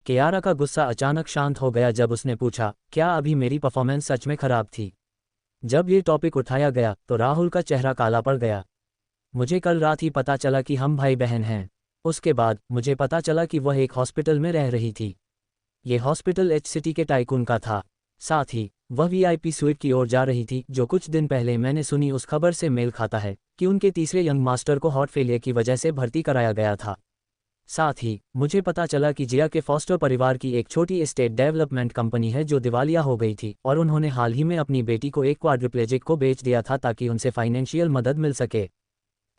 कियारा का गुस्सा अचानक शांत हो गया जब उसने पूछा, क्या अभी मेरी परफॉर्मेंस सच में खराब थी? जब ये टॉपिक उठाया गया तो राहुल का चेहरा काला पड़ गया। मुझे कल रात ही पता चला कि हम भाई बहन हैं। उसके बाद मुझे पता चला कि वह एक हॉस्पिटल में रह रही थी। ये हॉस्पिटल एच सिटी के टाइकून का था। साथ ही वह वीआईपी स्वीट की ओर जा रही थी, जो कुछ दिन पहले मैंने सुनी उस खबर से मेल खाता है कि उनके तीसरे यंग मास्टर को हार्ट फेलियर की वजह से भर्ती कराया गया था। साथ ही मुझे पता चला कि जिया के फॉस्टर परिवार की एक छोटी एस्टेट डेवलपमेंट कंपनी है जो दिवालिया हो गई थी, और उन्होंने हाल ही में अपनी बेटी को एक क्वाड्रिप्लेजिक को बेच दिया था ताकि उनसे फाइनेंशियल मदद मिल सके।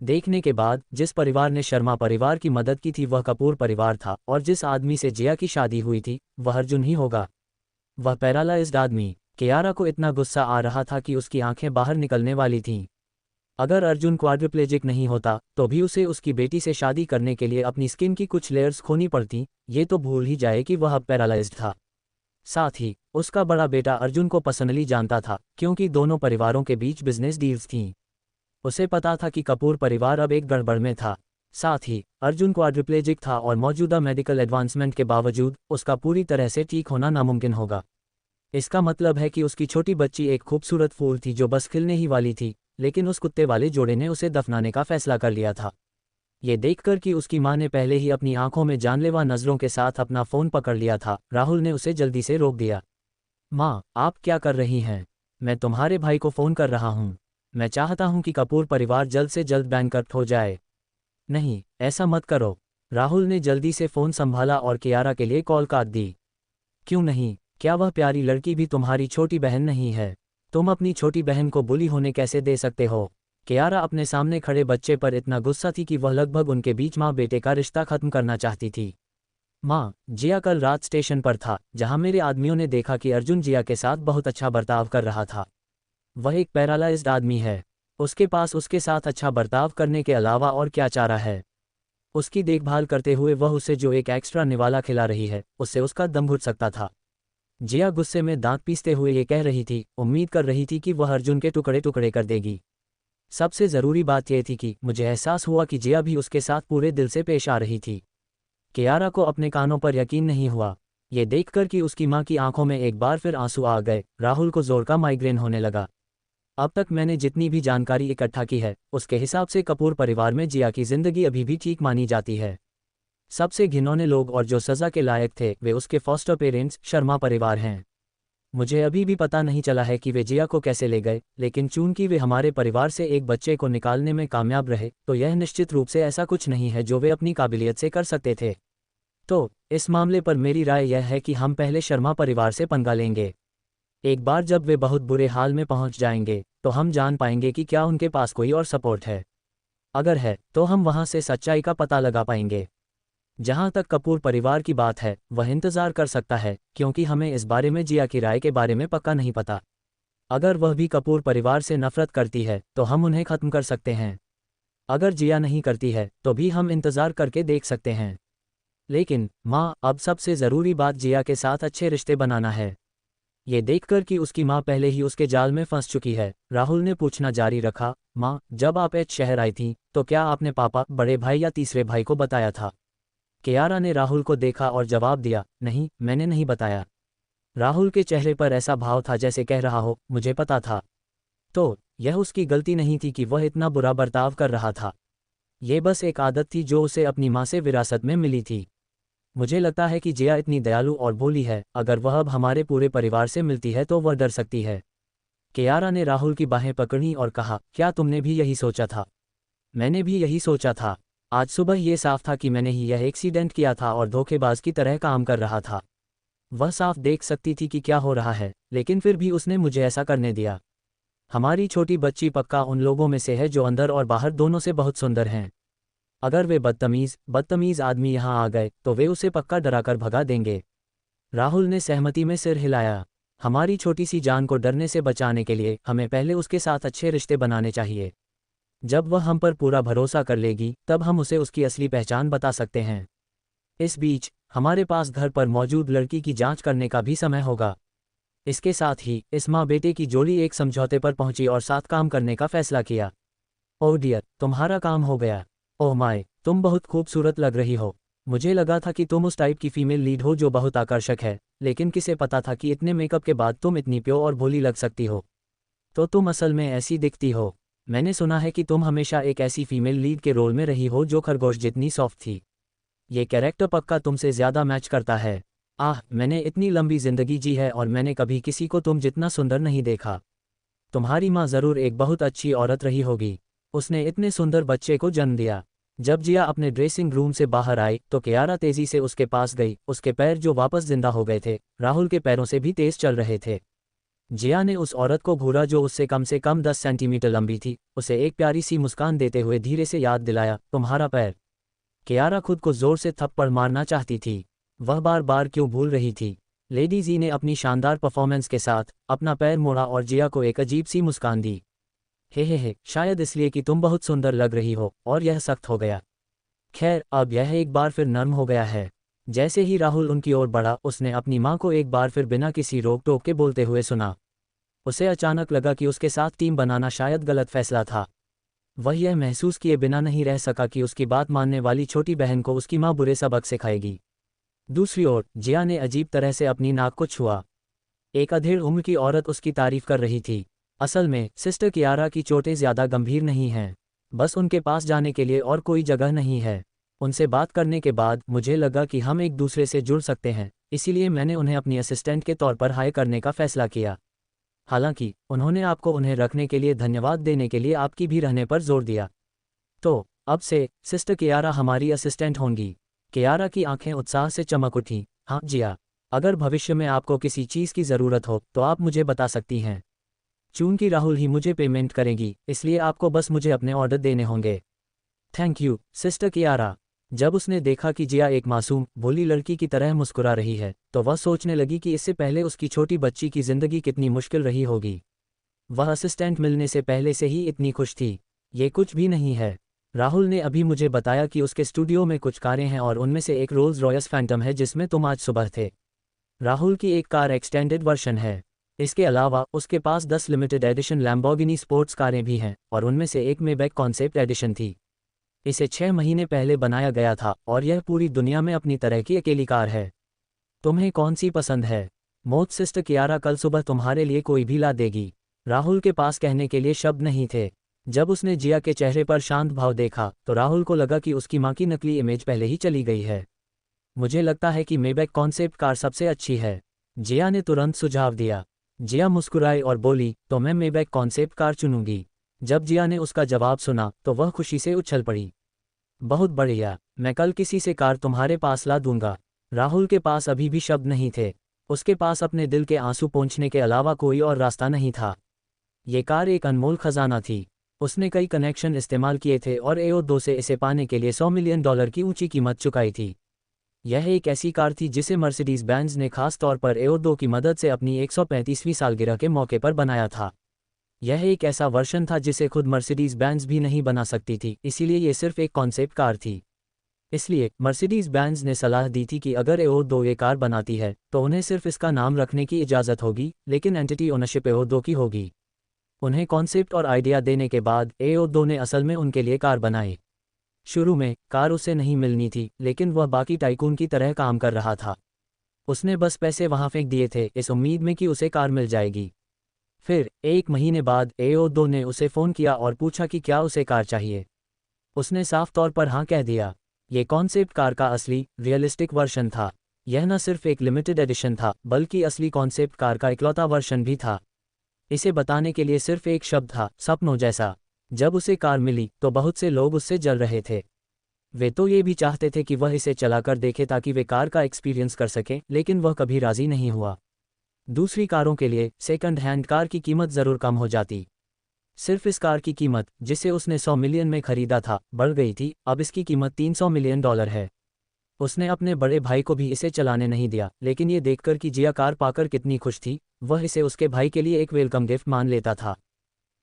देखने के बाद जिस परिवार ने शर्मा परिवार की मदद की थी वह कपूर परिवार था, और जिस आदमी से जिया की शादी हुई थी वह अर्जुन ही होगा। वह पैरालाइज्ड आदमी। कियारा को इतना गुस्सा आ रहा था कि उसकी आंखें बाहर निकलने वाली थीं। अगर अर्जुन क्वाड्रिप्लेजिक नहीं होता तो भी उसे उसकी बेटी से शादी करने के लिए अपनी स्किन की कुछ लेयर्स खोनी पड़ती। ये तो भूल ही जाए कि वह अब पैरालाइज्ड था। साथ ही उसका बड़ा बेटा अर्जुन को पर्सनली जानता था, क्योंकि दोनों परिवारों के बीच बिजनेस डील्स थीं। उसे पता था कि कपूर परिवार अब एक गड़बड़ में था। साथ ही अर्जुन क्वाड्रिप्लेजिक था और मौजूदा मेडिकल एडवांसमेंट के बावजूद उसका पूरी तरह से ठीक होना नामुमकिन होगा। इसका मतलब है कि उसकी छोटी बच्ची एक खूबसूरत फूल थी जो बस खिलने ही वाली थी, लेकिन उस कुत्ते वाले जोड़े ने उसे दफनाने का फैसला कर लिया था। ये देखकर कि उसकी मां ने पहले ही अपनी आंखों में जानलेवा नज़रों के साथ अपना फ़ोन पकड़ लिया था, राहुल ने उसे जल्दी से रोक दिया। मां, आप क्या कर रही हैं? मैं तुम्हारे भाई को फ़ोन कर रहा हूं। मैं चाहता हूं कि कपूर परिवार जल्द से जल्द बैंकरप्ट हो जाए। नहीं, ऐसा मत करो। राहुल ने जल्दी से फ़ोन संभाला और कियारा के लिए कॉल काट दी। क्यों नहीं? क्या वह प्यारी लड़की भी तुम्हारी छोटी बहन नहीं है? तुम अपनी छोटी बहन को बुली होने कैसे दे सकते हो? कियारा अपने सामने खड़े बच्चे पर इतना गुस्सा थी कि वह लगभग उनके बीच माँ बेटे का रिश्ता खत्म करना चाहती थी। माँ, जिया कल रात स्टेशन पर था, जहाँ मेरे आदमियों ने देखा कि अर्जुन जिया के साथ बहुत अच्छा बर्ताव कर रहा था। वह एक पैरालाइज्ड आदमी है। उसके पास उसके साथ अच्छा बर्ताव करने के अलावा और क्या चारा है? उसकी देखभाल करते हुए वह उसे जो एक एक्स्ट्रा निवाला खिला रही है, उससे उसका दम घुट सकता था। जिया गुस्से में दांत पीसते हुए ये कह रही थी, उम्मीद कर रही थी कि वह अर्जुन के टुकड़े टुकड़े कर देगी। सबसे ज़रूरी बात यह थी कि मुझे एहसास हुआ कि जिया भी उसके साथ पूरे दिल से पेश आ रही थी। कियारा को अपने कानों पर यकीन नहीं हुआ। ये देखकर कि उसकी माँ की आंखों में एक बार फिर आंसू आ गए, राहुल को जोर का माइग्रेन होने लगा। अब तक मैंने जितनी भी जानकारी इकट्ठा की है, उसके हिसाब से कपूर परिवार में जिया की जिंदगी अभी भी ठीक मानी जाती है। सबसे घिनौने लोग और जो सज़ा के लायक थे वे उसके फॉस्टर पेरेंट्स शर्मा परिवार हैं। मुझे अभी भी पता नहीं चला है कि वे जिया को कैसे ले गए, लेकिन चूंकि वे हमारे परिवार से एक बच्चे को निकालने में कामयाब रहे, तो यह निश्चित रूप से ऐसा कुछ नहीं है जो वे अपनी काबिलियत से कर सकते थे। तो इस मामले पर मेरी राय यह है कि हम पहले शर्मा परिवार से पंगा लेंगे। एक बार जब वे बहुत बुरे हाल में पहुंच जाएंगे तो हम जान पाएंगे कि क्या उनके पास कोई और सपोर्ट है। अगर है तो हम वहां से सच्चाई का पता लगा पाएंगे। जहां तक कपूर परिवार की बात है, वह इंतजार कर सकता है, क्योंकि हमें इस बारे में जिया की राय के बारे में पक्का नहीं पता। अगर वह भी कपूर परिवार से नफरत करती है तो हम उन्हें खत्म कर सकते हैं। अगर जिया नहीं करती है तो भी हम इंतजार करके देख सकते हैं। लेकिन माँ, अब सबसे ज़रूरी बात जिया के साथ अच्छे रिश्ते बनाना है। ये देखकर कि उसकी माँ पहले ही उसके जाल में फंस चुकी है, राहुल ने पूछना जारी रखा, माँ, जब आप एच शहर आई थीं तो क्या आपने पापा, बड़े भाई या तीसरे भाई को बताया था? कियारा ने राहुल को देखा और जवाब दिया, नहीं, मैंने नहीं बताया। राहुल के चेहरे पर ऐसा भाव था जैसे कह रहा हो, मुझे पता था। तो यह उसकी गलती नहीं थी कि वह इतना बुरा बर्ताव कर रहा था। ये बस एक आदत थी जो उसे अपनी माँ से विरासत में मिली थी। मुझे लगता है कि जिया इतनी दयालु और भोली है, अगर वह अब हमारे पूरे परिवार से मिलती है तो वह डर सकती है। कियारा ने राहुल की बाहें पकड़ी और कहा, क्या तुमने भी यही सोचा था? मैंने भी यही सोचा था। आज सुबह ये साफ था कि मैंने ही यह एक्सीडेंट किया था और धोखेबाज की तरह काम कर रहा था। वह साफ देख सकती थी कि क्या हो रहा है, लेकिन फिर भी उसने मुझे ऐसा करने दिया। हमारी छोटी बच्ची पक्का उन लोगों में से है जो अंदर और बाहर दोनों से बहुत सुंदर हैं। अगर वे बदतमीज आदमी यहाँ आ गए तो वे उसे पक्का डराकर भगा देंगे। राहुल ने सहमति में सिर हिलाया। हमारी छोटी सी जान को डरने से बचाने के लिए हमें पहले उसके साथ अच्छे रिश्ते बनाने चाहिए। जब वह हम पर पूरा भरोसा कर लेगी तब हम उसे उसकी असली पहचान बता सकते हैं। इस बीच हमारे पास घर पर मौजूद लड़की की जांच करने का भी समय होगा। इसके साथ ही इस माँ बेटे की जोड़ी एक समझौते पर पहुंची और साथ काम करने का फैसला किया। ओह डियर, तुम्हारा काम हो गया। ओह माय, तुम बहुत खूबसूरत लग रही हो। मुझे लगा था कि तुम उस टाइप की फीमेल लीड हो जो बहुत आकर्षक है, लेकिन किसे पता था कि इतने मेकअप के बाद तुम इतनी प्योर और भोली लग सकती हो। तो तुम असल में ऐसी दिखती हो। मैंने सुना है कि तुम हमेशा एक ऐसी फीमेल लीड के रोल में रही हो जो खरगोश जितनी सॉफ्ट थी। ये कैरेक्टर पक्का तुमसे ज़्यादा मैच करता है। मैंने इतनी लंबी जिंदगी जी है और मैंने कभी किसी को तुम जितना सुंदर नहीं देखा। तुम्हारी माँ ज़रूर एक बहुत अच्छी औरत रही होगी। उसने इतने सुंदर बच्चे को जन्म दिया। जब जिया अपने ड्रेसिंग रूम से बाहर आई तो कियारा तेजी से उसके पास गई। उसके पैर जो वापस जिंदा हो गए थे, राहुल के पैरों से भी तेज चल रहे थे। जिया ने उस औरत को घूरा जो उससे कम 10 सेंटीमीटर लंबी थी, उसे एक प्यारी सी मुस्कान देते हुए धीरे से याद दिलाया, तुम्हारा पैर। कियारा खुद को जोर से थप्पड़ मारना चाहती थी। वह बार बार क्यों भूल रही थी। लेडी जी ने अपनी शानदार परफॉर्मेंस के साथ अपना पैर मोड़ा और जिया को एक अजीब सी मुस्कान दी। हे, शायद इसलिए कि तुम बहुत सुंदर लग रही हो, और यह सख्त हो गया। खैर, अब यह एक बार फिर नर्म हो गया है। जैसे ही राहुल उनकी ओर बढ़ा, उसने अपनी माँ को एक बार फिर बिना किसी रोक टोक के बोलते हुए सुना। उसे अचानक लगा कि उसके साथ टीम बनाना शायद गलत फैसला था। वह यह महसूस किए बिना नहीं रह सका कि उसकी बात मानने वाली छोटी बहन को उसकी माँ बुरे सबक सिखाएगी। दूसरी ओर जिया ने अजीब तरह से अपनी नाक को छुआ। एक अधेड़ उम्र की औरत उसकी तारीफ कर रही थी। असल में सिस्टर कियारा की चोटें ज़्यादा गंभीर नहीं हैं। बस उनके पास जाने के लिए और कोई जगह नहीं है। उनसे बात करने के बाद मुझे लगा कि हम एक दूसरे से जुड़ सकते हैं, इसीलिए मैंने उन्हें अपनी असिस्टेंट के तौर पर हायर करने का फैसला किया। हालांकि उन्होंने आपको उन्हें रखने के लिए धन्यवाद देने के लिए आपकी भी रहने पर जोर दिया। तो अब से सिस्टर कियारा हमारी असिस्टेंट होंगी। कियारा की आंखें उत्साह से चमक उठीं। हाँ जिया, अगर भविष्य में आपको किसी चीज़ की ज़रूरत हो तो आप मुझे बता सकती हैं। चूंकि राहुल ही मुझे पेमेंट करेंगी, इसलिए आपको बस मुझे अपने ऑर्डर देने होंगे। Thank you sister Kiara. जब उसने देखा कि जिया एक मासूम भोली लड़की की तरह मुस्कुरा रही है, तो वह सोचने लगी कि इससे पहले उसकी छोटी बच्ची की ज़िंदगी कितनी मुश्किल रही होगी। वह असिस्टेंट मिलने से पहले से ही इतनी खुश थी। ये कुछ भी नहीं है। राहुल ने अभी मुझे बताया कि उसके स्टूडियो में कुछ कारें हैं और उनमें से एक रोल्स रॉयस फैंटम है जिसमें तुम आज सुबह थे। राहुल की एक कार एक्सटेंडेड वर्जन है। इसके अलावा उसके पास 10 लिमिटेड एडिशन लैम्बोर्गिनी स्पोर्ट्स कारें भी हैं और उनमें से एक मेबैक कॉन्सेप्ट एडिशन थी। इसे 6 महीने पहले बनाया गया था और यह पूरी दुनिया में अपनी तरह की अकेली कार है। तुम्हें कौन सी पसंद है? मोत सिस्टर कियारा कल सुबह तुम्हारे लिए कोई भी ला देगी। राहुल के पास कहने के लिए शब्द नहीं थे। जब उसने जिया के चेहरे पर शांत भाव देखा तो राहुल को लगा कि उसकी माँ की नकली इमेज पहले ही चली गई है। मुझे लगता है कि मेबैक कॉन्सेप्ट कार सबसे अच्छी है, जिया ने तुरंत सुझाव दिया। जिया मुस्कुराई और बोली, तो मैं मेबैक कॉन्सेप्ट कार चुनूंगी। जब जिया ने उसका जवाब सुना तो वह खुशी से उछल पड़ी। बहुत बढ़िया, मैं कल किसी से कार तुम्हारे पास ला दूंगा। राहुल के पास अभी भी शब्द नहीं थे। उसके पास अपने दिल के आंसू पोंछने के अलावा कोई और रास्ता नहीं था। ये कार एक अनमोल खजाना थी। उसने कई कनेक्शन इस्तेमाल किए थे और AO2 से इसे पाने के लिए $100 मिलियन की ऊंची कीमत चुकाई थी। यह एक ऐसी कार थी जिसे मर्सिडीज बेंज ने खास तौर पर AO2 की मदद से अपनी 135वीं सालगिरह के मौके पर बनाया था। यह एक ऐसा वर्जन था जिसे खुद मर्सिडीज बेंज भी नहीं बना सकती थी, इसीलिए ये सिर्फ एक कॉन्सेप्ट कार थी। इसलिए मर्सिडीज बेंज ने सलाह दी थी कि अगर AO2 ये कार बनाती है तो उन्हें सिर्फ इसका नाम रखने की इजाज़त होगी, लेकिन एंटिटी ओनरशिप AO2 की होगी। उन्हें कॉन्सेप्ट और आइडिया देने के बाद AO2 ने असल में उनके लिए कार बनाई। शुरू में कार उसे नहीं मिलनी थी, लेकिन वह बाकी टाइकून की तरह काम कर रहा था। उसने बस पैसे वहां फेंक दिए थे इस उम्मीद में कि उसे कार मिल जाएगी। फिर 1 महीने बाद AO2 ने उसे फ़ोन किया और पूछा कि क्या उसे कार चाहिए। उसने साफ तौर पर हाँ कह दिया। ये कॉन्सेप्ट कार का असली रियलिस्टिक वर्जन था। यह न सिर्फ एक लिमिटेड एडिशन था, बल्कि असली कॉन्सेप्ट कार का इकलौता वर्जन भी था। इसे बताने के लिए सिर्फ एक शब्द था, सपनों जैसा। जब उसे कार मिली तो बहुत से लोग उससे जल रहे थे। वे तो ये भी चाहते थे कि वह इसे चलाकर देखे ताकि वे कार का एक्सपीरियंस कर सकें, लेकिन वह कभी राजी नहीं हुआ। दूसरी कारों के लिए सेकंड हैंड कार की कीमत ज़रूर कम हो जाती। सिर्फ इस कार की कीमत, जिसे उसने 100 मिलियन में खरीदा था, बढ़ गई थी। अब इसकी कीमत $300 मिलियन है। उसने अपने बड़े भाई को भी इसे चलाने नहीं दिया, लेकिन ये देखकर कि जिया कार पाकर कितनी खुश थी, वह इसे उसके भाई के लिए एक वेलकम गिफ्ट मान लेता था।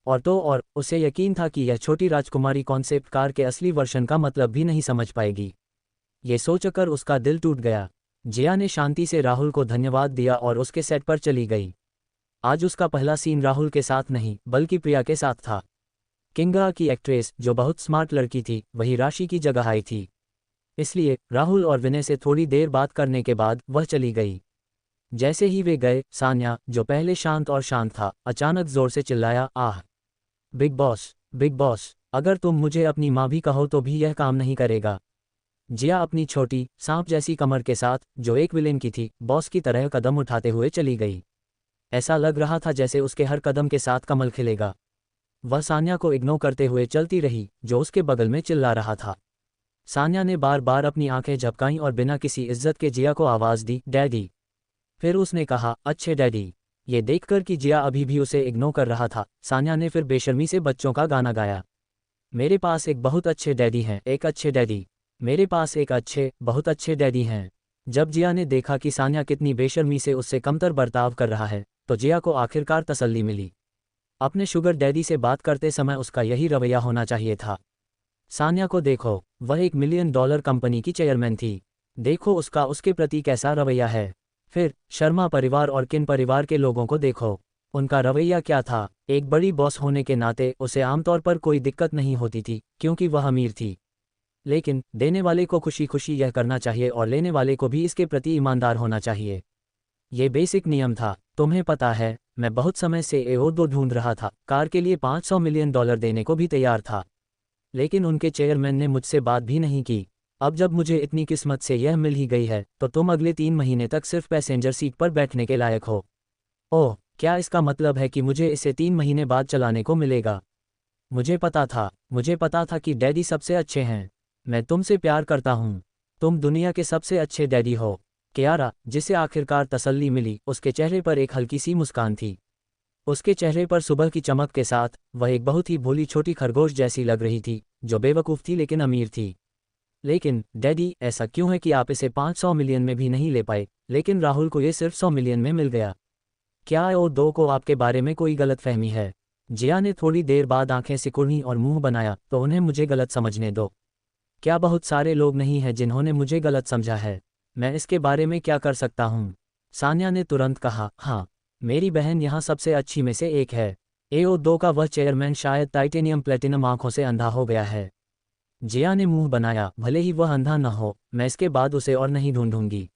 और उसे यकीन था कि यह छोटी राजकुमारी कॉन्सेप्ट कार के असली वर्जन का मतलब भी नहीं समझ पाएगी। ये सोचकर उसका दिल टूट गया। जिया ने शांति से राहुल को धन्यवाद दिया और उसके सेट पर चली गई। आज उसका पहला सीन राहुल के साथ नहीं, बल्कि प्रिया के साथ था। किंगा की एक्ट्रेस, जो बहुत स्मार्ट लड़की थी, वही राशि की जगह आई थी। इसलिए राहुल और विनय से थोड़ी देर बात करने के बाद वह चली गई। जैसे ही वे गए, सान्या, जो पहले शांत और शांत था, अचानक जोर से चिल्लाया, आह! बिग बॉस, बिग बॉस, अगर तुम मुझे अपनी माँ भी कहो तो भी यह काम नहीं करेगा। जिया अपनी छोटी, सांप जैसी कमर के साथ, जो एक विलेन की थी, बॉस की तरह कदम उठाते हुए चली गई। ऐसा लग रहा था जैसे उसके हर कदम के साथ कमल खिलेगा। वह सान्या को इग्नोर करते हुए चलती रही, जो उसके बगल में चिल्ला रहा था। सान्या ने बार बार अपनी आंखें झपकाईं और बिना किसी इज्जत के जिया को आवाज़ दी, डैडी। फिर उसने कहा, अच्छे डैडी। ये देखकर कि जिया अभी भी उसे इग्नोर कर रहा था, सान्या ने फिर बेशर्मी से बच्चों का गाना गाया। मेरे पास एक बहुत अच्छे डैडी हैं, एक अच्छे डैडी। मेरे पास एक अच्छे, बहुत अच्छे डैडी हैं। जब जिया ने देखा कि सान्या कितनी बेशर्मी से उससे कमतर बर्ताव कर रहा है, तो जिया को आखिरकार तसल्ली मिली। अपने शुगर डैडी से बात करते समय उसका यही रवैया होना चाहिए था। सान्या को देखो, वह $1 मिलियन कंपनी की चेयरमैन थी। देखो उसका उसके प्रति कैसा रवैया है। फिर शर्मा परिवार और किन परिवार के लोगों को देखो, उनका रवैया क्या था। एक बड़ी बॉस होने के नाते उसे आमतौर पर कोई दिक्कत नहीं होती थी, क्योंकि वह अमीर थी। लेकिन देने वाले को खुशी खुशी यह करना चाहिए और लेने वाले को भी इसके प्रति ईमानदार होना चाहिए। ये बेसिक नियम था। तुम्हें पता है, मैं बहुत समय से एओदो ढूंढ रहा था, कार के लिए $500 मिलियन देने को भी तैयार था। लेकिन उनके चेयरमैन ने मुझसे बात भी नहीं की। अब जब मुझे इतनी किस्मत से यह मिल ही गई है, तो तुम अगले 3 महीने तक सिर्फ पैसेंजर सीट पर बैठने के लायक हो। ओह, क्या इसका मतलब है कि मुझे इसे 3 महीने बाद चलाने को मिलेगा? मुझे पता था कि डैडी सबसे अच्छे हैं। मैं तुमसे प्यार करता हूँ। तुम दुनिया के सबसे अच्छे डैडी हो। कियारा, जिसे आखिरकार तसल्ली मिली, उसके चेहरे पर एक हल्की सी मुस्कान थी। उसके चेहरे पर सुबह की चमक के साथ वह एक बहुत ही भोली छोटी खरगोश जैसी लग रही थी, जो बेवकूफ़ थी लेकिन अमीर थी। लेकिन डैडी, ऐसा क्यों है कि आप इसे 500 मिलियन में भी नहीं ले पाए, लेकिन राहुल को ये सिर्फ 100 मिलियन में मिल गया? क्या ओ दो को आपके बारे में कोई गलतफहमी है? जिया ने थोड़ी देर बाद आंखें सिकुड़ी और मुंह बनाया, तो उन्हें मुझे गलत समझने दो। क्या बहुत सारे लोग नहीं हैं जिन्होंने मुझे गलत समझा है? मैं इसके बारे में क्या कर सकता हूँ? सान्या ने तुरंत कहा, हाँ, मेरी बहन यहाँ सबसे अच्छी में से एक है। एओ2 का वह चेयरमैन शायद टाइटेनियम प्लेटिनम आंखों से अंधा हो गया है। जिया ने मुंह बनाया, भले ही वह अंधा न हो, मैं इसके बाद उसे और नहीं ढूंढूंगी।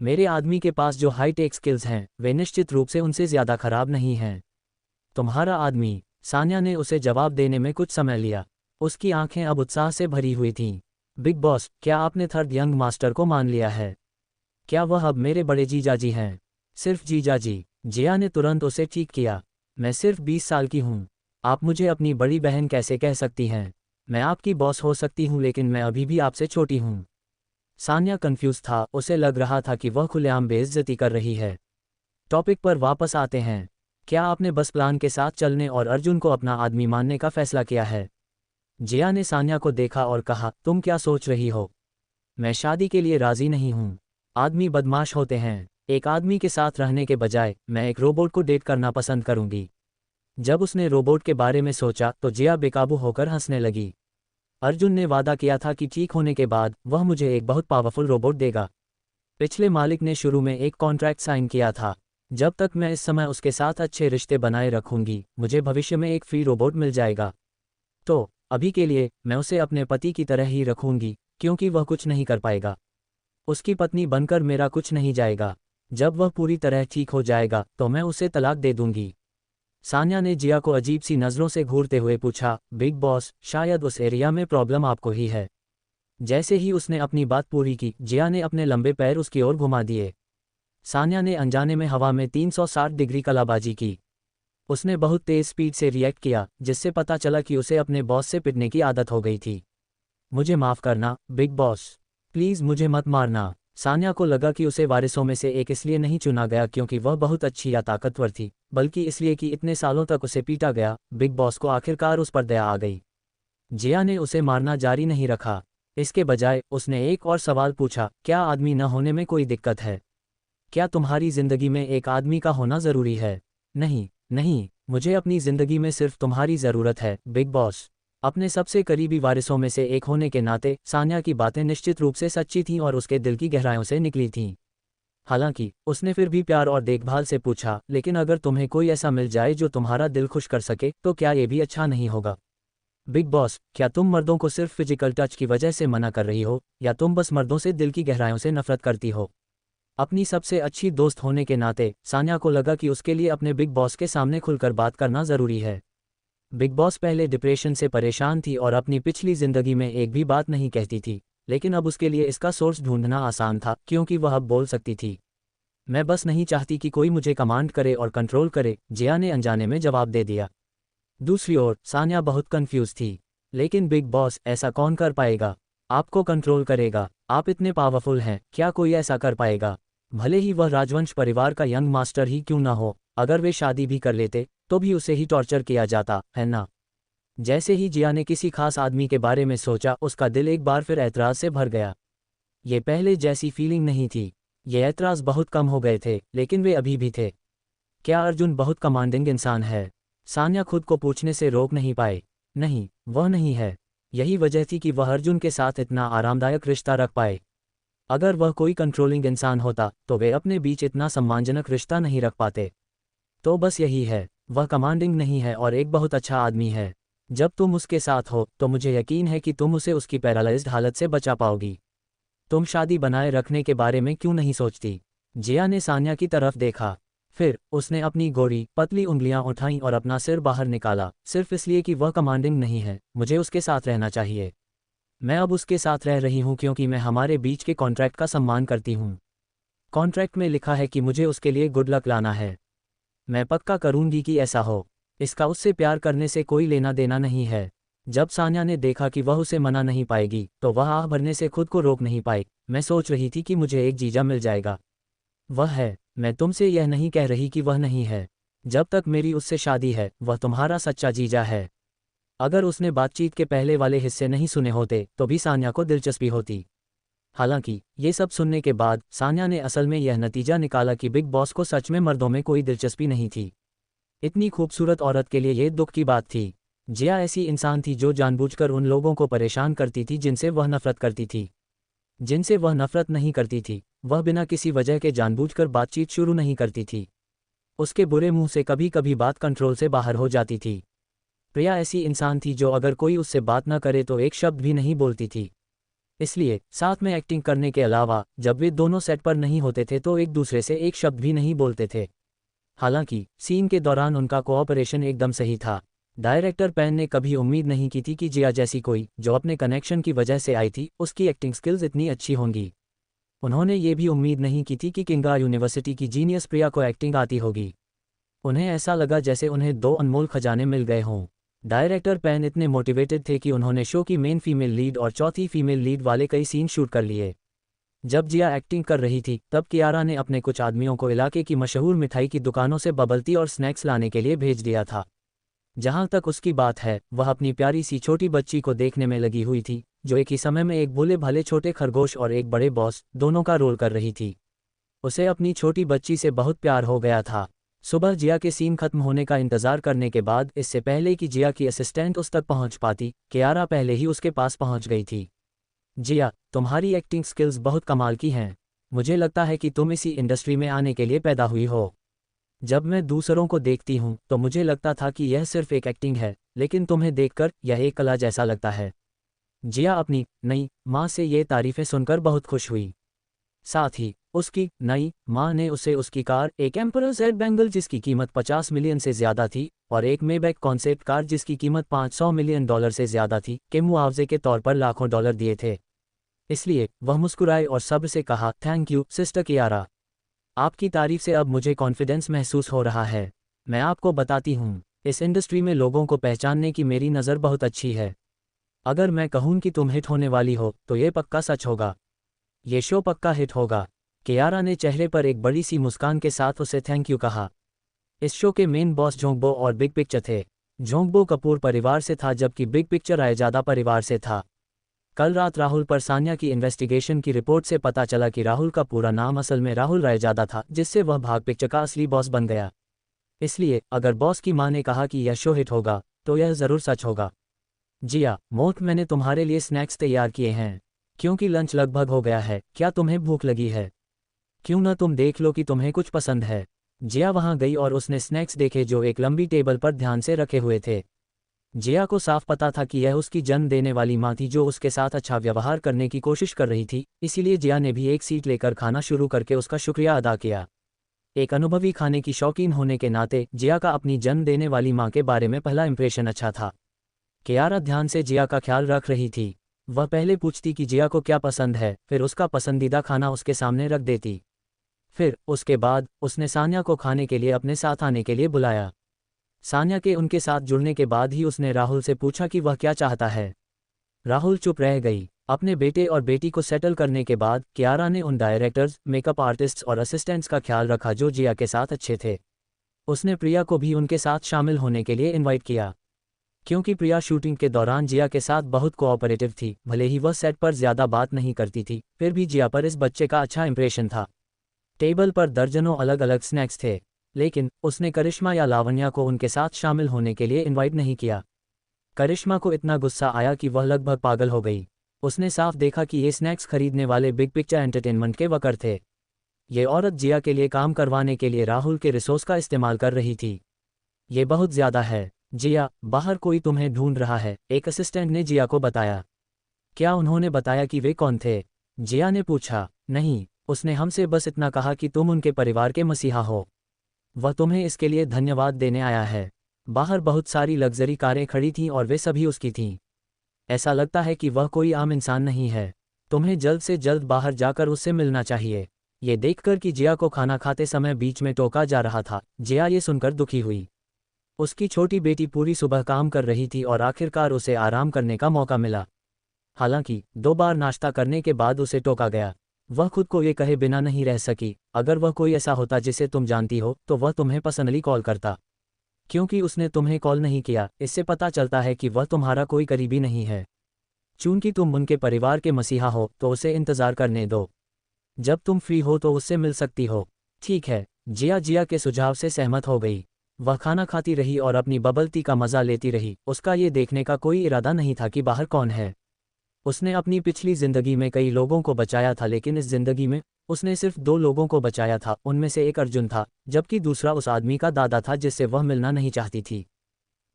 मेरे आदमी के पास जो हाईटेक स्किल्स हैं, वे निश्चित रूप से उनसे ज़्यादा खराब नहीं हैं। तुम्हारा आदमी? सान्या ने उसे जवाब देने में कुछ समय लिया। उसकी आंखें अब उत्साह से भरी हुई थीं। बिग बॉस, क्या आपने थर्ड यंग मास्टर को मान लिया है? क्या वह अब मेरे बड़े जीजाजी हैं? सिर्फ जीजाजी? जिया ने तुरंत उसे ठीक किया। मैं सिर्फ 20 साल की हूँ। आप मुझे अपनी बड़ी बहन कैसे कह सकती हैं? मैं आपकी बॉस हो सकती हूँ, लेकिन मैं अभी भी आपसे छोटी हूँ। सान्या कंफ्यूज था, उसे लग रहा था कि वह खुलेआम बेइज्जती कर रही है। टॉपिक पर वापस आते हैं। क्या आपने बस प्लान के साथ चलने और अर्जुन को अपना आदमी मानने का फैसला किया है? जिया ने सान्या को देखा और कहा, तुम क्या सोच रही हो? मैं शादी के लिए राजी नहीं हूँ। आदमी बदमाश होते हैं। एक आदमी के साथ रहने के बजाय मैं एक रोबोट को डेट करना पसंद करूंगी। जब उसने रोबोट के बारे में सोचा तो जिया बेकाबू होकर हंसने लगी। अर्जुन ने वादा किया था कि ठीक होने के बाद वह मुझे एक बहुत पावरफुल रोबोट देगा। पिछले मालिक ने शुरू में एक कॉन्ट्रैक्ट साइन किया था। जब तक मैं इस समय उसके साथ अच्छे रिश्ते बनाए रखूंगी, मुझे भविष्य में एक फ्री रोबोट मिल जाएगा। तो अभी के लिए मैं उसे अपने पति की तरह ही रखूंगी, क्योंकि वह कुछ नहीं कर पाएगा। उसकी पत्नी बनकर मेरा कुछ नहीं जाएगा। जब वह पूरी तरह ठीक हो जाएगा तो मैं उसे तलाक दे दूंगी। सान्या ने जिया को अजीब सी नज़रों से घूरते हुए पूछा, बिग बॉस, शायद उस एरिया में प्रॉब्लम आपको ही है। जैसे ही उसने अपनी बात पूरी की, जिया ने अपने लंबे पैर उसकी ओर घुमा दिए। सान्या ने अनजाने में हवा में 360 डिग्री कलाबाजी की। उसने बहुत तेज स्पीड से रिएक्ट किया, जिससे पता चला कि उसे अपने बॉस से पिटने की आदत हो गई थी। मुझे माफ़ करना, बिग बॉस। प्लीज़ मुझे मत मारना। सान्या को लगा कि उसे वारिसों में से एक इसलिए नहीं चुना गया क्योंकि वह बहुत अच्छी या ताकतवर थी, बल्कि इसलिए कि इतने सालों तक उसे पीटा गया। बिग बॉस को आखिरकार उस पर दया आ गई। जिया ने उसे मारना जारी नहीं रखा। इसके बजाय उसने एक और सवाल पूछा, क्या आदमी न होने में कोई दिक्कत है? क्या तुम्हारी जिंदगी में एक आदमी का होना ज़रूरी है? नहीं, नहीं, मुझे अपनी ज़िंदगी में सिर्फ तुम्हारी ज़रूरत है, बिग बॉस। अपने सबसे करीबी वारिसों में से एक होने के नाते सान्या की बातें निश्चित रूप से सच्ची थीं और उसके दिल की गहराइयों से निकली थीं। हालांकि उसने फिर भी प्यार और देखभाल से पूछा, लेकिन अगर तुम्हें कोई ऐसा मिल जाए जो तुम्हारा दिल खुश कर सके, तो क्या ये भी अच्छा नहीं होगा? बिग बॉस, क्या तुम मर्दों को सिर्फ फिजिकल टच की वजह से मना कर रही हो, या तुम बस मर्दों से दिल की गहराइयों से नफरत करती हो? अपनी सबसे अच्छी दोस्त होने के नाते सान्या को लगा कि उसके लिए अपने बिग बॉस के सामने खुलकर बात करना ज़रूरी है। बिग बॉस पहले डिप्रेशन से परेशान थी और अपनी पिछली जिंदगी में एक भी बात नहीं कहती थी, लेकिन अब उसके लिए इसका सोर्स ढूंढना आसान था क्योंकि वह अब बोल सकती थी। मैं बस नहीं चाहती कि कोई मुझे कमांड करे और कंट्रोल करे, जिया ने अनजाने में जवाब दे दिया। दूसरी ओर सान्या बहुत कंफ्यूज थी। लेकिन बिग बॉस, ऐसा कौन कर पाएगा? आपको कंट्रोल करेगा? आप इतने पावरफुल हैं, क्या कोई ऐसा कर पाएगा? भले ही वह राजवंश परिवार का यंग मास्टर ही क्यों ना हो, अगर वे शादी भी कर लेते तो भी उसे ही टॉर्चर किया जाता, है ना? जैसे ही जिया ने किसी खास आदमी के बारे में सोचा, उसका दिल एक बार फिर ऐतराज से भर गया। ये पहले जैसी फीलिंग नहीं थी। ये ऐतराज बहुत कम हो गए थे, लेकिन वे अभी भी थे। क्या अर्जुन बहुत कमांडिंग इंसान है? सान्या खुद को पूछने से रोक नहीं पाए। नहीं, वह नहीं है। यही वजह थी कि वह अर्जुन के साथ इतना आरामदायक रिश्ता रख पाए। अगर वह कोई कंट्रोलिंग इंसान होता तो वे अपने बीच इतना सम्मानजनक रिश्ता नहीं रख पाते। तो बस यही है, वह कमांडिंग नहीं है और एक बहुत अच्छा आदमी है। जब तुम उसके साथ हो तो मुझे यकीन है कि तुम उसे उसकी पैरालाइज्ड हालत से बचा पाओगी। तुम शादी बनाए रखने के बारे में क्यों नहीं सोचती? जिया ने सान्या की तरफ देखा। फिर उसने अपनी गोरी पतली उंगलियां उठाईं और अपना सिर बाहर निकाला। सिर्फ इसलिए कि वह कमांडिंग नहीं है, मुझे उसके साथ रहना चाहिए। मैं अब उसके साथ रह रही हूं क्योंकि मैं हमारे बीच के कॉन्ट्रैक्ट का सम्मान करती हूं। कॉन्ट्रैक्ट में लिखा है कि मुझे उसके लिए गुड लक लाना है। मैं पक्का करूंगी कि ऐसा हो। इसका उससे प्यार करने से कोई लेना देना नहीं है। जब सान्या ने देखा कि वह उसे मना नहीं पाएगी तो वह आह भरने से खुद को रोक नहीं पाई। मैं सोच रही थी कि मुझे एक जीजा मिल जाएगा। वह है। मैं तुमसे यह नहीं कह रही कि वह नहीं है। जब तक मेरी उससे शादी है, वह तुम्हारा सच्चा जीजा है। अगर उसने बातचीत के पहले वाले हिस्से नहीं सुने होते तो भी सान्या को दिलचस्पी होती। हालांकि ये सब सुनने के बाद सान्या ने असल में यह नतीजा निकाला कि बिग बॉस को सच में मर्दों में कोई दिलचस्पी नहीं थी। इतनी खूबसूरत औरत के लिए ये दुख की बात थी। जिया ऐसी इंसान थी जो जानबूझकर उन लोगों को परेशान करती थी जिनसे वह नफरत करती थी। जिनसे वह नफरत नहीं करती थी, वह बिना किसी वजह के जानबूझकर बातचीत शुरू नहीं करती थी। उसके बुरे मुंह से कभी कभी बात कंट्रोल से बाहर हो जाती थी। प्रिया ऐसी इंसान थी जो अगर कोई उससे बात न करे तो एक शब्द भी नहीं बोलती थी। इसलिए साथ में एक्टिंग करने के अलावा जब वे दोनों सेट पर नहीं होते थे तो एक दूसरे से एक शब्द भी नहीं बोलते थे। हालांकि सीन के दौरान उनका कोऑपरेशन एकदम सही था। डायरेक्टर पैन ने कभी उम्मीद नहीं की थी कि जिया जैसी कोई, जो अपने कनेक्शन की वजह से आई थी, उसकी एक्टिंग स्किल्स इतनी अच्छी होंगी। उन्होंने ये भी उम्मीद नहीं की थी कि किंगा यूनिवर्सिटी की जीनियस प्रिया को एक्टिंग आती होगी। उन्हें ऐसा लगा जैसे उन्हें दो अनमोल खजाने मिल गए हों। डायरेक्टर पैन इतने मोटिवेटेड थे कि उन्होंने शो की मेन फीमेल लीड और चौथी फीमेल लीड वाले कई सीन शूट कर लिए। जब जिया एक्टिंग कर रही थी तब कियारा ने अपने कुछ आदमियों को इलाके की मशहूर मिठाई की दुकानों से बबलती और स्नैक्स लाने के लिए भेज दिया था। जहां तक उसकी बात है, वह अपनी प्यारी सी छोटी बच्ची को देखने में लगी हुई थी, जो एक ही समय में एक भोले भाले छोटे खरगोश और एक बड़े बॉस दोनों का रोल कर रही थी। उसे अपनी छोटी बच्ची से बहुत प्यार हो गया था। सुबह जिया के सीन खत्म होने का इंतजार करने के बाद, इससे पहले कि जिया की असिस्टेंट उस तक पहुंच पाती, कियारा पहले ही उसके पास पहुंच गई थी। जिया, तुम्हारी एक्टिंग स्किल्स बहुत कमाल की हैं। मुझे लगता है कि तुम इसी इंडस्ट्री में आने के लिए पैदा हुई हो। जब मैं दूसरों को देखती हूं तो मुझे लगता था कि यह सिर्फ एक एक्टिंग है, लेकिन तुम्हें देखकर यह एक कला जैसा लगता है। जिया अपनी नई माँ से ये तारीफें सुनकर बहुत खुश हुई। साथ ही उसकी नई माँ ने उसे उसकी कार, एक एम्परर जेड बैंगल जिसकी कीमत 50 मिलियन से ज़्यादा थी और एक मेबैक कॉन्सेप्ट कार जिसकी कीमत $500 मिलियन से ज़्यादा थी, के मुआवजे के तौर पर लाखों डॉलर दिए थे। इसलिए वह मुस्कुराए और सब्र से कहा, थैंक यू सिस्टर कियारा। आपकी तारीफ से अब मुझे कॉन्फिडेंस महसूस हो रहा है। मैं आपको बताती हूँ, इस इंडस्ट्री में लोगों को पहचानने की मेरी नज़र बहुत अच्छी है। अगर मैं कहूँ कि तुम हिट होने वाली हो तो ये पक्का सच होगा। ये शो पक्का हिट होगा। कियारा ने चेहरे पर एक बड़ी सी मुस्कान के साथ उसे थैंक यू कहा। इस शो के मेन बॉस जोंगबो और बिग पिक्चर थे। जोंगबो कपूर परिवार से था जबकि बिग पिक्चर रायजादा परिवार से था। कल रात राहुल पर सान्या की इन्वेस्टिगेशन की रिपोर्ट से पता चला कि राहुल का पूरा नाम असल में राहुल रायजादा था, जिससे वह भाग पिक्चर का असली बॉस बन गया। इसलिए अगर बॉस की माँ ने कहा कि यह शो हिट होगा तो यह ज़रूर सच होगा। जिया, मोट, मैंने तुम्हारे लिए स्नैक्स तैयार किए हैं। क्योंकि लंच लगभग हो गया है, क्या तुम्हें भूख लगी है? क्यों ना तुम देख लो कि तुम्हें कुछ पसंद है। जिया वहां गई और उसने स्नैक्स देखे जो एक लंबी टेबल पर ध्यान से रखे हुए थे। जिया को साफ पता था कि यह उसकी जन्म देने वाली माँ थी जो उसके साथ अच्छा व्यवहार करने की कोशिश कर रही थी, इसीलिए जिया ने भी एक सीट लेकर खाना शुरू करके उसका शुक्रिया अदा किया। एक अनुभवी खाने की शौकीन होने के नाते जिया का अपनी जन्म देने वाली माँ के बारे में पहला इंप्रेशन अच्छा था। कियारा ध्यान से जिया का ख्याल रख रही थी। वह पहले पूछती कि जिया को क्या पसंद है, फिर उसका पसंदीदा खाना उसके सामने रख देती। फिर उसके बाद उसने सान्या को खाने के लिए अपने साथ आने के लिए बुलाया। सान्या के उनके साथ जुड़ने के बाद ही उसने राहुल से पूछा कि वह क्या चाहता है। राहुल चुप रह गई। अपने बेटे और बेटी को सेटल करने के बाद कियारा ने उन डायरेक्टर्स, मेकअप आर्टिस्ट्स और असिस्टेंट्स का ख्याल रखा जो जिया के साथ अच्छे थे। उसने प्रिया को भी उनके साथ शामिल होने के लिए इनवाइट किया। क्योंकि प्रिया शूटिंग के दौरान जिया के साथ बहुत कोऑपरेटिव थी, भले ही वह सेट पर ज़्यादा बात नहीं करती थी, फिर भी जिया पर इस बच्चे का अच्छा इंप्रेशन था। टेबल पर दर्जनों अलग अलग स्नैक्स थे, लेकिन उसने करिश्मा या लावण्या को उनके साथ शामिल होने के लिए इनवाइट नहीं किया। करिश्मा को इतना गुस्सा आया कि वह लगभग पागल हो गई। उसने साफ देखा कि ये स्नैक्स खरीदने वाले बिग पिक्चर एंटरटेनमेंट के वर्कर थे। ये औरत जिया के लिए काम करवाने के लिए राहुल के रिसोर्स का इस्तेमाल कर रही थी। ये बहुत ज़्यादा है। जिया, बाहर कोई तुम्हें ढूंढ रहा है, एक असिस्टेंट ने जिया को बताया। क्या उन्होंने बताया कि वे कौन थे? जिया ने पूछा। नहीं, उसने हमसे बस इतना कहा कि तुम उनके परिवार के मसीहा हो। वह तुम्हें इसके लिए धन्यवाद देने आया है। बाहर बहुत सारी लग्जरी कारें खड़ी थीं और वे सभी उसकी थीं। ऐसा लगता है कि वह कोई आम इंसान नहीं है। तुम्हें जल्द से जल्द बाहर जाकर उससे मिलना चाहिए। ये देखकर कि जिया को खाना खाते समय बीच में टोका जा रहा था, जिया ये सुनकर दुखी हुई। उसकी छोटी बेटी पूरी सुबह काम कर रही थी और आखिरकार उसे आराम करने का मौका मिला। हालांकि 2 बार नाश्ता करने के बाद उसे टोका गया। वह खुद को ये कहे बिना नहीं रह सकी, अगर वह कोई ऐसा होता जिसे तुम जानती हो तो वह तुम्हें पर्सनली कॉल करता। क्योंकि उसने तुम्हें कॉल नहीं किया, इससे पता चलता है कि वह तुम्हारा कोई करीबी नहीं है। चूंकि तुम उनके परिवार के मसीहा हो तो उसे इंतज़ार करने दो। जब तुम फ्री हो तो उससे मिल सकती हो। ठीक है। जिया के सुझाव से सहमत हो गई। वह खाना खाती रही और अपनी बबल टी का मज़ा लेती रही। उसका ये देखने का कोई इरादा नहीं था कि बाहर कौन है। उसने अपनी पिछली जिंदगी में कई लोगों को बचाया था, लेकिन इस जिंदगी में उसने सिर्फ 2 लोगों को बचाया था। उनमें से एक अर्जुन था, जबकि दूसरा उस आदमी का दादा था जिससे वह मिलना नहीं चाहती थी।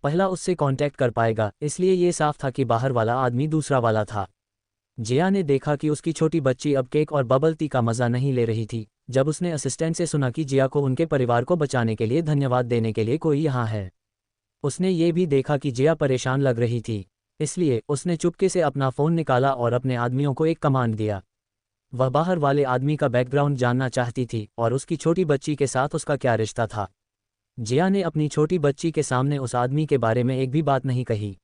पहला उससे कांटेक्ट कर पाएगा, इसलिए ये साफ था कि बाहर वाला आदमी दूसरा वाला था। जिया ने देखा कि उसकी छोटी बच्ची अब केक और बबल टी का मज़ा नहीं ले रही थी। जब उसने असिस्टेंट से सुना कि जिया को उनके परिवार को बचाने के लिए धन्यवाद देने के लिए कोई यहाँ है, उसने ये भी देखा कि जिया परेशान लग रही थी। इसलिए उसने चुपके से अपना फ़ोन निकाला और अपने आदमियों को एक कमांड दिया। वह बाहर वाले आदमी का बैकग्राउंड जानना चाहती थी और उसकी छोटी बच्ची के साथ उसका क्या रिश्ता था। जिया ने अपनी छोटी बच्ची के सामने उस आदमी के बारे में एक भी बात नहीं कही।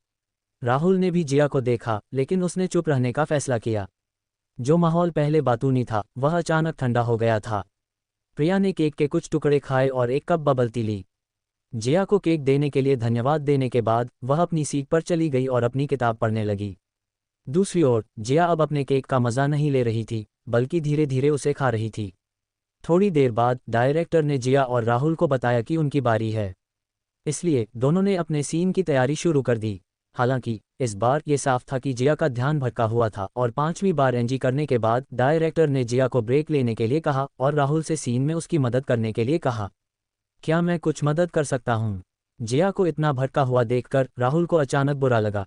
राहुल ने भी जिया को देखा, लेकिन उसने चुप रहने का फैसला किया। जो माहौल पहले बातूनी था वह अचानक ठंडा हो गया था। प्रिया ने केक के कुछ टुकड़े खाए और एक कप बबल टी ली। जिया को केक देने के लिए धन्यवाद देने के बाद वह अपनी सीट पर चली गई और अपनी किताब पढ़ने लगी। दूसरी ओर जिया अब अपने केक का मज़ा नहीं ले रही थी, बल्कि धीरे धीरे उसे खा रही थी। थोड़ी देर बाद डायरेक्टर ने जिया और राहुल को बताया कि उनकी बारी है, इसलिए दोनों ने अपने सीन की तैयारी शुरू कर दी। हालांकि इस बार ये साफ था कि जिया का ध्यान भटका हुआ था और 5वीं बार एनजी करने के बाद डायरेक्टर ने जिया को ब्रेक लेने के लिए कहा और राहुल से सीन में उसकी मदद करने के लिए कहा। क्या मैं कुछ मदद कर सकता हूँ? जिया को इतना भटका हुआ देखकर राहुल को अचानक बुरा लगा।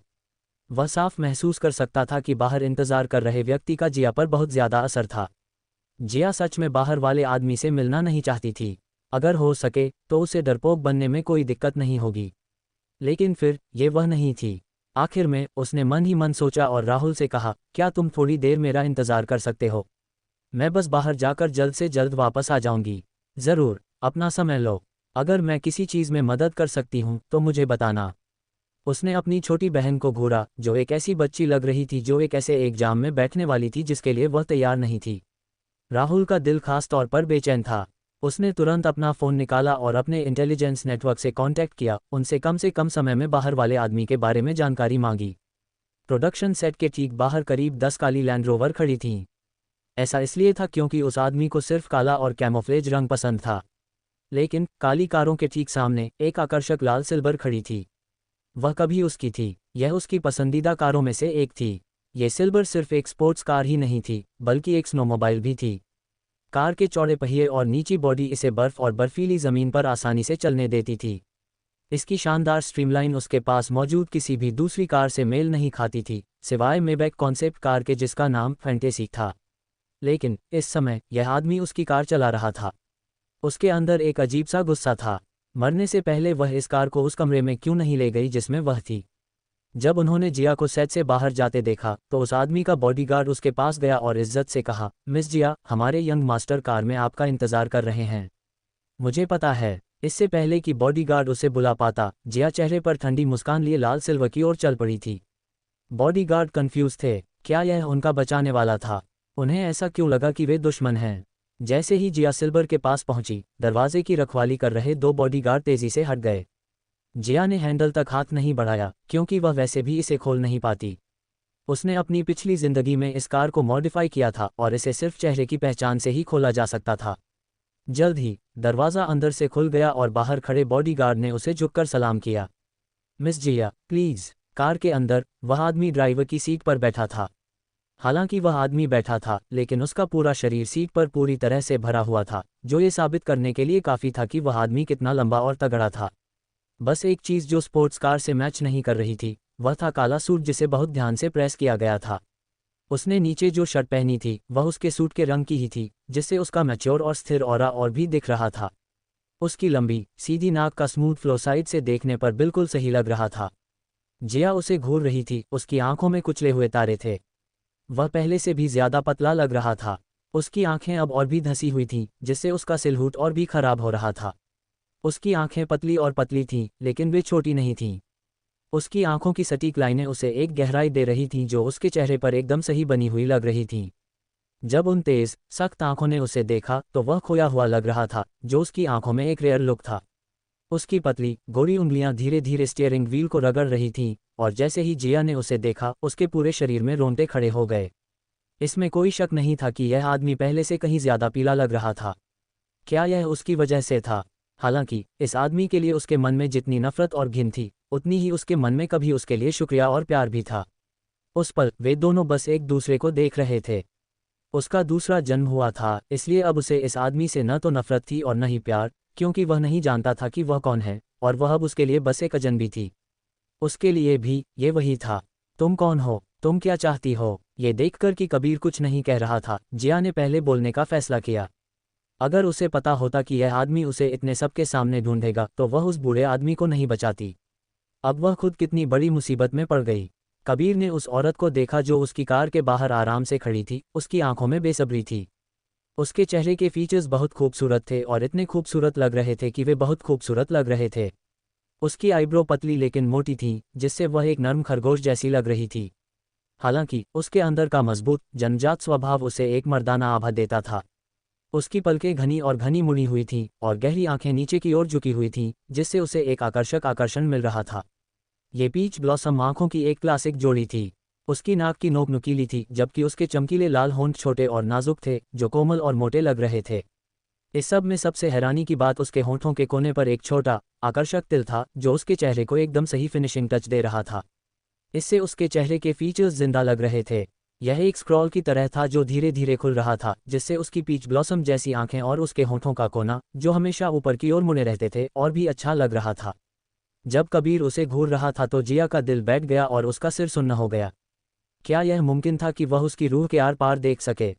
वह साफ महसूस कर सकता था कि बाहर इंतजार कर रहे व्यक्ति का जिया पर बहुत ज़्यादा असर था। जिया सच में बाहर वाले आदमी से मिलना नहीं चाहती थी। अगर हो सके तो उसे डरपोक बनने में कोई दिक्कत नहीं होगी, लेकिन फिर ये वह नहीं थी। आखिर में उसने मन ही मन सोचा और राहुल से कहा, क्या तुम थोड़ी देर मेरा इंतज़ार कर सकते हो? मैं बस बाहर जाकर जल्द से जल्द वापस आ जाऊंगी। ज़रूर, अपना समय लो। अगर मैं किसी चीज़ में मदद कर सकती हूँ तो मुझे बताना। उसने अपनी छोटी बहन को घूरा, जो एक ऐसी बच्ची लग रही थी जो एक ऐसे एग्जाम में बैठने वाली थी जिसके लिए वह तैयार नहीं थी। राहुल का दिल खास तौर पर बेचैन था। उसने तुरंत अपना फ़ोन निकाला और अपने इंटेलिजेंस नेटवर्क से कांटेक्ट किया, उनसे कम समय में बाहर वाले आदमी के बारे में जानकारी मांगी। प्रोडक्शन सेट के ठीक बाहर करीब 10 काली लैंड रोवर खड़ी थीं। ऐसा इसलिए था क्योंकि उस आदमी को सिर्फ काला और कैमोफ्लेज रंग पसंद था। लेकिन काली कारों के ठीक सामने एक आकर्षक लाल सिल्वर खड़ी थी। वह कभी उसकी थी, यह उसकी पसंदीदा कारों में से एक थी। ये सिल्वर सिर्फ एक स्पोर्ट्स कार ही नहीं थी, बल्कि एक स्नोमोबाइल भी थी। कार के चौड़े पहिए और नीची बॉडी इसे बर्फ और बर्फीली ज़मीन पर आसानी से चलने देती थी। इसकी शानदार स्ट्रीमलाइन उसके पास मौजूद किसी भी दूसरी कार से मेल नहीं खाती थी, सिवाय मेबैक कॉन्सेप्ट कार के जिसका नाम फैंटेसी था। लेकिन इस समय यह आदमी उसकी कार चला रहा था। उसके अंदर एक अजीब सा गुस्सा था। मरने से पहले वह इस कार को उस कमरे में क्यों नहीं ले गई जिसमें वह थी। जब उन्होंने जिया को सेट से बाहर जाते देखा तो उस आदमी का बॉडीगार्ड उसके पास गया और इज्जत से कहा, मिस जिया, हमारे यंग मास्टर कार में आपका इंतजार कर रहे हैं। मुझे पता है। इससे पहले कि बॉडीगार्ड उसे बुला पाता, जिया चेहरे पर ठंडी मुस्कान लिए लाल सिल्वर की ओर चल पड़ी थी। बॉडीगार्ड कंफ्यूज थे, क्या यह उनका बचाने वाला था? उन्हें ऐसा क्यों लगा कि वे दुश्मन हैं? जैसे ही जिया सिल्वर के पास पहुंची, दरवाजे की रखवाली कर रहे 2 बॉडीगार्ड तेजी से हट गए। जिया ने हैंडल तक हाथ नहीं बढ़ाया, क्योंकि वह वैसे भी इसे खोल नहीं पाती। उसने अपनी पिछली जिंदगी में इस कार को मॉडिफाई किया था और इसे सिर्फ चेहरे की पहचान से ही खोला जा सकता था। जल्द ही दरवाज़ा अंदर से खुल गया और बाहर खड़े बॉडीगार्ड ने उसे झुककर सलाम किया। Miss Jiya, please. कार के अंदर वह आदमी ड्राइवर की सीट पर बैठा था। हालांकि वह आदमी बैठा था, लेकिन उसका पूरा शरीर सीट पर पूरी तरह से भरा हुआ था, जो ये साबित करने के लिए काफ़ी था कि वह आदमी कितना लंबा और तगड़ा था। बस एक चीज़ जो स्पोर्ट्स कार से मैच नहीं कर रही थी, वह था काला सूट जिसे बहुत ध्यान से प्रेस किया गया था। उसने नीचे जो शर्ट पहनी थी वह उसके सूट के रंग की ही थी, जिससे उसका मैच्योर और स्थिर ऑरा और भी दिख रहा था। उसकी लंबी सीधी नाक का स्मूथ फ्लो साइड से देखने पर बिल्कुल सही लग रहा था। जिया उसे घूर रही थी, उसकी आंखों में कुचले हुए तारे थे। वह पहले से भी ज्यादा पतला लग रहा था। उसकी आंखें अब और भी धंसी हुई थीं, जिससे उसका सिलहूट और भी खराब हो रहा था। उसकी आंखें पतली और पतली थीं, लेकिन वे छोटी नहीं थीं। उसकी आंखों की सटीक लाइनें उसे एक गहराई दे रही थीं जो उसके चेहरे पर एकदम सही बनी हुई लग रही थीं। जब उन तेज सख्त आंखों ने उसे देखा तो वह खोया हुआ लग रहा था, जो उसकी आंखों में एक रेयर लुक था। उसकी पतली गोरी उंगलियां धीरे धीरे स्टीयरिंग व्हील को रगड़ रही थीं, और जैसे ही जिया ने उसे देखा उसके पूरे शरीर में रोंगटे खड़े हो गए। इसमें कोई शक नहीं था कि यह आदमी पहले से कहीं ज्यादा पीला लग रहा था। क्या यह उसकी वजह से था? हालांकि इस आदमी के लिए उसके मन में जितनी नफरत और घिन थी, उतनी ही उसके मन में कभी उसके लिए शुक्रिया और प्यार भी था। उस पल वे दोनों बस एक दूसरे को देख रहे थे। उसका दूसरा जन्म हुआ था, इसलिए अब उसे इस आदमी से न तो नफरत थी और न ही प्यार, क्योंकि वह नहीं जानता था कि वह कौन है, और वह अब उसके लिए बस एक अजनबी थी। उसके लिए भी ये वही था। तुम कौन हो? तुम क्या चाहती हो? ये देखकर कि कबीर कुछ नहीं कह रहा था, जिया ने पहले बोलने का फैसला किया। अगर उसे पता होता कि यह आदमी उसे इतने सबके सामने ढूंढेगा तो वह उस बूढ़े आदमी को नहीं बचाती। अब वह खुद कितनी बड़ी मुसीबत में पड़ गई। कबीर ने उस औरत को देखा जो उसकी कार के बाहर आराम से खड़ी थी। उसकी आंखों में बेसब्री थी। उसके चेहरे के फीचर्स बहुत खूबसूरत थे और इतने खूबसूरत लग रहे थे कि वे बहुत खूबसूरत लग रहे थे। उसकी आईब्रो पतली लेकिन मोटी थी, जिससे वह एक नर्म खरगोश जैसी लग रही थी। हालांकि उसके अंदर का मजबूत जन्मजात स्वभाव उसे एक मर्दाना आभा देता था। उसकी पलकें घनी और घनी मुड़ी हुई थीं और गहरी आंखें नीचे की ओर झुकी हुई थीं, जिससे उसे एक आकर्षण मिल रहा था। ये पीच ब्लॉसम आंखों की एक क्लासिक जोड़ी थी। उसकी नाक की नोक नुकीली थी, जबकि उसके चमकीले लाल होंठ छोटे और नाजुक थे, जो कोमल और मोटे लग रहे थे। इस सब में सबसे हैरानी की बात उसके होंठों के कोने पर एक छोटा आकर्षक तिल था, जो उसके चेहरे को एकदम सही फिनिशिंग टच दे रहा था। इससे उसके चेहरे के फीचर्स जिंदा लग रहे थे। यह एक स्क्रॉल की तरह था जो धीरे धीरे खुल रहा था, जिससे उसकी पीच ब्लॉसम जैसी आंखें और उसके होंठों का कोना, जो हमेशा ऊपर की ओर मुड़े रहते थे, और भी अच्छा लग रहा था। जब कबीर उसे घूर रहा था तो जिया का दिल बैठ गया और उसका सिर सुन्न हो गया। क्या यह मुमकिन था कि वह उसकी रूह के आर पार देख सके?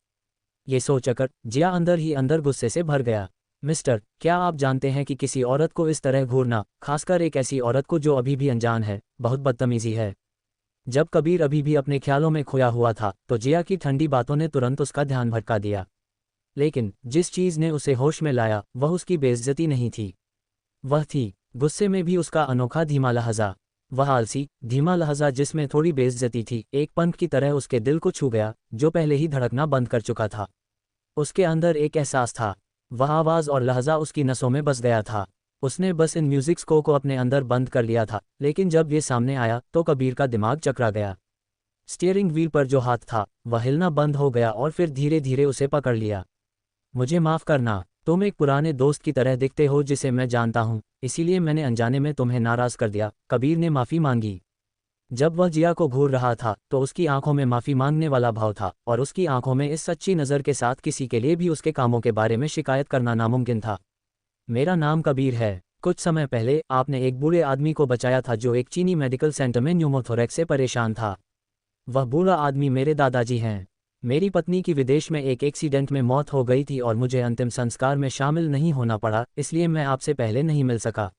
ये सोचकर जिया अंदर ही अंदर गुस्से से भर गया। मिस्टर, क्या आप जानते हैं कि किसी औरत को इस तरह घूरना, खासकर एक ऐसी औरत को जो अभी भी अनजान है, बहुत बदतमीजी है। जब कबीर अभी भी अपने ख्यालों में खोया हुआ था तो जिया की ठंडी बातों ने तुरंत उसका ध्यान भटका दिया। लेकिन जिस चीज़ ने उसे होश में लाया वह उसकी बेइज्जती नहीं थी। वह थी गुस्से में भी उसका अनोखा धीमा लहजा। वह आलसी धीमा लहजा जिसमें थोड़ी बेइज्जती थी, एक पंख की तरह उसके दिल को छू गया, जो पहले ही धड़कना बंद कर चुका था। उसके अंदर एक एहसास था। वह आवाज़ और लहजा उसकी नसों में बस गया था। उसने बस इन म्यूजिक को अपने अंदर बंद कर लिया था, लेकिन जब ये सामने आया तो कबीर का दिमाग चकरा गया। स्टीयरिंग व्हील पर जो हाथ था वह हिलना बंद हो गया और फिर धीरे धीरे उसे पकड़ लिया। मुझे माफ़ करना, तुम एक पुराने दोस्त की तरह दिखते हो जिसे मैं जानता हूँ, इसीलिए मैंने अनजाने में तुम्हें नाराज़ कर दिया। कबीर ने माफ़ी मांगी। जब वह जिया को घूर रहा था तो उसकी आंखों में माफ़ी मांगने वाला भाव था, और उसकी आंखों में इस सच्ची नज़र के साथ किसी के लिए भी उसके कामों के बारे में शिकायत करना नामुमकिन था। मेरा नाम कबीर है, कुछ समय पहले आपने एक बूढ़े आदमी को बचाया था जो एक चीनी मेडिकल सेंटर में न्यूमोथोरैक्स से परेशान था। वह बूढ़ा आदमी मेरे दादाजी हैं। मेरी पत्नी की विदेश में एक एक्सीडेंट में मौत हो गई थी और मुझे अंतिम संस्कार में शामिल नहीं होना पड़ा, इसलिए मैं आपसे पहले नहीं मिल सका।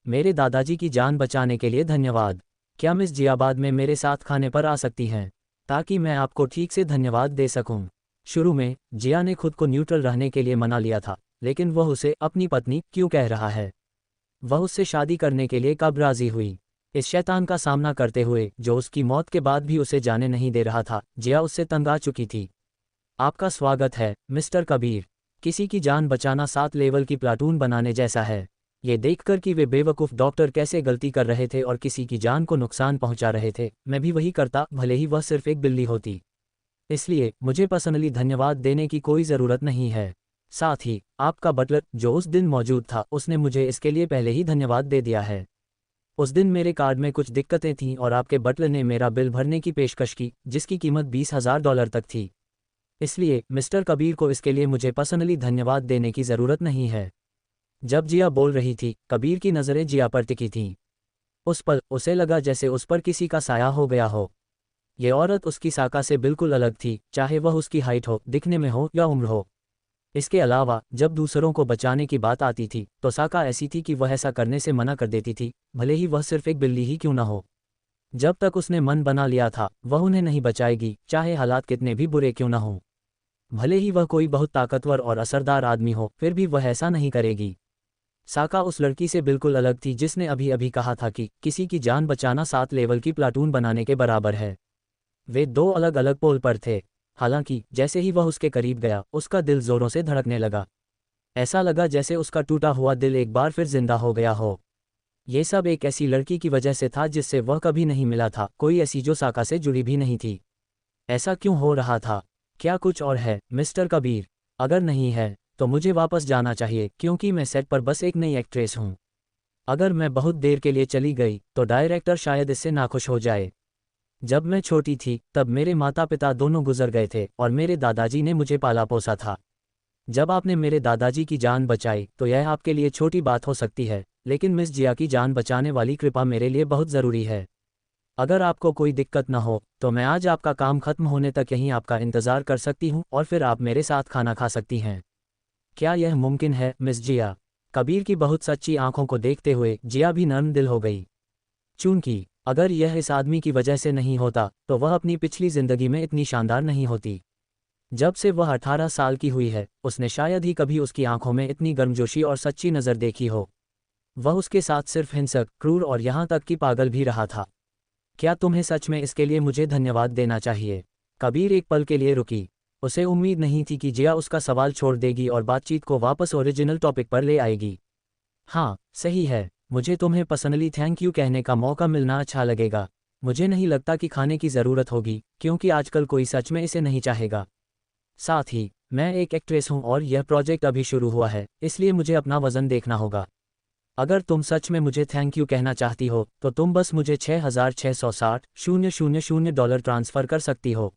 मेरे दादाजी की जान बचाने के लिए धन्यवाद। क्या मिस जियाबाद में मेरे साथ खाने पर आ सकती हैं, ताकि मैं आपको ठीक से धन्यवाद दे सकूं। शुरू में जिया ने खुद को न्यूट्रल रहने के लिए मना लिया था, लेकिन वह उसे अपनी पत्नी क्यों कह रहा है। वह उससे शादी करने के लिए कब राजी हुई। इस शैतान का सामना करते हुए जो उसकी मौत के बाद भी उसे जाने नहीं दे रहा था, जिया उससे तंग आ चुकी थी। आपका स्वागत है मिस्टर कबीर। किसी की जान बचाना 7 लेवल की प्लाटून बनाने जैसा है। ये देखकर कि वे बेवकूफ़ डॉक्टर कैसे गलती कर रहे थे और किसी की जान को नुकसान पहुंचा रहे थे, मैं भी वही करता, भले ही वह सिर्फ एक बिल्ली होती। इसलिए मुझे पर्सनली धन्यवाद देने की कोई ज़रूरत नहीं है। साथ ही आपका बटलर जो उस दिन मौजूद था, उसने मुझे इसके लिए पहले ही धन्यवाद दे दिया है। उस दिन मेरे कार्ड में कुछ दिक्कतें थीं और आपके बटलर ने मेरा बिल भरने की पेशकश की, जिसकी कीमत $20,000 तक थी। इसलिए मिस्टर कबीर को इसके लिए मुझे पर्सनली धन्यवाद देने की ज़रूरत नहीं है। जब जिया बोल रही थी, कबीर की नज़रें जिया पर टिकी थीं। उस पल उसे लगा जैसे उस पर किसी का साया हो गया हो। ये औरत उसकी साका से बिल्कुल अलग थी, चाहे वह उसकी हाइट हो, दिखने में हो या उम्र हो। इसके अलावा जब दूसरों को बचाने की बात आती थी तो साका ऐसी थी कि वह ऐसा करने से मना कर देती थी, भले ही वह सिर्फ एक बिल्ली ही क्यों न हो। जब तक उसने मन बना लिया था वह उन्हें नहीं बचाएगी, चाहे हालात कितने भी बुरे क्यों न हों। भले ही वह कोई बहुत ताकतवर और असरदार आदमी हो, फिर भी वह ऐसा नहीं करेगी। साका उस लड़की से बिल्कुल अलग थी जिसने अभी अभी कहा था कि किसी की जान बचाना 7 लेवल की प्लाटून बनाने के बराबर है। वे 2 अलग अलग पोल पर थे। हालांकि जैसे ही वह उसके करीब गया, उसका दिल जोरों से धड़कने लगा। ऐसा लगा जैसे उसका टूटा हुआ दिल एक बार फिर जिंदा हो गया हो। ये सब एक ऐसी लड़की की वजह से था जिससे वह कभी नहीं मिला था, कोई ऐसी जो साका से जुड़ी भी नहीं थी। ऐसा क्यों हो रहा था? क्या कुछ और है मिस्टर कबीर? अगर नहीं है तो मुझे वापस जाना चाहिए, क्योंकि मैं सेट पर बस एक नई एक्ट्रेस हूँ। अगर मैं बहुत देर के लिए चली गई तो डायरेक्टर शायद इससे नाखुश हो जाए। जब मैं छोटी थी तब मेरे माता पिता दोनों गुजर गए थे और मेरे दादाजी ने मुझे पाला पोसा था। जब आपने मेरे दादाजी की जान बचाई तो यह आपके लिए छोटी बात हो सकती है, लेकिन मिस जिया की जान बचाने वाली कृपा मेरे लिए बहुत ज़रूरी है। अगर आपको कोई दिक्कत न हो तो मैं आज आपका काम खत्म होने तक यहीं आपका इंतज़ार कर सकती हूँ और फिर आप मेरे साथ खाना खा सकती हैं। क्या यह मुमकिन है मिस जिया? कबीर की बहुत सच्ची आंखों को देखते हुए जिया भी नर्म दिल हो गई। चूंकि अगर यह इस आदमी की वजह से नहीं होता तो वह अपनी पिछली जिंदगी में इतनी शानदार नहीं होती। जब से वह 18 साल की हुई है, उसने शायद ही कभी उसकी आंखों में इतनी गर्मजोशी और सच्ची नज़र देखी हो। वह उसके साथ सिर्फ हिंसक, क्रूर और यहाँ तक कि पागल भी रहा था। क्या तुम्हें सच में इसके लिए मुझे धन्यवाद देना चाहिए? कबीर एक पल के लिए रुकी। उसे उम्मीद नहीं थी कि जिया उसका सवाल छोड़ देगी और बातचीत को वापस ओरिजिनल टॉपिक पर ले आएगी। हाँ, सही है, मुझे तुम्हें पर्सनली थैंक यू कहने का मौका मिलना अच्छा लगेगा। मुझे नहीं लगता कि खाने की ज़रूरत होगी, क्योंकि आजकल कोई सच में इसे नहीं चाहेगा। साथ ही मैं एक एक्ट्रेस हूँ और यह प्रोजेक्ट अभी शुरू हुआ है, इसलिए मुझे अपना वज़न देखना होगा। अगर तुम सच में मुझे थैंक यू कहना चाहती हो तो तुम बस मुझे $6,660,000 ट्रांसफ़र कर सकती हो।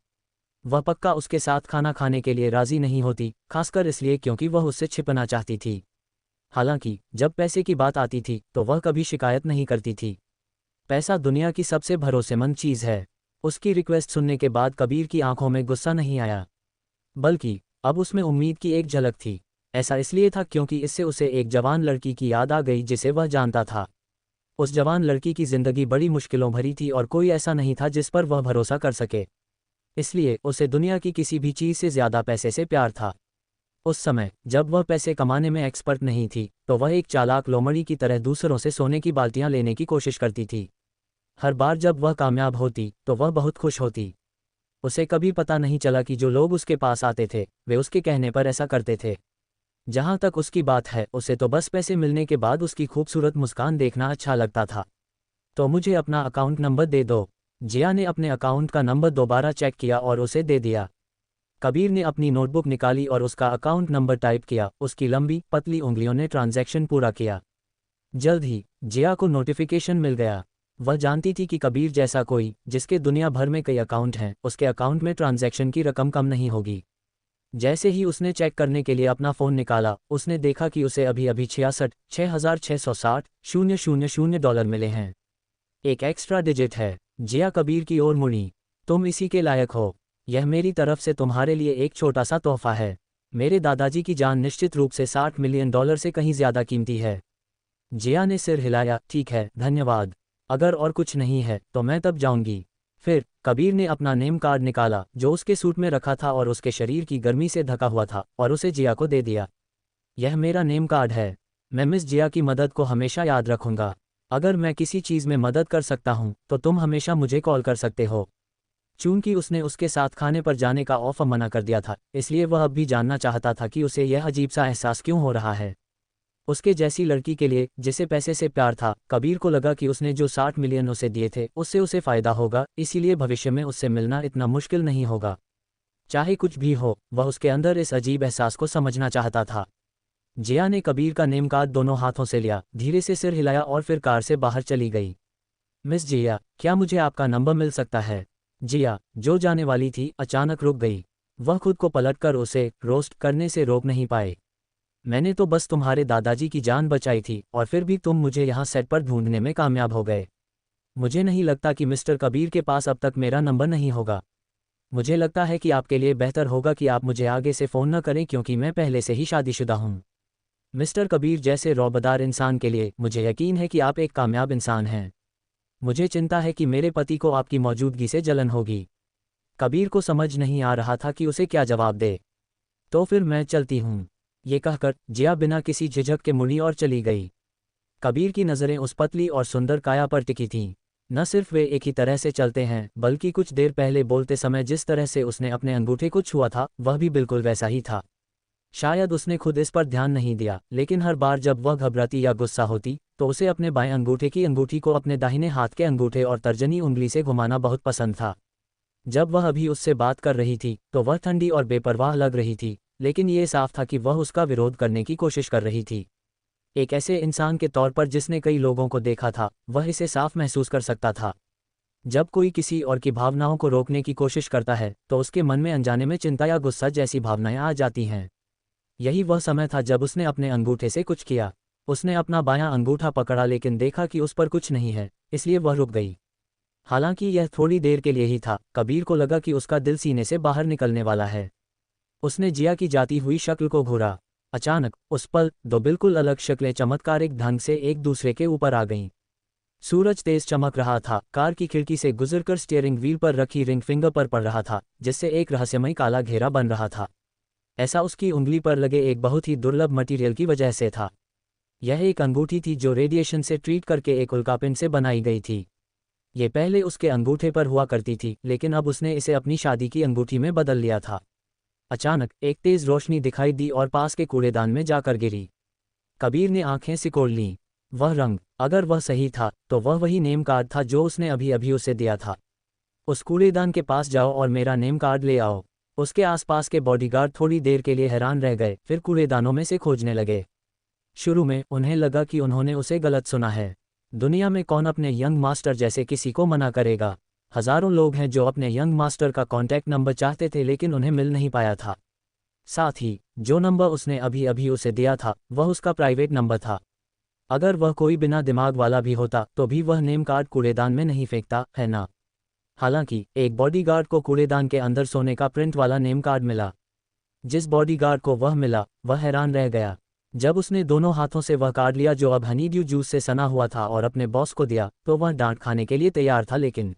वह पक्का उसके साथ खाना खाने के लिए राज़ी नहीं होती, खासकर इसलिए क्योंकि वह उससे छिपना चाहती थी। हालांकि जब पैसे की बात आती थी तो वह कभी शिकायत नहीं करती थी। पैसा दुनिया की सबसे भरोसेमंद चीज़ है। उसकी रिक्वेस्ट सुनने के बाद कबीर की आंखों में गुस्सा नहीं आया, बल्कि अब उसमें उम्मीद की एक झलक थी। ऐसा इसलिए था क्योंकि इससे उसे एक जवान लड़की की याद आ गई जिसे वह जानता था। उस जवान लड़की की जिंदगी बड़ी मुश्किलों भरी थी और कोई ऐसा नहीं था जिस पर वह भरोसा कर सके। इसलिए उसे दुनिया की किसी भी चीज़ से ज़्यादा पैसे से प्यार था। उस समय जब वह पैसे कमाने में एक्सपर्ट नहीं थी तो वह एक चालाक लोमड़ी की तरह दूसरों से सोने की बाल्टियां लेने की कोशिश करती थी। हर बार जब वह कामयाब होती तो वह बहुत खुश होती। उसे कभी पता नहीं चला कि जो लोग उसके पास आते थे वे उसके कहने पर ऐसा करते थे। जहाँ तक उसकी बात है, उसे तो बस पैसे मिलने के बाद उसकी खूबसूरत मुस्कान देखना अच्छा लगता था। तो मुझे अपना अकाउंट नंबर दे दो। जिया ने अपने अकाउंट का नंबर दोबारा चेक किया और उसे दे दिया। कबीर ने अपनी नोटबुक निकाली और उसका अकाउंट नंबर टाइप किया। उसकी लंबी पतली उंगलियों ने ट्रांजैक्शन पूरा किया। जल्द ही जिया को नोटिफिकेशन मिल गया। वह जानती थी कि कबीर जैसा कोई जिसके दुनिया भर में कई अकाउंट हैं, उसके अकाउंट में ट्रांजैक्शन की रकम कम नहीं होगी। जैसे ही उसने चेक करने के लिए अपना फ़ोन निकाला, उसने देखा कि उसे अभी अभी 66,660,000 डॉलर मिले हैं। एक एक्स्ट्रा डिजिट है। जिया कबीर की ओर मुड़ी। तुम इसी के लायक हो। यह मेरी तरफ से तुम्हारे लिए एक छोटा सा तोहफा है। मेरे दादाजी की जान निश्चित रूप से $60 मिलियन से कहीं ज़्यादा कीमती है। जिया ने सिर हिलाया, ठीक है, धन्यवाद। अगर और कुछ नहीं है तो मैं तब जाऊंगी। फिर कबीर ने अपना नेम कार्ड निकाला जो उसके सूट में रखा था और उसके शरीर की गर्मी से ढका हुआ था, और उसे जिया को दे दिया। यह मेरा नेम कार्ड है। मैं मिस जिया की मदद को हमेशा याद रखूंगा। अगर मैं किसी चीज़ में मदद कर सकता हूं तो तुम हमेशा मुझे कॉल कर सकते हो। चूंकि उसने उसके साथ खाने पर जाने का ऑफर मना कर दिया था, इसलिए वह अब भी जानना चाहता था कि उसे यह अजीब सा एहसास क्यों हो रहा है। उसके जैसी लड़की के लिए जिसे पैसे से प्यार था, कबीर को लगा कि उसने जो 60 मिलियन उसे दिए थे उससे उसे फ़ायदा होगा, इसीलिए भविष्य में उससे मिलना इतना मुश्किल नहीं होगा। चाहे कुछ भी हो, वह उसके अंदर इस अजीब एहसास को समझना चाहता था। जिया ने कबीर का नेम कार्ड दोनों हाथों से लिया, धीरे से सिर हिलाया और फिर कार से बाहर चली गई। मिस जिया, क्या मुझे आपका नंबर मिल सकता है? जिया, जो जाने वाली थी, अचानक रुक गई। वह खुद को पलटकर उसे रोस्ट करने से रोक नहीं पाए। मैंने तो बस तुम्हारे दादाजी की जान बचाई थी और फिर भी तुम मुझे यहाँ सेट पर ढूंढने में कामयाब हो गए। मुझे नहीं लगता कि मिस्टर कबीर के पास अब तक मेरा नंबर नहीं होगा। मुझे लगता है कि आपके लिए बेहतर होगा कि आप मुझे आगे से फ़ोन न करें क्योंकि मैं पहले से ही शादीशुदा हूँ। मिस्टर कबीर जैसे रौबदार इंसान के लिए मुझे यकीन है कि आप एक कामयाब इंसान हैं। मुझे चिंता है कि मेरे पति को आपकी मौजूदगी से जलन होगी। कबीर को समझ नहीं आ रहा था कि उसे क्या जवाब दे। तो फिर मैं चलती हूँ, ये कहकर जिया बिना किसी झिझक के मुड़ी और चली गई। कबीर की नज़रें उस पतली और सुंदर काया पर टिकी थीं। न सिर्फ वे एक ही तरह से चलते हैं, बल्कि कुछ देर पहले बोलते समय जिस तरह से उसने अपने अंगूठे को छुआ था वह भी बिल्कुल वैसा ही था। शायद उसने खुद इस पर ध्यान नहीं दिया, लेकिन हर बार जब वह घबराती या गुस्सा होती तो उसे अपने बाएं अंगूठे की अंगूठी को अपने दाहिने हाथ के अंगूठे और तर्जनी उंगली से घुमाना बहुत पसंद था। जब वह अभी उससे बात कर रही थी तो वह ठंडी और बेपरवाह लग रही थी, लेकिन ये साफ था कि वह उसका विरोध करने की कोशिश कर रही थी। एक ऐसे इंसान के तौर पर जिसने कई लोगों को देखा था, वह इसे साफ महसूस कर सकता था। जब कोई किसी और की भावनाओं को रोकने की कोशिश करता है तो उसके मन में अनजाने में चिंता या गुस्सा जैसी भावनाएं आ जाती हैं। यही वह समय था जब उसने अपने अंगूठे से कुछ किया। उसने अपना बायां अंगूठा पकड़ा लेकिन देखा कि उस पर कुछ नहीं है, इसलिए वह रुक गई। हालांकि यह थोड़ी देर के लिए ही था, कबीर को लगा कि उसका दिल सीने से बाहर निकलने वाला है। उसने जिया की जाती हुई शक्ल को घूरा। अचानक उस पल दो बिल्कुल अलग शक्लें चमत्कारिक ढंग से एक दूसरे के ऊपर आ गईं। सूरज तेज चमक रहा था, कार की खिड़की से गुजरकर स्टीयरिंग व्हील पर रखी रिंग फिंगर पर पड़ रहा था, जिससे एक रहस्यमय काला घेरा बन रहा था। ऐसा उसकी उंगली पर लगे एक बहुत ही दुर्लभ मटेरियल की वजह से था। यह एक अंगूठी थी जो रेडिएशन से ट्रीट करके एक उल्कापिंड से बनाई गई थी। ये पहले उसके अंगूठे पर हुआ करती थी, लेकिन अब उसने इसे अपनी शादी की अंगूठी में बदल लिया था। अचानक एक तेज रोशनी दिखाई दी और पास के कूड़ेदान में जाकर गिरी। कबीर ने आंखें सिकोड़ लीं। वह रंग, अगर वह सही था तो वह वही नेम कार्ड था जो उसने अभी अभी उसे दिया था। उस कूड़ेदान के पास जाओ और मेरा नेम कार्ड ले आओ। उसके आसपास के बॉडीगार्ड थोड़ी देर के लिए हैरान रह गए, फिर कूड़ेदानों में से खोजने लगे। शुरू में उन्हें लगा कि उन्होंने उसे गलत सुना है। दुनिया में कौन अपने यंग मास्टर जैसे किसी को मना करेगा। हजारों लोग हैं जो अपने यंग मास्टर का कॉन्टैक्ट नंबर चाहते थे लेकिन उन्हें मिल नहीं पाया था। साथ ही जो नंबर उसने अभी अभी उसे दिया था वह उसका प्राइवेट नंबर था। अगर वह कोई बिना दिमाग वाला भी होता तो भी वह नेम कार्ड कूड़ेदान में नहीं फेंकता, है ना? हालांकि एक बॉडीगार्ड को कूड़ेदान के अंदर सोने का प्रिंट वाला नेम कार्ड मिला। जिस बॉडीगार्ड को वह मिला वह हैरान रह गया। जब उसने दोनों हाथों से वह कार्ड लिया जो अब हनीड्यू जूस से सना हुआ था और अपने बॉस को दिया तो वह डांट खाने के लिए तैयार था, लेकिन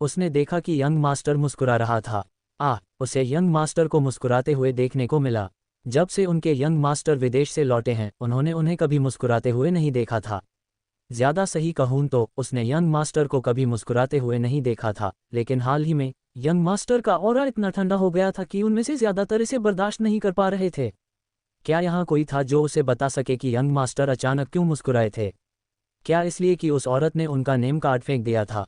उसने देखा कि यंग मास्टर मुस्कुरा रहा था। उसे यंग मास्टर को मुस्कुराते हुए देखने को मिला। जब से उनके यंग मास्टर विदेश से लौटे हैं उन्होंने उन्हें कभी मुस्कुराते हुए नहीं देखा था। ज्यादा सही कहूं तो उसने यंग मास्टर को कभी मुस्कुराते हुए नहीं देखा था, लेकिन हाल ही में यंग मास्टर का ऑरा इतना ठंडा हो गया था कि उनमें से ज्यादातर इसे बर्दाश्त नहीं कर पा रहे थे। क्या यहाँ कोई था जो उसे बता सके कि यंग मास्टर अचानक क्यों मुस्कुराए थे? क्या इसलिए कि उस औरत ने उनका नेम कार्ड फेंक दिया था?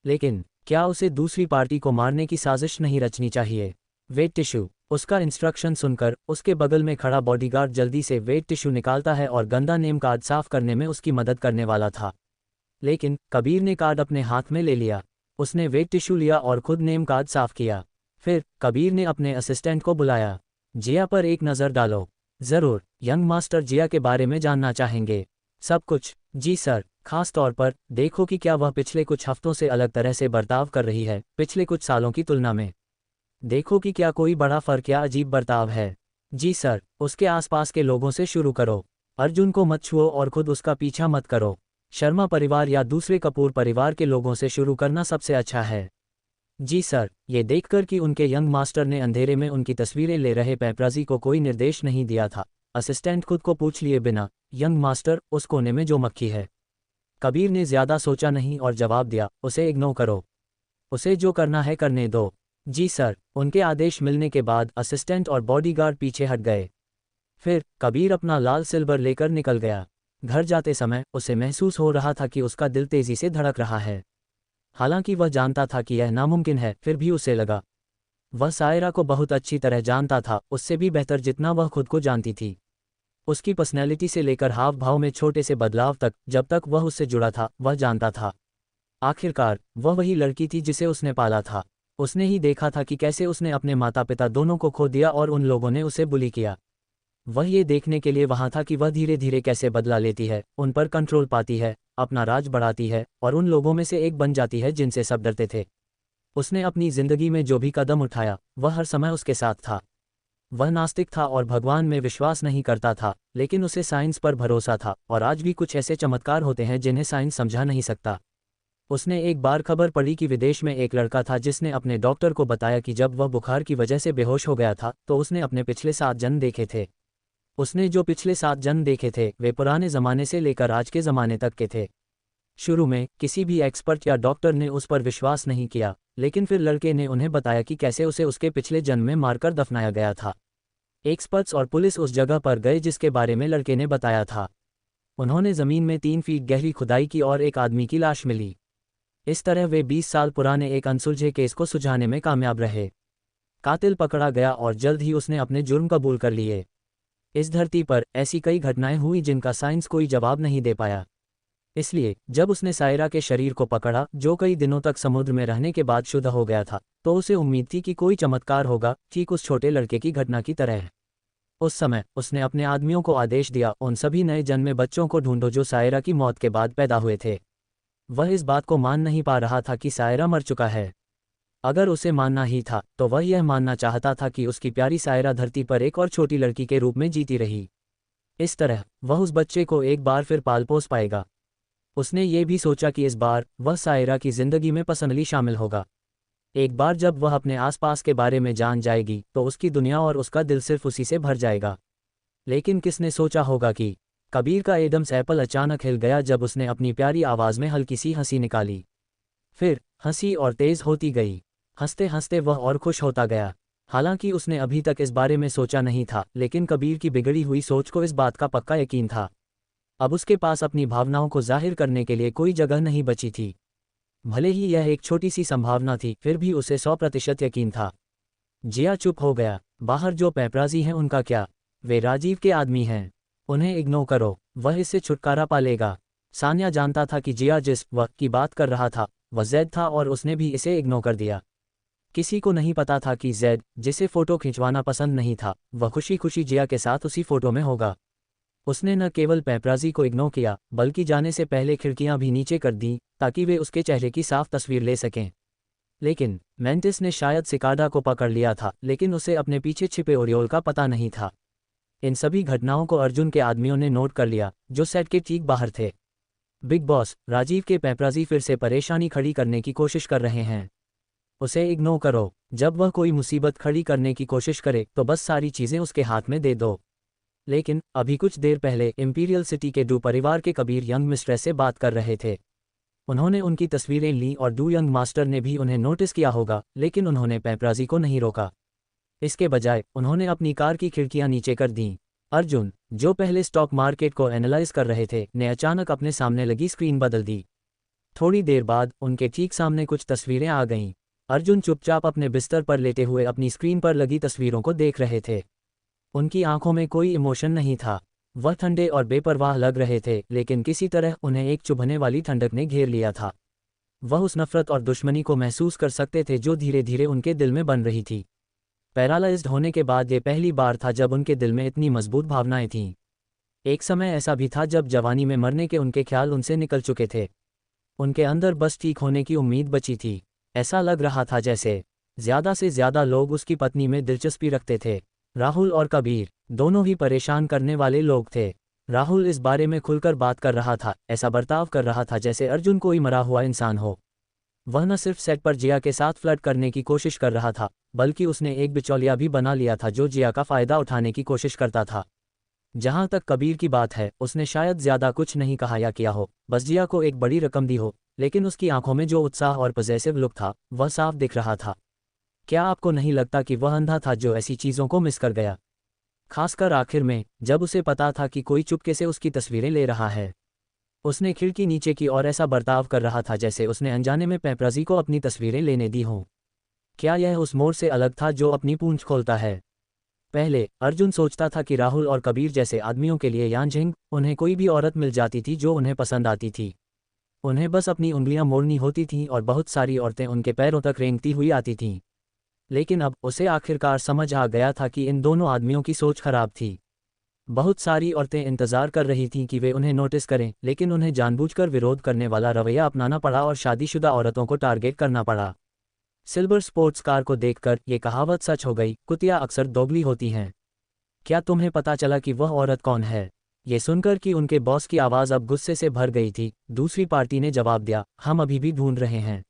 लेकिन क्या उसे दूसरी पार्टी को मारने की साजिश नहीं रचनी चाहिए? Wet tissue. उसका इंस्ट्रक्शन सुनकर उसके बगल में खड़ा बॉडीगार्ड जल्दी से वेट टिश्यू निकालता है और गंदा नेम कार्ड साफ करने में उसकी मदद करने वाला था। लेकिन कबीर ने कार्ड अपने हाथ में ले लिया। उसने वेट टिश्यू लिया और खुद नेम कार्ड साफ किया। फिर कबीर ने अपने असिस्टेंट को बुलाया। जिया पर एक नज़र डालो। ज़रूर, यंग मास्टर जिया के बारे में जानना चाहेंगे। सब कुछ? जी सर, खास तौर पर देखो कि क्या वह पिछले कुछ हफ्तों से अलग तरह से बर्ताव कर रही है, पिछले कुछ सालों की तुलना में। देखो कि क्या कोई बड़ा फर्क या अजीब बर्ताव है। जी सर, उसके आसपास के लोगों से शुरू करो। अर्जुन को मत छुओ और खुद उसका पीछा मत करो। शर्मा परिवार या दूसरे कपूर परिवार के लोगों से शुरू करना सबसे अच्छा है। जी सर, ये देखकर कि उनके यंग मास्टर ने अंधेरे में उनकी तस्वीरें ले रहे पेपराजी को कोई निर्देश नहीं दिया था, असिस्टेंट खुद को पूछ लिए बिना, यंग मास्टर, उस कोने में जो मक्खी है। कबीर ने ज्यादा सोचा नहीं और जवाब दिया, उसे इग्नोर करो। उसे जो करना है करने दो। जी सर। उनके आदेश मिलने के बाद असिस्टेंट और बॉडीगार्ड पीछे हट गए। फिर कबीर अपना लाल सिल्वर लेकर निकल गया। घर जाते समय उसे महसूस हो रहा था कि उसका दिल तेजी से धड़क रहा है। हालांकि वह जानता था कि यह नामुमकिन है, फिर भी उसे लगा। वह सायरा को बहुत अच्छी तरह जानता था, उससे भी बेहतर जितना वह खुद को जानती थी। उसकी पर्सनैलिटी से लेकर हाव भाव में छोटे से बदलाव तक, जब तक वह उससे जुड़ा था, वह जानता था। आखिरकार वह वही लड़की थी जिसे उसने पाला था। उसने ही देखा था कि कैसे उसने अपने माता पिता दोनों को खो दिया और उन लोगों ने उसे बुली किया। वह ये देखने के लिए वहां था कि वह धीरे धीरे कैसे बदला लेती है, उन पर कंट्रोल पाती है, अपना राज बढ़ाती है और उन लोगों में से एक बन जाती है जिनसे सब डरते थे। उसने अपनी जिंदगी में जो भी कदम उठाया, वह हर समय उसके साथ था। वह नास्तिक था और भगवान में विश्वास नहीं करता था, लेकिन उसे साइंस पर भरोसा था और आज भी कुछ ऐसे चमत्कार होते हैं जिन्हें साइंस समझा नहीं सकता। उसने एक बार खबर पढ़ी कि विदेश में एक लड़का था जिसने अपने डॉक्टर को बताया कि जब वह बुखार की वजह से बेहोश हो गया था तो उसने अपने पिछले 7 जन्म देखे थे। उसने जो पिछले 7 जन्म देखे थे वे पुराने ज़माने से लेकर आज के ज़माने तक के थे। शुरू में किसी भी एक्सपर्ट या डॉक्टर ने उस पर विश्वास नहीं किया, लेकिन फिर लड़के ने उन्हें बताया कि कैसे उसे उसके पिछले जन्म में मारकर दफनाया गया था। एक्सपर्ट्स और पुलिस उस जगह पर गए जिसके बारे में लड़के ने बताया था। उन्होंने ज़मीन में 3 फीट गहरी खुदाई की और एक आदमी की लाश मिली। इस तरह वे 20 साल पुराने एक अनसुलझे केस को सुलझाने में कामयाब रहे। कातिल पकड़ा गया और जल्द ही उसने अपने जुर्म कबूल कर लिए। इस धरती पर ऐसी कई घटनाएं हुई जिनका साइंस कोई जवाब नहीं दे पाया। इसलिए जब उसने सायरा के शरीर को पकड़ा, जो कई दिनों तक समुद्र में रहने के बाद शुद्ध हो गया था, तो उसे उम्मीद थी कि कोई चमत्कार होगा, ठीक उस छोटे लड़के की घटना की तरह। उस समय उसने अपने आदमियों को आदेश दिया, उन सभी नए जन्मे बच्चों को ढूंढो जो सायरा की मौत के बाद पैदा हुए थे। वह इस बात को मान नहीं पा रहा था कि सायरा मर चुका है। अगर उसे मानना ही था तो वह यह मानना चाहता था कि उसकी प्यारी सायरा धरती पर एक और छोटी लड़की के रूप में जीती रही। इस तरह वह उस बच्चे को एक बार फिर पाल पोस पाएगा। उसने ये भी सोचा कि इस बार वह सायरा की जिंदगी में पर्सनली शामिल होगा। एक बार जब वह अपने आसपास के बारे में जान जाएगी तो उसकी दुनिया और उसका दिल सिर्फ उसी से भर जाएगा। लेकिन किसने सोचा होगा कि कबीर का एडम्स एप्पल अचानक हिल गया जब उसने अपनी प्यारी आवाज़ में हल्की सी हंसी निकाली। फिर हंसी और तेज होती गई। हंसते हंसते वह और खुश होता गया। हालांकि उसने अभी तक इस बारे में सोचा नहीं था, लेकिन कबीर की बिगड़ी हुई सोच को इस बात का पक्का यकीन था। अब उसके पास अपनी भावनाओं को जाहिर करने के लिए कोई जगह नहीं बची थी। भले ही यह एक छोटी सी संभावना थी, फिर भी उसे 100% यकीन था। जिया चुप हो गया। बाहर जो पेपराजी हैं उनका क्या? वे राजीव के आदमी हैं। उन्हें इग्नोर करो, वह इससे छुटकारा पा लेगा। सान्या जानता था कि जिया जिस वक्त की बात कर रहा था वह जैद था और उसने भी इसे इग्नोर कर दिया। किसी को नहीं पता था कि जैद, जिसे फोटो खिंचवाना पसंद नहीं था, वह खुशी खुशी जिया के साथ उसी फोटो में होगा। उसने न केवल पेपराजी को इग्नोर किया, बल्कि जाने से पहले खिड़कियां भी नीचे कर दी ताकि वे उसके चेहरे की साफ तस्वीर ले सकें। लेकिन मेंटिस ने शायद सिकाडा को पकड़ लिया था, लेकिन उसे अपने पीछे छिपे ओरियोल का पता नहीं था। इन सभी घटनाओं को अर्जुन के आदमियों ने नोट कर लिया, जो सेट के ठीक बाहर थे। बिग बॉस, राजीव के पेपराजी फिर से परेशानी खड़ी करने की कोशिश कर रहे हैं। उसे इग्नोर करो। जब वह कोई मुसीबत खड़ी करने की कोशिश करे तो बस सारी चीज़ें उसके हाथ में दे दो। लेकिन अभी कुछ देर पहले इंपीरियल सिटी के डू परिवार के कबीर यंग मिस्ट्रेस से बात कर रहे थे। उन्होंने उनकी तस्वीरें ली और डू यंग मास्टर ने भी उन्हें नोटिस किया होगा, लेकिन उन्होंने पेपराजी को नहीं रोका। इसके बजाय उन्होंने अपनी कार की खिड़कियां नीचे कर दीं। अर्जुन, जो पहले स्टॉक मार्केट को एनालाइज कर रहे थे, ने अचानक अपने सामने लगी स्क्रीन बदल दी। थोड़ी देर बाद उनके ठीक सामने कुछ तस्वीरें आ गईं। अर्जुन चुपचाप अपने बिस्तर पर लेटे हुए अपनी स्क्रीन पर लगी तस्वीरों को देख रहे थे। उनकी आंखों में कोई इमोशन नहीं था। वह ठंडे और बेपरवाह लग रहे थे, लेकिन किसी तरह उन्हें एक चुभने वाली ठंडक ने घेर लिया था। वह उस नफरत और दुश्मनी को महसूस कर सकते थे जो धीरे धीरे उनके दिल में बन रही थी। पैरालाइज्ड होने के बाद ये पहली बार था जब उनके दिल में इतनी मजबूत भावनाएं थीं। एक समय ऐसा भी था जब जवानी में मरने के उनके ख्याल उनसे निकल चुके थे। उनके अंदर बस ठीक होने की उम्मीद बची थी। ऐसा लग रहा था जैसे ज़्यादा से ज़्यादा लोग उसकी पत्नी में दिलचस्पी रखते थे। राहुल और कबीर दोनों ही परेशान करने वाले लोग थे। राहुल इस बारे में खुलकर बात कर रहा था, ऐसा बर्ताव कर रहा था जैसे अर्जुन कोई मरा हुआ इंसान हो। वह न सिर्फ सेट पर जिया के साथ फ्लर्ट करने की कोशिश कर रहा था, बल्कि उसने एक बिचौलिया भी बना लिया था जो जिया का फ़ायदा उठाने की कोशिश करता था। जहाँ तक कबीर की बात है, उसने शायद ज़्यादा कुछ नहीं कहा या किया हो, बस जिया को एक बड़ी रकम दी हो, लेकिन उसकी आंखों में जो उत्साह और पॉजिटिव लुक था वह साफ दिख रहा था। क्या आपको नहीं लगता कि वह अंधा था जो ऐसी चीज़ों को मिस कर गया? खासकर आखिर में, जब उसे पता था कि कोई चुपके से उसकी तस्वीरें ले रहा है। उसने खिड़की नीचे की और ऐसा बर्ताव कर रहा था जैसे उसने अनजाने में पेपराजी को अपनी तस्वीरें लेने दी हों। क्या यह उस मोर से अलग था जो अपनी पूंछ खोलता है? पहले अर्जुन सोचता था कि राहुल और कबीर जैसे आदमियों के लिए यांझिंग, उन्हें कोई भी औरत मिल जाती थी जो उन्हें पसंद आती थी। उन्हें बस अपनी उंगलियां मोड़नी होती थीं और बहुत सारी औरतें उनके पैरों तक रेंगती हुई आती थीं। लेकिन अब उसे आखिरकार समझ आ गया था कि इन दोनों आदमियों की सोच खराब थी। बहुत सारी औरतें इंतजार कर रही थीं कि वे उन्हें नोटिस करें, लेकिन उन्हें जानबूझकर विरोध करने वाला रवैया अपनाना पड़ा और शादीशुदा औरतों को टारगेट करना पड़ा। सिल्वर स्पोर्ट्स कार को देखकर ये कहावत सच हो गई, कुतिया अक्सर दोगली होती हैं। क्या तुम्हें पता चला कि वह औरत कौन है? ये सुनकर कि उनके बॉस की आवाज़ अब गुस्से से भर गई थी, दूसरी पार्टी ने जवाब दिया, हम अभी भी ढूंढ रहे हैं।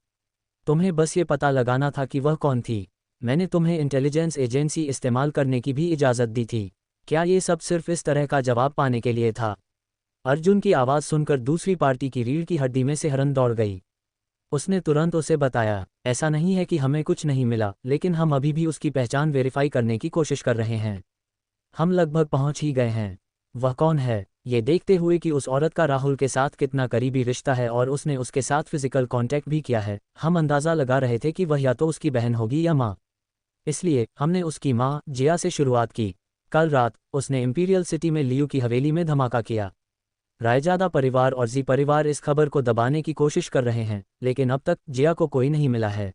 तुम्हें बस ये पता लगाना था कि वह कौन थी। मैंने तुम्हें इंटेलिजेंस एजेंसी इस्तेमाल करने की भी इजाज़त दी थी। क्या ये सब सिर्फ इस तरह का जवाब पाने के लिए था? अर्जुन की आवाज़ सुनकर दूसरी पार्टी की रीढ़ की हड्डी में सिहरन दौड़ गई। उसने तुरंत उसे बताया, ऐसा नहीं है कि हमें कुछ नहीं मिला, लेकिन हम अभी भी उसकी पहचान वेरीफाई करने की कोशिश कर रहे हैं। हम लगभग पहुंच ही गए हैं। वह कौन है? ये देखते हुए कि उस औरत का राहुल के साथ कितना करीबी रिश्ता है और उसने उसके साथ फिजिकल कांटेक्ट भी किया है, हम अंदाज़ा लगा रहे थे कि वह या तो उसकी बहन होगी या माँ। इसलिए हमने उसकी माँ जिया से शुरुआत की। कल रात उसने इंपीरियल सिटी में लियू की हवेली में धमाका किया। रायजादा परिवार और जी परिवार इस खबर को दबाने की कोशिश कर रहे हैं, लेकिन अब तक जिया को कोई नहीं मिला है।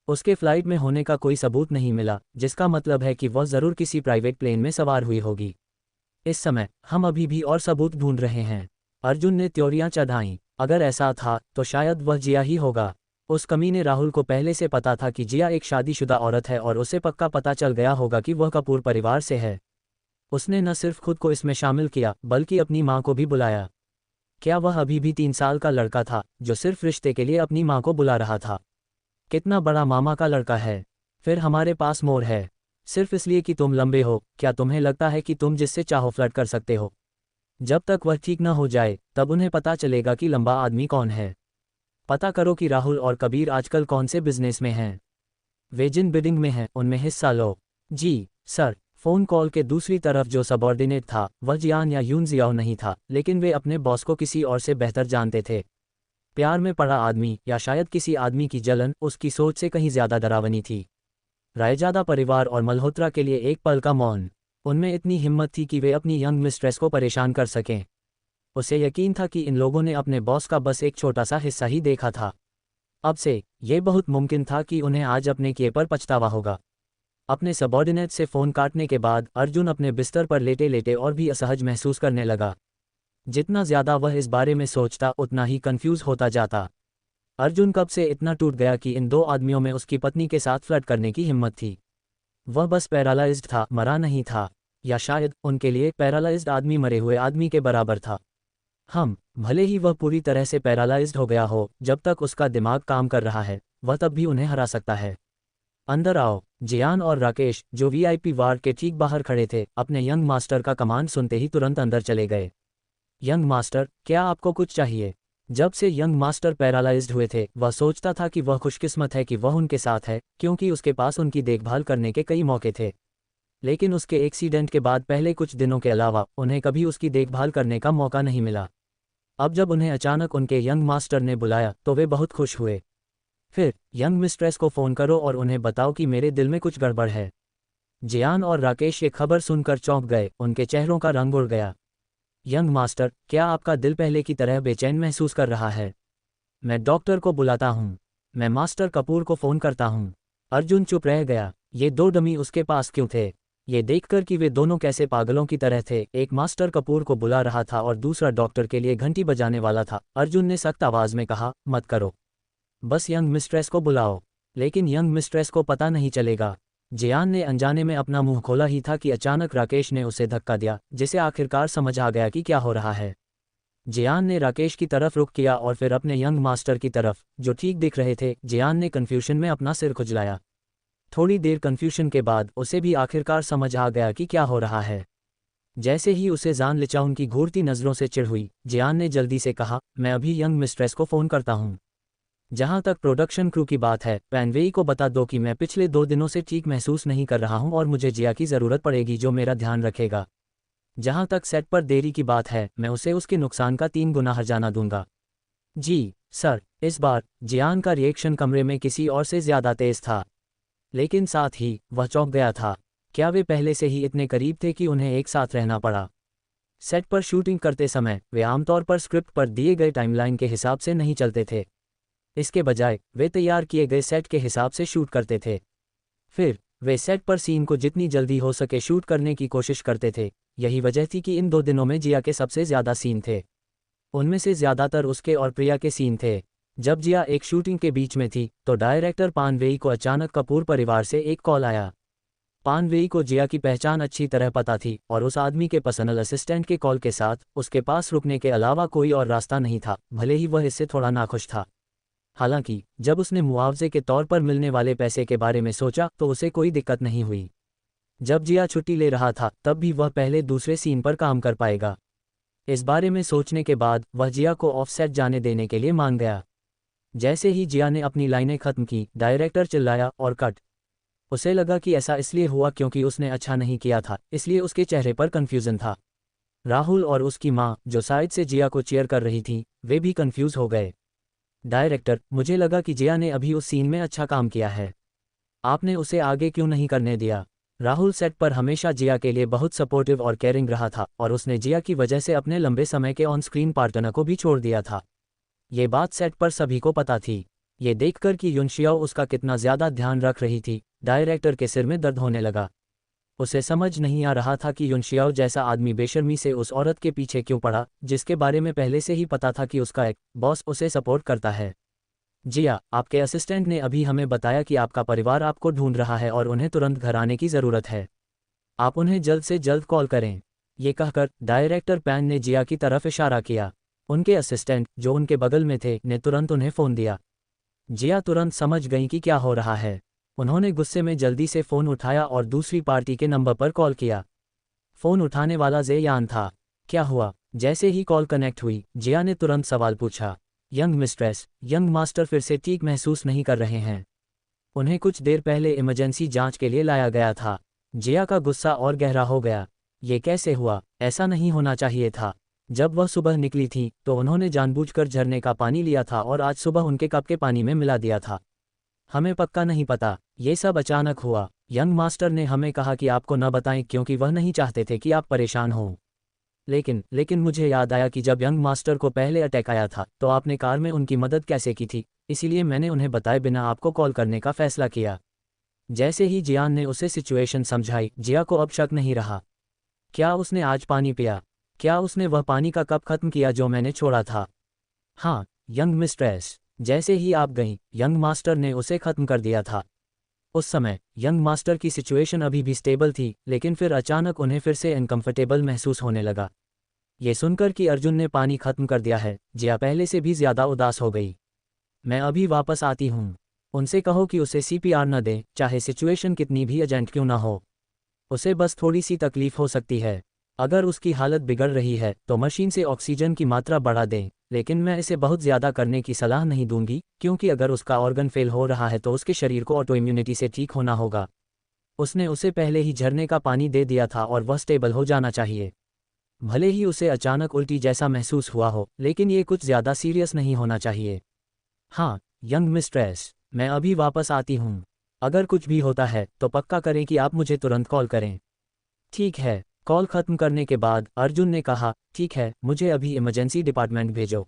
उसके फ्लाइट में होने का कोई सबूत नहीं मिला, जिसका मतलब है कि वह ज़रूर किसी प्राइवेट प्लेन में सवार हुई होगी। इस समय हम अभी भी और सबूत ढूंढ रहे हैं। अर्जुन ने त्योरियां चढ़ाईं। अगर ऐसा था तो शायद वह जिया ही होगा। उस कमीने राहुल को पहले से पता था कि जिया एक शादीशुदा औरत है और उसे पक्का पता चल गया होगा कि वह कपूर परिवार से है। उसने न सिर्फ खुद को इसमें शामिल किया, बल्कि अपनी माँ को भी बुलाया। क्या वह अभी भी 3 साल का लड़का था जो सिर्फ रिश्ते के लिए अपनी माँ को बुला रहा था? कितना बड़ा मामा का लड़का है। फिर हमारे पास मोर है, सिर्फ इसलिए कि तुम लंबे हो। क्या तुम्हें लगता है कि तुम जिससे चाहो फ्लर्ट कर सकते हो? जब तक वह ठीक न हो जाए तब उन्हें पता चलेगा कि लंबा आदमी कौन है। पता करो कि राहुल और कबीर आजकल कौन से बिजनेस में हैं। वे जिन बिडिंग में हैं उनमें हिस्सा लो। जी सर। फ़ोन कॉल के दूसरी तरफ जो सबॉर्डिनेट था वह जियान या यून जियाओ नहीं था, लेकिन वे अपने बॉस को किसी और से बेहतर जानते थे। प्यार में पड़ा आदमी या शायद किसी आदमी की जलन उसकी सोच से कहीं ज़्यादा डरावनी थी। रायजादा परिवार और मल्होत्रा के लिए एक पल का मौन। उनमें इतनी हिम्मत थी कि वे अपनी यंग मिस्ट्रेस को परेशान कर सकें। उसे यकीन था कि इन लोगों ने अपने बॉस का बस एक छोटा सा हिस्सा ही देखा था। अब से ये बहुत मुमकिन था कि उन्हें आज अपने किए पर पछतावा होगा। अपने सबॉर्डिनेट से फ़ोन काटने के बाद अर्जुन अपने बिस्तर पर लेटे लेटे और भी असहज महसूस करने लगा। जितना ज़्यादा वह इस बारे में सोचता उतना ही कंफ्यूज होता जाता। अर्जुन कब से इतना टूट गया कि इन दो आदमियों में उसकी पत्नी के साथ फ्लर्ट करने की हिम्मत थी। वह बस पैरालाइज्ड था, मरा नहीं था। या शायद उनके लिए पैरालाइज्ड आदमी मरे हुए आदमी के बराबर था। भले ही वह पूरी तरह से पैरालाइज्ड हो गया हो, जब तक उसका दिमाग काम कर रहा है वह तब भी उन्हें हरा सकता है। अंदर आओ। जियान और राकेश, जो वीआईपी वार्ड के ठीक बाहर खड़े थे, अपने यंग मास्टर का कमांड सुनते ही तुरंत अंदर चले गए। यंग मास्टर, क्या आपको कुछ चाहिए? जब से यंग मास्टर पैरालाइज्ड हुए थे वह सोचता था कि वह खुशकिस्मत है कि वह उनके साथ है, क्योंकि उसके पास उनकी देखभाल करने के कई मौके थे। लेकिन उसके एक्सीडेंट के बाद पहले कुछ दिनों के अलावा उन्हें कभी उसकी देखभाल करने का मौका नहीं मिला। अब जब उन्हें अचानक उनके यंग मास्टर ने बुलाया तो वे बहुत खुश हुए। फिर यंग मिस्ट्रेस को फ़ोन करो और उन्हें बताओ कि मेरे दिल में कुछ गड़बड़ है। जियान और राकेश ये खबर सुनकर चौंक गए, उनके चेहरों का रंग उड़ गया। यंग मास्टर, क्या आपका दिल पहले की तरह बेचैन महसूस कर रहा है? मैं डॉक्टर को बुलाता हूँ। मैं मास्टर कपूर को फ़ोन करता हूँ। अर्जुन चुप रह गया। ये दो डमी उसके पास क्यों थे? ये देखकर कि वे दोनों कैसे पागलों की तरह थे, एक मास्टर कपूर को बुला रहा था और दूसरा डॉक्टर के लिए घंटी बजाने वाला था, अर्जुन ने सख्त आवाज में कहा, मत करो। बस यंग मिस्ट्रेस को बुलाओ। लेकिन यंग मिस्ट्रेस को पता नहीं चलेगा। जियान ने अनजाने में अपना मुंह खोला ही था कि अचानक राकेश ने उसे धक्का दिया, जिसे आखिरकार समझ आ गया कि क्या हो रहा है। जियान ने राकेश की तरफ रुख किया और फिर अपने यंग मास्टर की तरफ, जो ठीक दिख रहे थे। जियान ने कन्फ्यूशन में अपना सिर खुजलाया। थोड़ी देर कन्फ्यूशन के बाद उसे भी आखिरकार समझ आ गया कि क्या हो रहा है। जैसे ही उसे जान लिचाउन की घूरती नज़रों से चिढ़ हुई, जियान ने जल्दी से कहा, मैं अभी यंग मिस्ट्रेस को फ़ोन करता हूँ। जहाँ तक प्रोडक्शन क्रू की बात है, वैनवेई को बता दो कि मैं पिछले 2 दिनों से ठीक महसूस नहीं कर रहा हूँ और मुझे जिया की ज़रूरत पड़ेगी जो मेरा ध्यान रखेगा। जहाँ तक सेट पर देरी की बात है, मैं उसे उसके नुकसान का 3 गुना हर्जाना दूंगा। जी सर। इस बार जियान का रिएक्शन कमरे में किसी और से ज़्यादा तेज़ था, लेकिन साथ ही वह चौंक गया था। क्या वे पहले से ही इतने करीब थे कि उन्हें एक साथ रहना पड़ा? सेट पर शूटिंग करते समय वे आमतौर पर स्क्रिप्ट पर दिए गए टाइमलाइन के हिसाब से नहीं चलते थे। इसके बजाय वे तैयार किए गए सेट के हिसाब से शूट करते थे। फिर वे सेट पर सीन को जितनी जल्दी हो सके शूट करने की कोशिश करते थे। यही वजह थी कि इन 2 दिनों में जिया के सबसे ज़्यादा सीन थे। उनमें से ज़्यादातर उसके और प्रिया के सीन थे। जब जिया एक शूटिंग के बीच में थी तो डायरेक्टर पान वेई को अचानक कपूर परिवार से एक कॉल आया। पान वेई को जिया की पहचान अच्छी तरह पता थी और उस आदमी के पर्सनल असिस्टेंट के कॉल के साथ उसके पास रुकने के अलावा कोई और रास्ता नहीं था, भले ही वह इससे थोड़ा नाखुश था। हालांकि जब उसने मुआवजे के तौर पर मिलने वाले पैसे के बारे में सोचा तो उसे कोई दिक्कत नहीं हुई। जब जिया छुट्टी ले रहा था तब भी वह पहले दूसरे सीन पर काम कर पाएगा। इस बारे में सोचने के बाद वह जिया को ऑफसेट जाने देने के लिए मान गया। जैसे ही जिया ने अपनी लाइनें खत्म की, डायरेक्टर चिल्लाया और कट। उसे लगा कि ऐसा इसलिए हुआ क्योंकि उसने अच्छा नहीं किया था, इसलिए उसके चेहरे पर कन्फ्यूजन था। राहुल और उसकी माँ, जो साइड से जिया को चीयर कर रही थी, वे भी कन्फ्यूज हो गए। डायरेक्टर, मुझे लगा कि जिया ने अभी उस सीन में अच्छा काम किया है, आपने उसे आगे क्यों नहीं करने दिया? राहुल सेट पर हमेशा जिया के लिए बहुत सपोर्टिव और केयरिंग रहा था और उसने जिया की वजह से अपने लंबे समय के ऑन स्क्रीन पार्टनर को भी छोड़ दिया था। ये बात सेट पर सभी को पता थी। ये देखकर कि युनशियाओ उसका कितना ज़्यादा ध्यान रख रही थी, डायरेक्टर के सिर में दर्द होने लगा। उसे समझ नहीं आ रहा था कि युनशियाओ जैसा आदमी बेशर्मी से उस औरत के पीछे क्यों पड़ा, जिसके बारे में पहले से ही पता था कि उसका एक बॉस उसे सपोर्ट करता है। जिया, आपके असिस्टेंट ने अभी हमें बताया कि आपका परिवार आपको ढूंढ रहा है और उन्हें तुरंत घर आने की ज़रूरत है। आप उन्हें जल्द से जल्द कॉल करें। ये कहकर डायरेक्टर पैन ने जिया की तरफ इशारा किया। उनके असिस्टेंट, जो उनके बगल में थे, ने तुरंत उन्हें फ़ोन दिया। जिया तुरंत समझ गई कि क्या हो रहा है। उन्होंने गुस्से में जल्दी से फ़ोन उठाया और दूसरी पार्टी के नंबर पर कॉल किया। फ़ोन उठाने वाला ज़ेयान था। क्या हुआ? जैसे ही कॉल कनेक्ट हुई, जिया ने तुरंत सवाल पूछा। यंग मिस्ट्रेस, यंग मास्टर फिर से ठीक महसूस नहीं कर रहे हैं। उन्हें कुछ देर पहले इमरजेंसी जांच के लिए लाया गया था। जिया का गुस्सा और गहरा हो गया। ये कैसे हुआ? ऐसा नहीं होना चाहिए था। जब वह सुबह निकली थी तो उन्होंने जानबूझकर झरने का पानी लिया था और आज सुबह उनके कप के पानी में मिला दिया था। हमें पक्का नहीं पता, ये सब अचानक हुआ। यंग मास्टर ने हमें कहा कि आपको न बताएं क्योंकि वह नहीं चाहते थे कि आप परेशान हों। लेकिन मुझे याद आया कि जब यंग मास्टर को पहले अटैक आया था तो आपने कार में उनकी मदद कैसे की थी, इसीलिए मैंने उन्हें बताए बिना आपको कॉल करने का फैसला किया। जैसे ही जियान ने उसे सिचुएशन समझाई, जिया को अब शक नहीं रहा। क्या उसने आज पानी पिया? क्या उसने वह पानी का कप खत्म किया जो मैंने छोड़ा था? हाँ, यंग मिस्ट्रेस, जैसे ही आप गईं, यंग मास्टर ने उसे खत्म कर दिया था। उस समय यंग मास्टर की सिचुएशन अभी भी स्टेबल थी, लेकिन फिर अचानक उन्हें फिर से अनकंफर्टेबल महसूस होने लगा। ये सुनकर कि अर्जुन ने पानी खत्म कर दिया है, जिया पहले से भी ज़्यादा उदास हो गई। मैं अभी वापस आती हूँ। उनसे कहो कि उसे सीपीआर न दें, चाहे सिचुएशन कितनी भी अर्जेंट क्यों ना हो। उसे बस थोड़ी सी तकलीफ हो सकती है। अगर उसकी हालत बिगड़ रही है तो मशीन से ऑक्सीजन की मात्रा बढ़ा दें, लेकिन मैं इसे बहुत ज़्यादा करने की सलाह नहीं दूंगी क्योंकि अगर उसका ऑर्गन फेल हो रहा है तो उसके शरीर को ऑटो इम्यूनिटी से ठीक होना होगा। उसने उसे पहले ही झरने का पानी दे दिया था और वह स्टेबल हो जाना चाहिए। भले ही उसे अचानक उल्टी जैसा महसूस हुआ हो, लेकिन ये कुछ ज़्यादा सीरियस नहीं होना चाहिए। हाँ, यंग मिस्ट्रेस, मैं अभी वापस आती हूँ। अगर कुछ भी होता है तो पक्का करें कि आप मुझे तुरंत कॉल करें। ठीक है। कॉल खत्म करने के बाद अर्जुन ने कहा, ठीक है, मुझे अभी इमरजेंसी डिपार्टमेंट भेजो।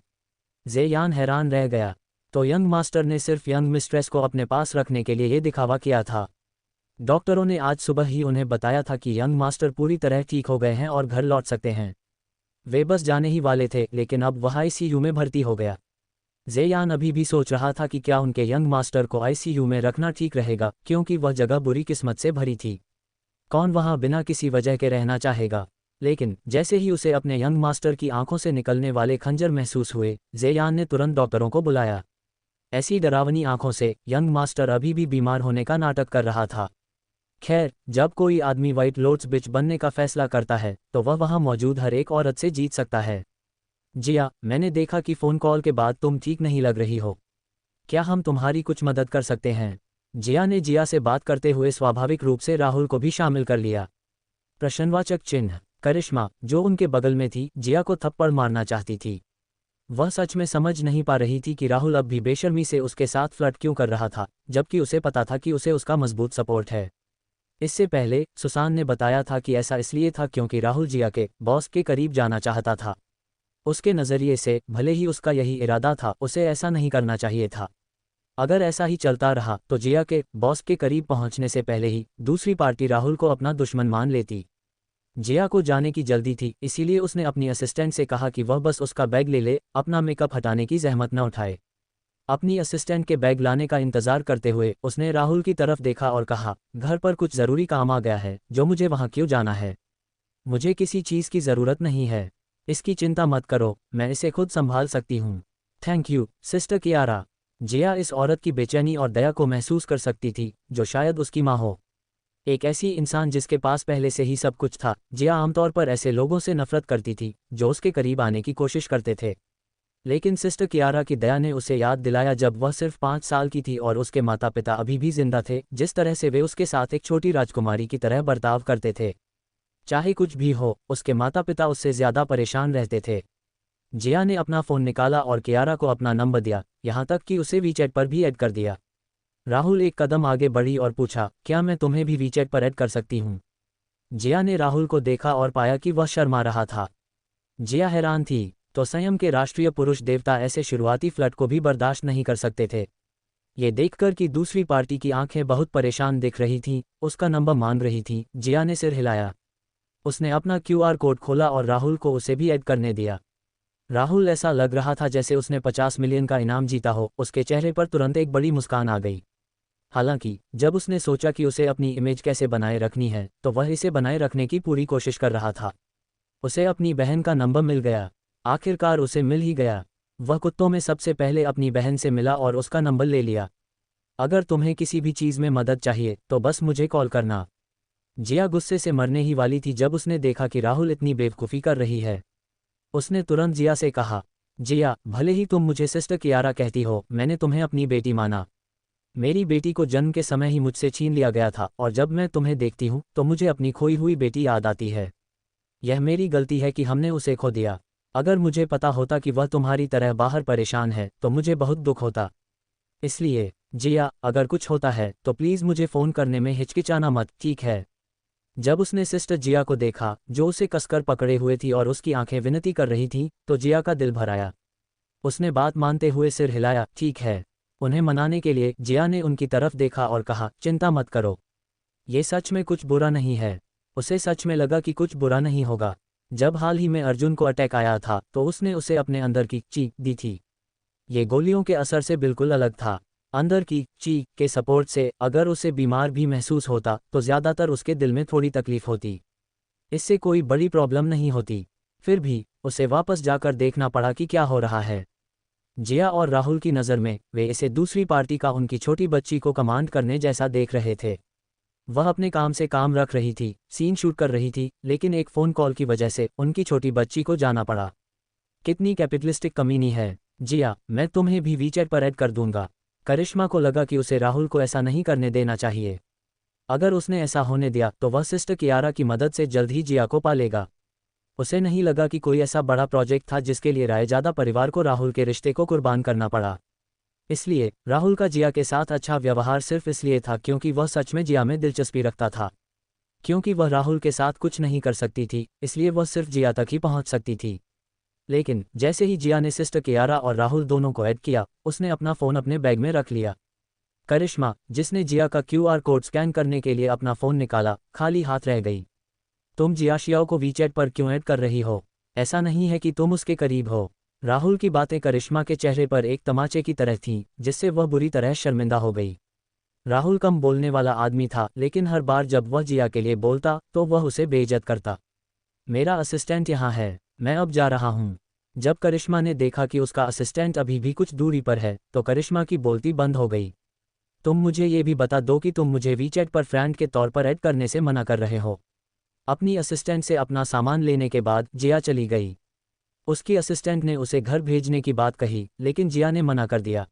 ज़ेयान हैरान रह गया। तो यंग मास्टर ने सिर्फ यंग मिस्ट्रेस को अपने पास रखने के लिए ये दिखावा किया था। डॉक्टरों ने आज सुबह ही उन्हें बताया था कि यंग मास्टर पूरी तरह ठीक हो गए हैं और घर लौट सकते हैं। वे बस जाने ही वाले थे, लेकिन अब वह आईसीयू में भर्ती हो गया। ज़ेयान अभी भी सोच रहा था कि क्या उनके यंग मास्टर को आईसीयू में रखना ठीक रहेगा, क्योंकि वह जगह बुरी किस्मत से भरी थी। कौन वहां बिना किसी वजह के रहना चाहेगा? लेकिन जैसे ही उसे अपने यंग मास्टर की आंखों से निकलने वाले खंजर महसूस हुए, ज़ेयान ने तुरंत डॉक्टरों को बुलाया। ऐसी डरावनी आंखों से यंग मास्टर अभी भी बीमार होने का नाटक कर रहा था। खैर, जब कोई आदमी व्हाइट लोट्स बिच बनने का फैसला करता है तो वह वहां मौजूद हर एक औरत से जीत सकता है। जिया, मैंने देखा कि फ़ोन कॉल के बाद तुम ठीक नहीं लग रही हो। क्या हम तुम्हारी कुछ मदद कर सकते हैं? जिया ने जिया से बात करते हुए स्वाभाविक रूप से राहुल को भी शामिल कर लिया। प्रश्नवाचक चिन्ह। करिश्मा, जो उनके बगल में थी, जिया को थप्पड़ मारना चाहती थी। वह सच में समझ नहीं पा रही थी कि राहुल अब भी बेशर्मी से उसके साथ फ्लर्ट क्यों कर रहा था, जबकि उसे पता था कि उसे उसका मजबूत सपोर्ट है। इससे पहले सुसान ने बताया था कि ऐसा इसलिए था क्योंकि राहुल जिया के बॉस के करीब जाना चाहता था। उसके नज़रिए से भले ही उसका यही इरादा था, उसे ऐसा नहीं करना चाहिए था। अगर ऐसा ही चलता रहा तो जिया के बॉस के करीब पहुंचने से पहले ही दूसरी पार्टी राहुल को अपना दुश्मन मान लेती। जिया को जाने की जल्दी थी, इसीलिए उसने अपनी असिस्टेंट से कहा कि वह बस उसका बैग ले ले, अपना मेकअप हटाने की जहमत न उठाए। अपनी असिस्टेंट के बैग लाने का इंतजार करते हुए उसने राहुल की तरफ देखा और कहा, घर पर कुछ ज़रूरी काम आ गया है, जो मुझे वहाँ क्यों जाना है? मुझे किसी चीज़ की ज़रूरत नहीं है। इसकी चिंता मत करो, मैं इसे खुद संभाल सकती हूँ। Thank you, sister Kiara. Jiya इस औरत की बेचैनी और दया को महसूस कर सकती थी, जो शायद उसकी माँ हो। एक ऐसी इंसान जिसके पास पहले से ही सब कुछ था। जिया आमतौर पर ऐसे लोगों से नफरत करती थी, जो उसके करीब आने की कोशिश करते थे। लेकिन सिस्टर कियारा की दया ने उसे याद दिलाया जब वह सिर्फ 5 साल की थी और उसके माता पिता अभी भी जिंदा थे, जिस तरह से वे उसके साथ एक छोटी राजकुमारी की तरह बर्ताव करते थे। चाहे कुछ भी हो, उसके माता पिता उससे ज़्यादा परेशान रहते थे। जिया ने अपना फ़ोन निकाला और कियारा को अपना नंबर दिया, यहाँ तक कि उसे वीचैट पर भी ऐड कर दिया। राहुल एक कदम आगे बढ़ी और पूछा, क्या मैं तुम्हें भी वीचैट पर ऐड कर सकती हूँ? जिया ने राहुल को देखा और पाया कि वह शर्मा रहा था। जिया हैरान थी, तो संयम के राष्ट्रीय पुरुष देवता ऐसे शुरुआती फ्लर्ट को भी बर्दाश्त नहीं कर सकते थे। ये देखकर कि दूसरी पार्टी की आंखें बहुत परेशान दिख रही थीं, उसका नंबर मांग रही थी, जिया ने सिर हिलाया। उसने अपना क्यूआर कोड खोला और राहुल को उसे भी ऐड करने दिया। राहुल ऐसा लग रहा था जैसे उसने 50 मिलियन का इनाम जीता हो। उसके चेहरे पर तुरंत एक बड़ी मुस्कान आ गई। हालांकि जब उसने सोचा कि उसे अपनी इमेज कैसे बनाए रखनी है, तो वह इसे बनाए रखने की पूरी कोशिश कर रहा था। उसे अपनी बहन का नंबर मिल गया। आखिरकार उसे मिल ही गया। वह कुत्तों में सबसे पहले अपनी बहन से मिला और उसका नंबर ले लिया। अगर तुम्हें किसी भी चीज़ में मदद चाहिए तो बस मुझे कॉल करना। जिया गुस्से से मरने ही वाली थी जब उसने देखा कि राहुल इतनी बेवकूफ़ी कर रही है। उसने तुरंत जिया से कहा, जिया, भले ही तुम मुझे सिस्टर कियारा कहती हो, मैंने तुम्हें अपनी बेटी माना। मेरी बेटी को जन्म के समय ही मुझसे छीन लिया गया था और जब मैं तुम्हें देखती हूँ तो मुझे अपनी खोई हुई बेटी याद आती है। यह मेरी गलती है कि हमने उसे खो दिया। अगर मुझे पता होता कि वह तुम्हारी तरह बाहर परेशान है तो मुझे बहुत दुख होता। इसलिए जिया, अगर कुछ होता है तो प्लीज़ मुझे फ़ोन करने में हिचकिचाना मत, ठीक है? जब उसने सिस्टर जिया को देखा, जो उसे कसकर पकड़े हुए थी और उसकी आंखें विनती कर रही थीं, तो जिया का दिल भर आया। उसने बात मानते हुए सिर हिलाया, ठीक है। उन्हें मनाने के लिए जिया ने उनकी तरफ देखा और कहा, चिंता मत करो, ये सच में कुछ बुरा नहीं है। उसे सच में लगा कि कुछ बुरा नहीं होगा। जब हाल ही में अर्जुन को अटैक आया था तो उसने उसे अपने अंदर की चीख दी थी। ये गोलियों के असर से बिल्कुल अलग था। अंदर की चीख के सपोर्ट से अगर उसे बीमार भी महसूस होता तो ज़्यादातर उसके दिल में थोड़ी तकलीफ होती। इससे कोई बड़ी प्रॉब्लम नहीं होती। फिर भी उसे वापस जाकर देखना पड़ा कि क्या हो रहा है। जिया और राहुल की नज़र में वे इसे दूसरी पार्टी का उनकी छोटी बच्ची को कमांड करने जैसा देख रहे थे। वह अपने काम से काम रख रही थी, सीन शूट कर रही थी, लेकिन एक फ़ोन कॉल की वजह से उनकी छोटी बच्ची को जाना पड़ा। कितनी कैपिटलिस्टिक कमीनी है। जिया, मैं तुम्हें भी वीचैट पर ऐड कर दूंगा। करिश्मा को लगा कि उसे राहुल को ऐसा नहीं करने देना चाहिए। अगर उसने ऐसा होने दिया तो वह सिस्टर कियारा की मदद से जल्द ही जिया को पालेगा। उसे नहीं लगा कि कोई ऐसा बड़ा प्रोजेक्ट था जिसके लिए रायजादा परिवार को राहुल के रिश्ते को कुर्बान करना पड़ा। इसलिए राहुल का जिया के साथ अच्छा व्यवहार सिर्फ इसलिए था क्योंकि वह सच में जिया में दिलचस्पी रखता था। क्योंकि वह राहुल के साथ कुछ नहीं कर सकती थी, इसलिए वह सिर्फ जिया तक ही पहुंच सकती थी। लेकिन जैसे ही जिया ने सिस्टर कियारा और राहुल दोनों को ऐड किया, उसने अपना फ़ोन अपने बैग में रख लिया। करिश्मा, जिसने जिया का QR कोड स्कैन करने के लिए अपना फ़ोन निकाला, खाली हाथ रह गई। तुम जिया शियाओ को वीचैट पर क्यों ऐड कर रही हो? ऐसा नहीं है कि तुम उसके करीब हो। राहुल की बातें करिश्मा के चेहरे पर एक तमाचे की तरह थीं, जिससे वह बुरी तरह शर्मिंदा हो गई। राहुल कम बोलने वाला आदमी था, लेकिन हर बार जब वह जिया के लिए बोलता तो वह उसे बेइज्जत करता। मेरा असिस्टेंट यहाँ है, मैं अब जा रहा हूँ। जब करिश्मा ने देखा कि उसका असिस्टेंट अभी भी कुछ दूरी पर है, तो करिश्मा की बोलती बंद हो गई। तुम मुझे ये भी बता दो कि तुम मुझे वीचैट पर फ्रेंड के तौर पर ऐड करने से मना कर रहे हो। अपनी असिस्टेंट से अपना सामान लेने के बाद जिया चली गई। उसकी असिस्टेंट ने उसे घर भेजने की बात कही, लेकिन जिया ने मना कर दिया।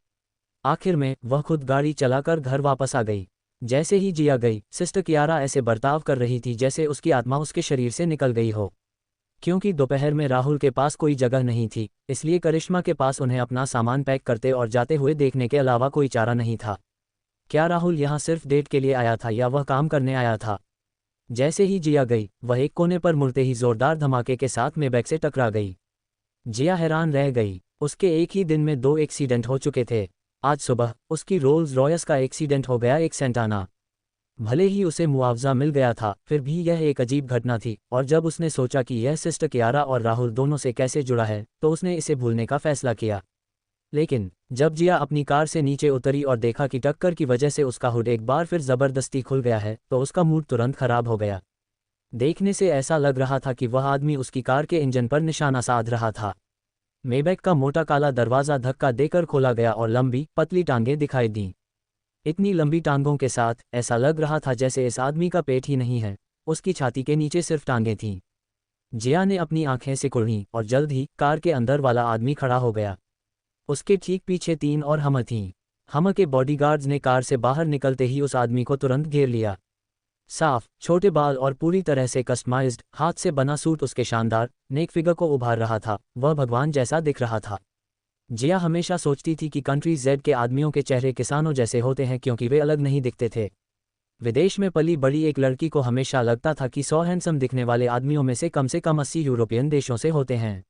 आखिर में वह खुद गाड़ी चलाकर घर वापस आ गई। जैसे ही जिया गई, सिस्टर कियारा ऐसे बर्ताव कर रही थी जैसे उसकी आत्मा उसके शरीर से निकल गई हो। क्योंकि दोपहर में राहुल के पास कोई जगह नहीं थी, इसलिए करिश्मा के पास उन्हें अपना सामान पैक करते और जाते हुए देखने के अलावा कोई चारा नहीं था। क्या राहुल यहाँ सिर्फ डेट के लिए आया था या वह काम करने आया था? जैसे ही जिया गई, वह एक कोने पर मुड़ते ही जोरदार धमाके के साथ मेबैक से टकरा गई। जिया हैरान रह गई। उसके एक ही दिन में 2 एक्सीडेंट हो चुके थे। आज सुबह उसकी रोल्स रॉयस का एक्सीडेंट हो गया, एक सेंटाना। भले ही उसे मुआवजा मिल गया था, फिर भी यह एक अजीब घटना थी, और जब उसने सोचा कि यह सिस्टर कियारा और राहुल दोनों से कैसे जुड़ा है, तो उसने इसे भूलने का फैसला किया। लेकिन जब जिया अपनी कार से नीचे उतरी और देखा कि टक्कर की वजह से उसका हुड एक बार फिर जबरदस्ती खुल गया है, तो उसका मूड तुरंत खराब हो गया। देखने से ऐसा लग रहा था कि वह आदमी उसकी कार के इंजन पर निशाना साध रहा था। मेबैक का मोटा काला दरवाज़ा धक्का देकर खोला गया और लंबी पतली टांगें दिखाई दीं। इतनी लंबी टांगों के साथ ऐसा लग रहा था जैसे इस आदमी का पेट ही नहीं है, उसकी छाती के नीचे सिर्फ टांगें थीं। जिया ने अपनी आंखें सिकुड़ीं और जल्द ही कार के अंदर वाला आदमी खड़ा हो गया। उसके ठीक पीछे 3 और हमर थीं। हमर के बॉडीगार्ड्स ने कार से बाहर निकलते ही उस आदमी को तुरंत घेर लिया। साफ छोटे बाल और पूरी तरह से कस्टमाइज्ड हाथ से बना सूट उसके शानदार नेक फिगर को उभार रहा था। वह भगवान जैसा दिख रहा था। जिया हमेशा सोचती थी कि कंट्री जेड के आदमियों के चेहरे किसानों जैसे होते हैं, क्योंकि वे अलग नहीं दिखते थे। विदेश में पली बड़ी एक लड़की को हमेशा लगता था कि 100 हैंडसम दिखने वाले आदमियों में से कम 80 यूरोपियन देशों से होते हैं।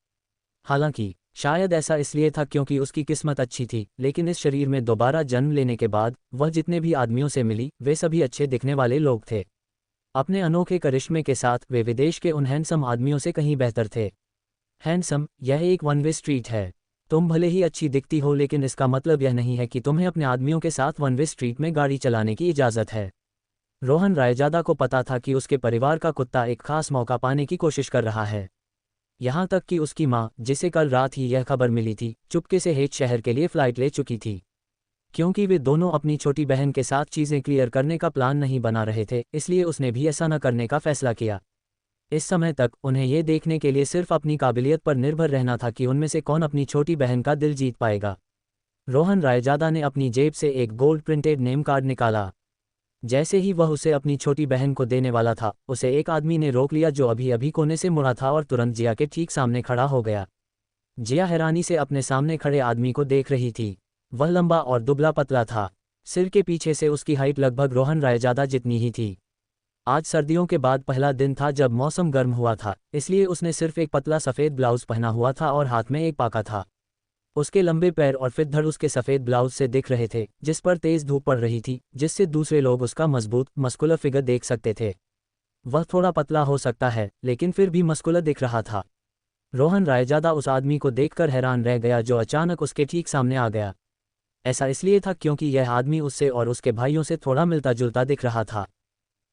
हालांकि शायद ऐसा इसलिए था क्योंकि उसकी किस्मत अच्छी थी, लेकिन इस शरीर में दोबारा जन्म लेने के बाद वह जितने भी आदमियों से मिली, वे सभी अच्छे दिखने वाले लोग थे। अपने अनोखे करिश्मे के साथ वे विदेश के उन हैंडसम आदमियों से कहीं बेहतर थे। हैंडसम, यह एक वन वे स्ट्रीट है। तुम भले ही अच्छी दिखती हो, लेकिन इसका मतलब यह नहीं है कि तुम्हें अपने आदमियों के साथ वन वे स्ट्रीट में गाड़ी चलाने की इजाज़त है। रोहन रायजादा को पता था कि उसके परिवार का कुत्ता एक खास मौका पाने की कोशिश कर रहा है। यहाँ तक कि उसकी माँ, जिसे कल रात ही यह खबर मिली थी, चुपके से हेट शहर के लिए फ़्लाइट ले चुकी थी। क्योंकि वे दोनों अपनी छोटी बहन के साथ चीज़ें क्लियर करने का प्लान नहीं बना रहे थे, इसलिए उसने भी ऐसा न करने का फैसला किया। इस समय तक उन्हें ये देखने के लिए सिर्फ अपनी काबिलियत पर निर्भर रहना था कि उनमें से कौन अपनी छोटी बहन का दिल जीत पाएगा। रोहन रायजादा ने अपनी जेब से एक गोल्ड प्रिंटेड नेम कार्ड निकाला। जैसे ही वह उसे अपनी छोटी बहन को देने वाला था, उसे एक आदमी ने रोक लिया जो अभी अभी कोने से मुड़ा था और तुरंत जिया के ठीक सामने खड़ा हो गया। जिया हैरानी से अपने सामने खड़े आदमी को देख रही थी। वह लंबा और दुबला पतला था। सिर के पीछे से उसकी हाइट लगभग रोहन रायजादा जितनी ही थी। आज सर्दियों के बाद पहला दिन था जब मौसम गर्म हुआ था, इसलिए उसने सिर्फ एक पतला सफ़ेद ब्लाउज पहना हुआ था और हाथ में एक पाका था। उसके लंबे पैर और फिट धड़ उसके सफ़ेद ब्लाउज से दिख रहे थे, जिस पर तेज़ धूप पड़ रही थी, जिससे दूसरे लोग उसका मजबूत मस्कुलर फिगर देख सकते थे। वह थोड़ा पतला हो सकता है, लेकिन फिर भी मस्कुलर दिख रहा था। रोहन रायजादा उस आदमी को देखकर हैरान रह गया जो अचानक उसके ठीक सामने आ गया। ऐसा इसलिए था क्योंकि यह आदमी उससे और उसके भाइयों से थोड़ा मिलता जुलता दिख रहा था।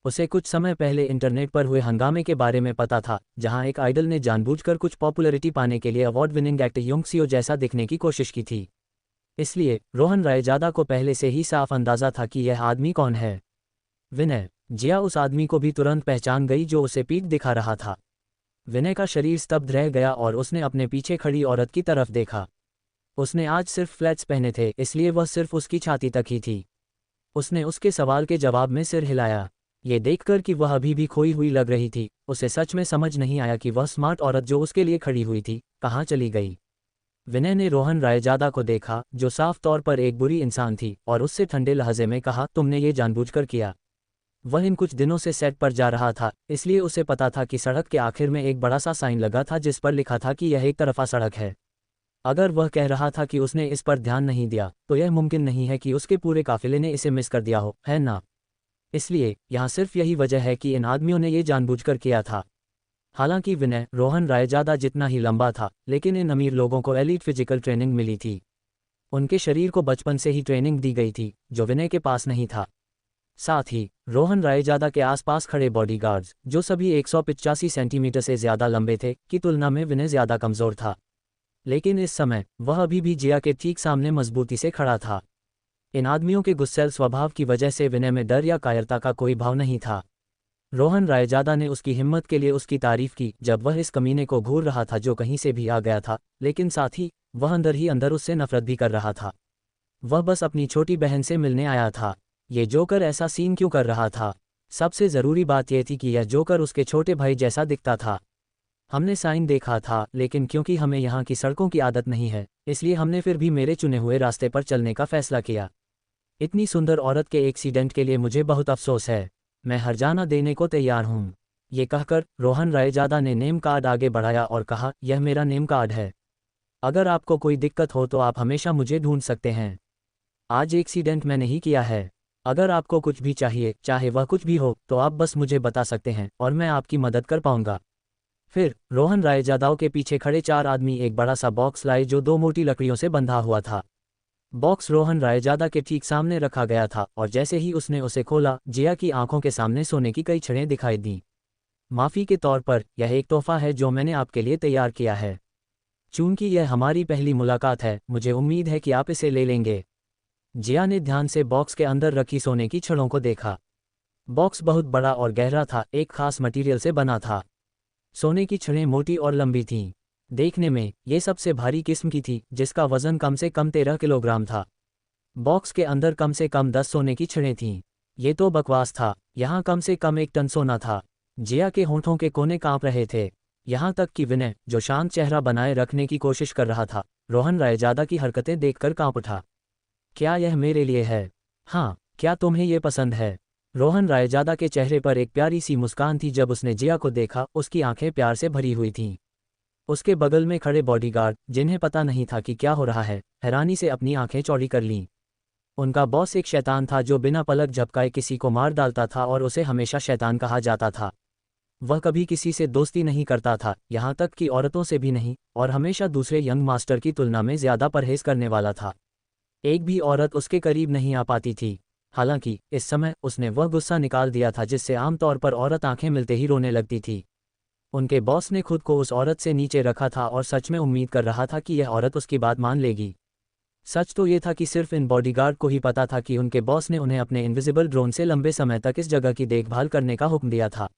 उसे कुछ समय पहले इंटरनेट पर हुए हंगामे के बारे में पता था, जहां एक आइडल ने जानबूझकर कुछ पॉपुलैरिटी पाने के लिए अवार्ड विनिंग एक्टर योंग सियो जैसा दिखने की कोशिश की थी। इसलिए रोहन रायजादा को पहले से ही साफ अंदाजा था कि यह आदमी कौन है। विनय। जिया उस आदमी को भी तुरंत पहचान गई जो उसे पीठ दिखा रहा था। विनय का शरीर स्तब्ध रह गया और उसने अपने पीछे खड़ी औरत की तरफ देखा। उसने आज सिर्फ फ्लैट्स पहने थे, इसलिए वह सिर्फ उसकी छाती तक ही थी। उसने उसके सवाल के जवाब में सिर हिलाया। ये देखकर कि वह अभी भी खोई हुई लग रही थी, उसे सच में समझ नहीं आया कि वह स्मार्ट औरत जो उसके लिए खड़ी हुई थी, कहाँ चली गई। विनय ने रोहन रायजादा को देखा, जो साफ तौर पर एक बुरी इंसान थी, और उससे ठंडे लहजे में कहा, तुमने ये जानबूझकर किया। वह इन कुछ दिनों से सेट पर जा रहा था, इसलिए उसे पता था कि सड़क के आखिर में एक बड़ा सा साइन लगा था जिस पर लिखा था कि यह एक तरफा सड़क है। अगर वह कह रहा था कि उसने इस पर ध्यान नहीं दिया, तो यह मुमकिन नहीं है कि उसके पूरे काफिले ने इसे मिस कर दिया हो, है ना? इसलिए यहाँ सिर्फ यही वजह है कि इन आदमियों ने ये जानबूझकर किया था। हालांकि विनय रोहन रायजादा जितना ही लंबा था, लेकिन इन अमीर लोगों को एलीट फिजिकल ट्रेनिंग मिली थी। उनके शरीर को बचपन से ही ट्रेनिंग दी गई थी, जो विनय के पास नहीं था। साथ ही रोहन रायजादा के आसपास खड़े बॉडीगार्ड्स, जो सभी 185 सेंटीमीटर से ज्यादा लंबे थे, की तुलना में विनय ज्यादा कमजोर था। लेकिन इस समय वह अभी भी जिया के ठीक सामने मजबूती से खड़ा था। इन आदमियों के गुस्सैल स्वभाव की वजह से विनय में डर या कायरता का कोई भाव नहीं था। रोहन रायजादा ने उसकी हिम्मत के लिए उसकी तारीफ की जब वह इस कमीने को घूर रहा था जो कहीं से भी आ गया था, लेकिन साथ ही वह अंदर ही अंदर उससे नफरत भी कर रहा था। वह बस अपनी छोटी बहन से मिलने आया था। ये जोकर ऐसा सीन क्यों कर रहा था? सबसे ज़रूरी बात यह थी कि यह जोकर उसके छोटे भाई जैसा दिखता था। हमने साइन देखा था, लेकिन क्योंकि हमें यहाँ की सड़कों की आदत नहीं है, इसलिए हमने फिर भी मेरे चुने हुए रास्ते पर चलने का फैसला किया। इतनी सुंदर औरत के एक्सीडेंट के लिए मुझे बहुत अफसोस है। मैं हर्जाना देने को तैयार हूँ। ये कहकर रोहन रायजादा ने नेम कार्ड आगे बढ़ाया और कहा, यह मेरा नेम कार्ड है। अगर आपको कोई दिक्कत हो तो आप हमेशा मुझे ढूंढ सकते हैं। आज एक्सीडेंट मैंने ही किया है। अगर आपको कुछ भी चाहिए, चाहे वह कुछ भी हो, तो आप बस मुझे बता सकते हैं और मैं आपकी मदद कर पाऊंगा। फिर रोहन रायजादाओं के पीछे खड़े 4 आदमी एक बड़ा सा बॉक्स लाए जो 2 मोटी लकड़ियों से बंधा हुआ था। बॉक्स रोहन रायजादा के ठीक सामने रखा गया था और जैसे ही उसने उसे खोला, जिया की आंखों के सामने सोने की कई छड़ें दिखाई दीं। माफ़ी के तौर पर यह एक तोहफा है जो मैंने आपके लिए तैयार किया है। चूंकि यह हमारी पहली मुलाकात है, मुझे उम्मीद है कि आप इसे ले लेंगे। जिया ने ध्यान से बॉक्स के अंदर रखी सोने की छड़ों को देखा। बॉक्स बहुत बड़ा और गहरा था, एक खास मटेरियल से बना था। सोने की छड़ें मोटी और लंबी थीं। देखने में ये सबसे भारी किस्म की थी, जिसका वजन कम से कम 13 किलोग्राम था। बॉक्स के अंदर कम से कम 10 सोने की छड़ें थीं। ये तो बकवास था। यहाँ कम से कम 1 टन सोना था। जिया के होंठों के कोने कांप रहे थे। यहाँ तक कि विनय, जो शांत चेहरा बनाए रखने की कोशिश कर रहा था, रोहन रायजादा की हरकतें देखकर कांप उठा। क्या यह मेरे लिए है? हाँ, क्या तुम्हें ये पसंद है? रोहन रायजादा के चेहरे पर एक प्यारी सी मुस्कान थी जब उसने जिया को देखा। उसकी आंखें प्यार से भरी हुई थीं। उसके बगल में खड़े बॉडीगार्ड, जिन्हें पता नहीं था कि क्या हो रहा है, हैरानी से अपनी आंखें चौड़ी कर लीं। उनका बॉस एक शैतान था जो बिना पलक झपकाए किसी को मार डालता था और उसे हमेशा शैतान कहा जाता था। वह कभी किसी से दोस्ती नहीं करता था, यहाँ तक कि औरतों से भी नहीं, और हमेशा दूसरे यंग मास्टर की तुलना में ज़्यादा परहेज करने वाला था। एक भी औरत उसके करीब नहीं आ पाती थी। हालांकि इस समय उसने वह गुस्सा निकाल दिया था जिससे आमतौर पर औरत आंखें मिलते ही रोने लगती थी। उनके बॉस ने खुद को उस औरत से नीचे रखा था और सच में उम्मीद कर रहा था कि यह औरत उसकी बात मान लेगी। सच तो ये था कि सिर्फ इन बॉडीगार्ड को ही पता था कि उनके बॉस ने उन्हें अपने इनविजिबल ड्रोन से लंबे समय तक इस जगह की देखभाल करने का हुक्म दिया था।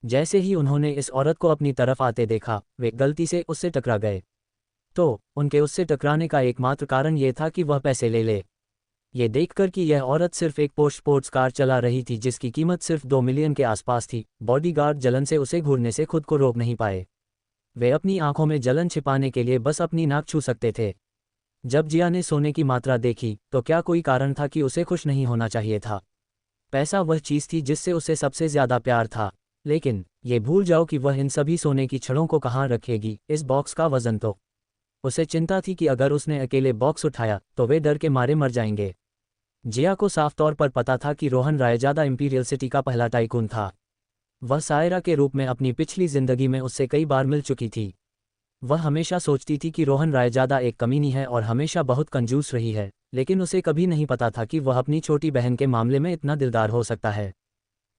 जैसे ही उन्होंने इस औरत को अपनी तरफ आते देखा, वे गलती से उससे टकरा गए। तो उनके उससे टकराने का एकमात्र कारण ये था कि वह पैसे ले ले। ये देखकर कि यह औरत सिर्फ एक पोर्श स्पोर्ट्स कार चला रही थी जिसकी कीमत सिर्फ 2 मिलियन के आसपास थी, बॉडीगार्ड जलन से उसे घूरने से खुद को रोक नहीं पाए। वे अपनी आंखों में जलन छिपाने के लिए बस अपनी नाक छू सकते थे। जब जिया ने सोने की मात्रा देखी, तो क्या कोई कारण था कि उसे खुश नहीं होना चाहिए था? पैसा वह चीज़ थी जिससे उसे सबसे ज़्यादा प्यार था। लेकिन ये भूल जाओ कि वह इन सभी सोने की छड़ों को कहाँ रखेगी, इस बॉक्स का वजन तो। उसे चिंता थी कि अगर उसने अकेले बॉक्स उठाया तो वे डर के मारे मर जाएंगे। जिया को साफ तौर पर पता था कि रोहन रायजादा इंपीरियल सिटी का पहला टाइकून था। वह सायरा के रूप में अपनी पिछली जिंदगी में उससे कई बार मिल चुकी थी। वह हमेशा सोचती थी कि रोहन रायजादा एक कमीनी है और हमेशा बहुत कंजूस रही है, लेकिन उसे कभी नहीं पता था कि वह अपनी छोटी बहन के मामले में इतना दिलदार हो सकता है।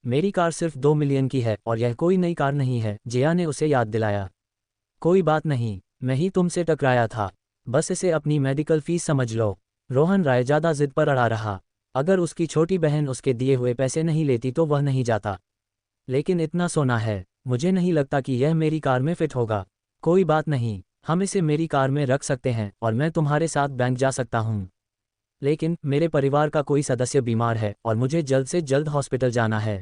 मेरी कार सिर्फ 2 मिलियन की है और यह कोई नई कार नहीं है, जिया ने उसे याद दिलाया। कोई बात नहीं, मैं ही तुमसे टकराया था। बस इसे अपनी मेडिकल फीस समझ लो। रोहन रायजादा जिद पर अड़ा रहा। अगर उसकी छोटी बहन उसके दिए हुए पैसे नहीं लेती तो वह नहीं जाता। लेकिन इतना सोना है, मुझे नहीं लगता कि यह मेरी कार में फिट होगा। कोई बात नहीं, हम इसे मेरी कार में रख सकते हैं और मैं तुम्हारे साथ बैंक जा सकता हूँ। लेकिन मेरे परिवार का कोई सदस्य बीमार है और मुझे जल्द से जल्द हॉस्पिटल जाना है।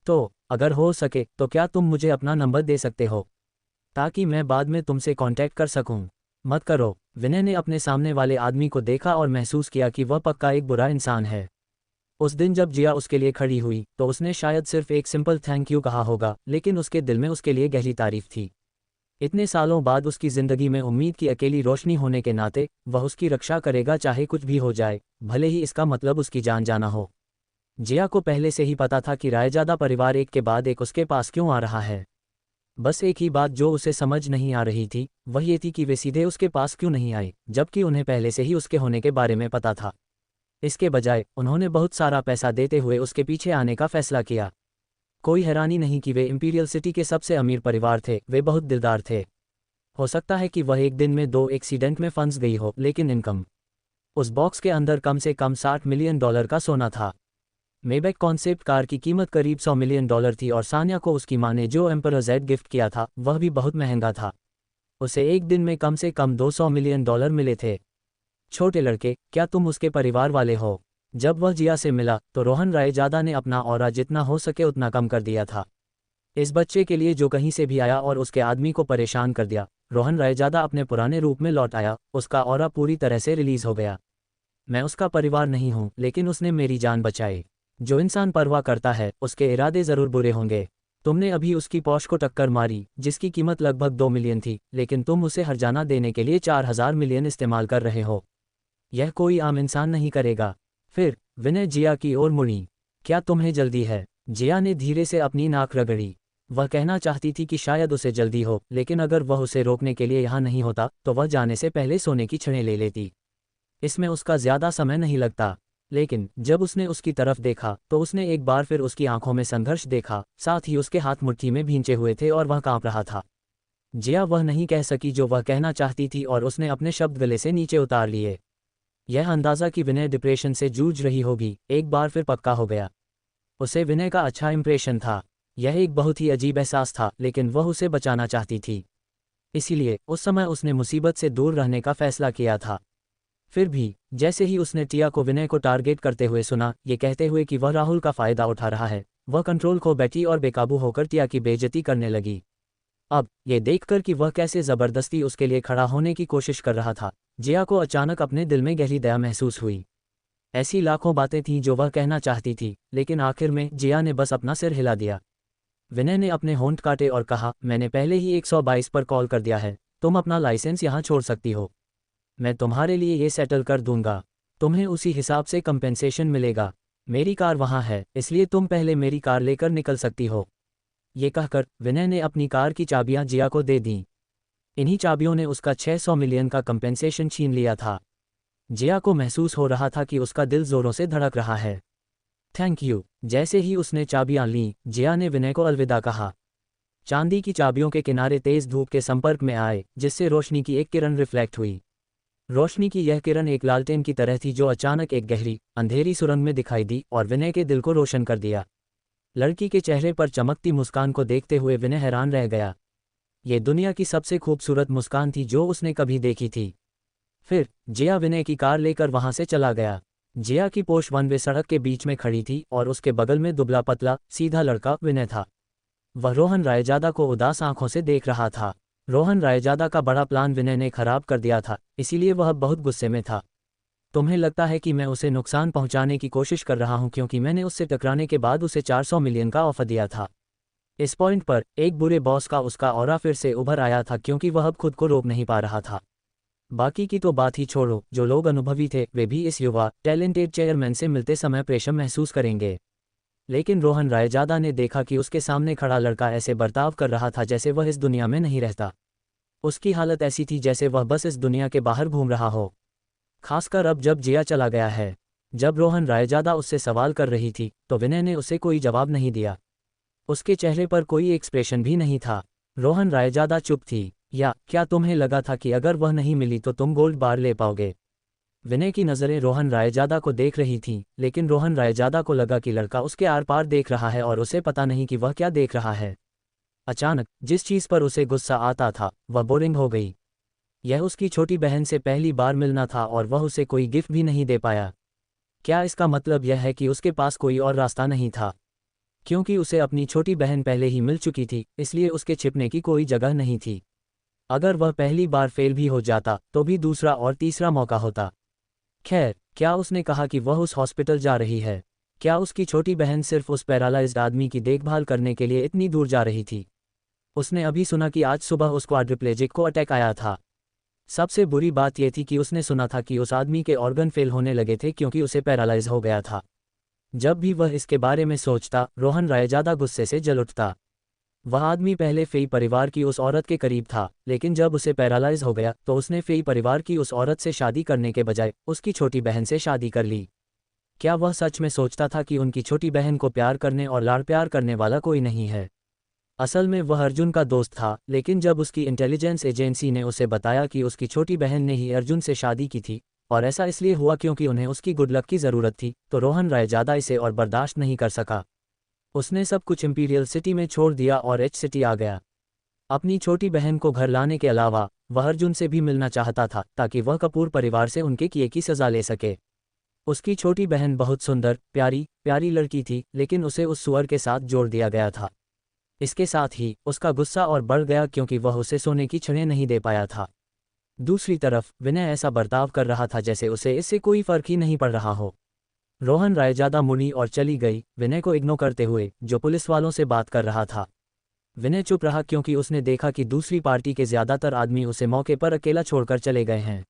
तो अगर हो सके तो क्या तुम मुझे अपना नंबर दे सकते हो, ताकि मैं बाद में तुमसे कांटेक्ट कर सकूं? मत करो। विनय ने अपने सामने वाले आदमी को देखा और महसूस किया कि वह पक्का एक बुरा इंसान है। उस दिन जब जिया उसके लिए खड़ी हुई तो उसने शायद सिर्फ एक सिंपल थैंक यू कहा होगा, लेकिन उसके दिल में उसके लिए गहरी तारीफ थी। इतने सालों बाद उसकी ज़िंदगी में उम्मीद की अकेली रोशनी होने के नाते वह उसकी रक्षा करेगा चाहे कुछ भी हो जाए, भले ही इसका मतलब उसकी जान जाना हो। जिया को पहले से ही पता था कि रायजादा परिवार एक के बाद एक उसके पास क्यों आ रहा है। बस एक ही बात जो उसे समझ नहीं आ रही थी वह ये थी कि वे सीधे उसके पास क्यों नहीं आए, जबकि उन्हें पहले से ही उसके होने के बारे में पता था। इसके बजाय उन्होंने बहुत सारा पैसा देते हुए उसके पीछे आने का फैसला किया। कोई हैरानी नहीं कि वे इंपीरियल सिटी के सबसे अमीर परिवार थे, वे बहुत दिलदार थे। हो सकता है कि वह एक दिन में 2 एक्सीडेंट में फंस गई हो, लेकिन इनकम उस बॉक्स के अंदर कम से कम $60 मिलियन का सोना था। मेबैक कॉन्सेप्ट कार की कीमत करीब $100 मिलियन थी और सानिया को उसकी मां ने जो एम्परर जेड गिफ्ट किया था वह भी बहुत महंगा था। उसे एक दिन में कम से कम $200 मिलियन मिले थे। छोटे लड़के, क्या तुम उसके परिवार वाले हो? जब वह जिया से मिला तो रोहन रायजादा ने अपना ऑरा जितना हो सके उतना कम कर दिया था। इस बच्चे के लिए जो कहीं से भी आया और उसके आदमी को परेशान कर दिया, रोहन रायजादा अपने पुराने रूप में लौट आया, उसका ऑरा पूरी तरह से रिलीज हो गया। मैं उसका परिवार नहीं हूं, लेकिन उसने मेरी जान बचाई। जो इंसान परवाह करता है उसके इरादे जरूर बुरे होंगे। तुमने अभी उसकी पौश को टक्कर मारी जिसकी कीमत लगभग 2 मिलियन थी, लेकिन तुम उसे हर्जाना देने के लिए 4000 मिलियन इस्तेमाल कर रहे हो। यह कोई आम इंसान नहीं करेगा। फिर विनय जिया की ओर मुड़ी। क्या तुम्हें जल्दी है? जिया ने धीरे से अपनी नाक रगड़ी। वह कहना चाहती थी कि शायद उसे जल्दी हो, लेकिन अगर वह उसे रोकने के लिए यहाँ नहीं होता तो वह जाने से पहले सोने की छड़ें ले लेती। इसमें उसका ज्यादा समय नहीं लगता। लेकिन जब उसने उसकी तरफ देखा तो उसने एक बार फिर उसकी आंखों में संघर्ष देखा, साथ ही उसके हाथ मुट्ठी में भींचे हुए थे और वह कांप रहा था। जिया वह नहीं कह सकी जो वह कहना चाहती थी और उसने अपने शब्द गले से नीचे उतार लिए। यह अंदाज़ा कि विनय डिप्रेशन से जूझ रही होगी एक बार फिर पक्का हो गया। उसे विनय का अच्छा इंप्रेशन था। यह एक बहुत ही अजीब एहसास था, लेकिन वह उसे बचाना चाहती थी। इसीलिए उस समय उसने मुसीबत से दूर रहने का फैसला किया था। फिर भी जैसे ही उसने टिया को विनय को टारगेट करते हुए सुना, ये कहते हुए कि वह राहुल का फ़ायदा उठा रहा है, वह कंट्रोल खो बैठी और बेकाबू होकर टिया की बेइज्जती करने लगी। अब ये देखकर कि वह कैसे ज़बरदस्ती उसके लिए खड़ा होने की कोशिश कर रहा था, जिया को अचानक अपने दिल में गहरी दया महसूस हुई। ऐसी लाखों बातें थीं जो वह कहना चाहती थी, लेकिन आखिर में जिया ने बस अपना सिर हिला दिया। विनय ने अपने होंठ काटे और कहा, मैंने पहले ही 122 पर कॉल कर दिया है, तुम अपना लाइसेंस यहाँ छोड़ सकती हो। मैं तुम्हारे लिए ये सेटल कर दूंगा। तुम्हें उसी हिसाब से कंपेंसेशन मिलेगा। मेरी कार वहाँ है, इसलिए तुम पहले मेरी कार लेकर निकल सकती हो। ये कहकर विनय ने अपनी कार की चाबियां जिया को दे दीं। इन्हीं चाबियों ने उसका 600 मिलियन का कंपेंसेशन छीन लिया था। जिया को महसूस हो रहा था कि उसका दिल जोरों से धड़क रहा है। Thank you. जैसे ही उसने चाबियां लीं, जिया ने विनय को अलविदा कहा। चांदी की चाबियों के किनारे तेज धूप के संपर्क में आए, जिससे रोशनी की एक किरण रिफ्लेक्ट हुई। रोशनी की यह किरण एक लालटेन की तरह थी जो अचानक एक गहरी अंधेरी सुरंग में दिखाई दी और विनय के दिल को रोशन कर दिया। लड़की के चेहरे पर चमकती मुस्कान को देखते हुए विनय हैरान रह गया। ये दुनिया की सबसे खूबसूरत मुस्कान थी जो उसने कभी देखी थी। फिर जिया विनय की कार लेकर वहां से चला गया। जिया की पोश वन वे सड़क के बीच में खड़ी थी और उसके बगल में दुबला पतला सीधा लड़का विनय था। वह रोहन रायजादा को उदास आंखों से देख रहा था। रोहन रायजादा का बड़ा प्लान विनय ने खराब कर दिया था, इसीलिए वह बहुत गुस्से में था। तुम्हें लगता है कि मैं उसे नुकसान पहुंचाने की कोशिश कर रहा हूं क्योंकि मैंने उससे टकराने के बाद उसे 400 मिलियन का ऑफर दिया था। इस पॉइंट पर एक बुरे बॉस का उसका ऑरा फिर से उभर आया था क्योंकि वह अब खुद को रोक नहीं पा रहा था। बाकी की तो बात ही छोड़ो, जो लोग अनुभवी थे वे भी इस युवा टैलेंटेड चेयरमैन से मिलते समय प्रेशर महसूस करेंगे। लेकिन रोहन रायजादा ने देखा कि उसके सामने खड़ा लड़का ऐसे बर्ताव कर रहा था जैसे वह इस दुनिया में नहीं रहता। उसकी हालत ऐसी थी जैसे वह बस इस दुनिया के बाहर घूम रहा हो। खासकर अब जब जिया चला गया है। जब रोहन रायजादा उससे सवाल कर रही थी तो विनय ने उसे कोई जवाब नहीं दिया। उसके चेहरे पर कोई एक्सप्रेशन भी नहीं था। रोहन रायजादा चुप थी। या क्या तुम्हें लगा था कि अगर वह नहीं मिली तो तुम गोल्ड बार ले पाओगे? विनय की नज़रें रोहन रायजादा को देख रही थीं, लेकिन रोहन रायजादा को लगा कि लड़का उसके आर पार देख रहा है और उसे पता नहीं कि वह क्या देख रहा है। अचानक जिस चीज़ पर उसे गुस्सा आता था वह बोरिंग हो गई। यह उसकी छोटी बहन से पहली बार मिलना था और वह उसे कोई गिफ्ट भी नहीं दे पाया। क्या इसका मतलब यह है कि उसके पास कोई और रास्ता नहीं था? क्योंकि उसे अपनी छोटी बहन पहले ही मिल चुकी थी, इसलिए उसके छिपने की कोई जगह नहीं थी। अगर वह पहली बार फेल भी हो जाता तो भी दूसरा और तीसरा मौका होता। खैर, क्या उसने कहा कि वह उस हॉस्पिटल जा रही है? क्या उसकी छोटी बहन सिर्फ उस पैरालाइज्ड आदमी की देखभाल करने के लिए इतनी दूर जा रही थी? उसने अभी सुना कि आज सुबह उस क्वाड्रिप्लेजिक को अटैक आया था। सबसे बुरी बात यह थी कि उसने सुना था कि उस आदमी के ऑर्गन फेल होने लगे थे क्योंकि उसे पैरालाइज हो गया था। जब भी वह इसके बारे में सोचता, रोहन राय ज़्यादा गुस्से से जल उठता। वह आदमी पहले फेई परिवार की उस औरत के करीब था, लेकिन जब उसे पैरालाइज हो गया तो उसने फेई परिवार की उस औरत से शादी करने के बजाय उसकी छोटी बहन से शादी कर ली। क्या वह सच में सोचता था कि उनकी छोटी बहन को प्यार करने और लाड़ प्यार करने वाला कोई नहीं है? असल में वह अर्जुन का दोस्त था, लेकिन जब उसकी इंटेलिजेंस एजेंसी ने उसे बताया कि उसकी छोटी बहन ने ही अर्जुन से शादी की थी, और ऐसा इसलिए हुआ क्योंकि उन्हें उसकी गुड लक की ज़रूरत थी, तो रोहन राय ज़्यादा इसे और बर्दाश्त नहीं कर सका। उसने सब कुछ इंपीरियल सिटी में छोड़ दिया और एच सिटी आ गया। अपनी छोटी बहन को घर लाने के अलावा वह अर्जुन से भी मिलना चाहता था ताकि वह कपूर परिवार से उनके किए की सज़ा ले सके। उसकी छोटी बहन बहुत सुंदर, प्यारी प्यारी लड़की थी, लेकिन उसे उस सुअर के साथ जोड़ दिया गया था। इसके साथ ही उसका गुस्सा और बढ़ गया क्योंकि वह उसे सोने की छड़ें नहीं दे पाया था। दूसरी तरफ विनय ऐसा बर्ताव कर रहा था जैसे उसे इससे कोई फर्क ही नहीं पड़ रहा हो। रोहन राय ज़्यादा मुड़ी और चली गई, विनय को इग्नोर करते हुए, जो पुलिस वालों से बात कर रहा था। विनय चुप रहा क्योंकि उसने देखा कि दूसरी पार्टी के ज़्यादातर आदमी उसे मौके पर अकेला छोड़कर चले गए हैं।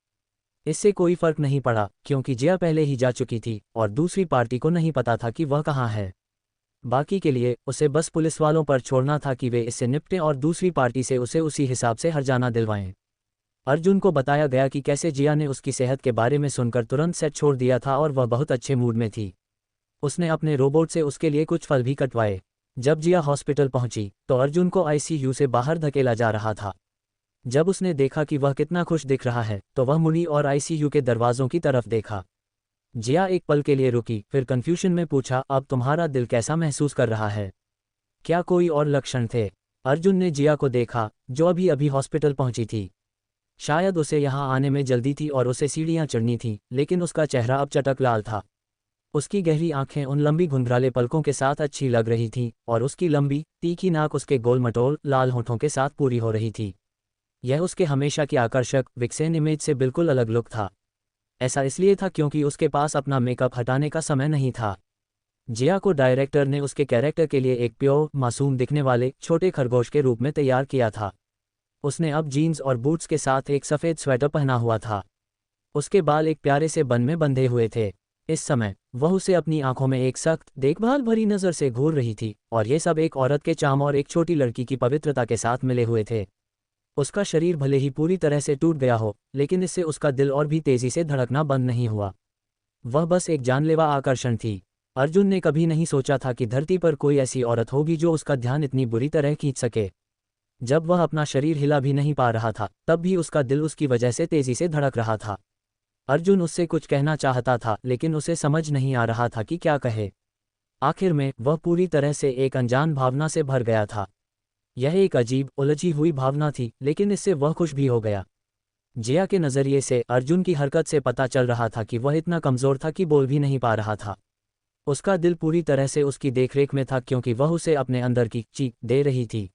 इससे कोई फर्क नहीं पड़ा क्योंकि जिया पहले ही जा चुकी थी और दूसरी पार्टी को नहीं पता था कि वह कहाँ है। बाकी के लिए उसे बस पुलिस वालों पर छोड़ना था कि वे इससे निपटें और दूसरी पार्टी से उसे उसी हिसाब से हर्जाना दिलवाएं। अर्जुन को बताया गया कि कैसे जिया ने उसकी सेहत के बारे में सुनकर तुरंत सेट छोड़ दिया था और वह बहुत अच्छे मूड में थी। उसने अपने रोबोट से उसके लिए कुछ फल भी कटवाए। जब जिया हॉस्पिटल पहुंची तो अर्जुन को आईसीयू से बाहर धकेला जा रहा था। जब उसने देखा कि वह कितना खुश दिख रहा है तो वह मुड़ी और आईसीयू के दरवाज़ों की तरफ देखा। जिया एक पल के लिए रुकी, फिर कन्फ्यूजन में पूछा, अब तुम्हारा दिल कैसा महसूस कर रहा है? क्या कोई और लक्षण थे? अर्जुन ने जिया को देखा, जो अभी अभी हॉस्पिटल पहुंची थी। शायद उसे यहाँ आने में जल्दी थी और उसे सीढ़ियाँ चढ़नी थी, लेकिन उसका चेहरा अब चटक लाल था। उसकी गहरी आंखें उन लंबी घुंघराले पलकों के साथ अच्छी लग रही थीं और उसकी लंबी तीखी नाक उसके गोल मटोल लाल होठों के साथ पूरी हो रही थी। यह उसके हमेशा की आकर्षक विक्सेन इमेज से बिल्कुल अलग लुक था। ऐसा इसलिए था क्योंकि उसके पास अपना मेकअप हटाने का समय नहीं था। जिया को डायरेक्टर ने उसके कैरेक्टर के लिए एक प्योर मासूम दिखने वाले छोटे खरगोश के रूप में तैयार किया था। उसने अब जीन्स और बूट्स के साथ एक सफ़ेद स्वेटर पहना हुआ था। उसके बाल एक प्यारे से बन में बंधे हुए थे। इस समय वह उसे अपनी आंखों में एक सख्त देखभाल भरी नज़र से घूर रही थी, और ये सब एक औरत के चाम और एक छोटी लड़की की पवित्रता के साथ मिले हुए थे। उसका शरीर भले ही पूरी तरह से टूट गया हो, लेकिन इससे उसका दिल और भी तेज़ी से धड़कना बंद नहीं हुआ। वह बस एक जानलेवा आकर्षण थी। अर्जुन ने कभी नहीं सोचा था कि धरती पर कोई ऐसी औरत होगी जो उसका ध्यान इतनी बुरी तरह खींच सके। जब वह अपना शरीर हिला भी नहीं पा रहा था, तब भी उसका दिल उसकी वजह से तेज़ी से धड़क रहा था। अर्जुन उससे कुछ कहना चाहता था, लेकिन उसे समझ नहीं आ रहा था कि क्या कहे। आखिर में वह पूरी तरह से एक अनजान भावना से भर गया था। यह एक अजीब उलझी हुई भावना थी, लेकिन इससे वह खुश भी हो गया। जिया के नज़रिए से अर्जुन की हरकत से पता चल रहा था कि वह इतना कमज़ोर था कि बोल भी नहीं पा रहा था। उसका दिल पूरी तरह से उसकी देखरेख में था क्योंकि वह उसे अपने अंदर की चीख दे रही थी।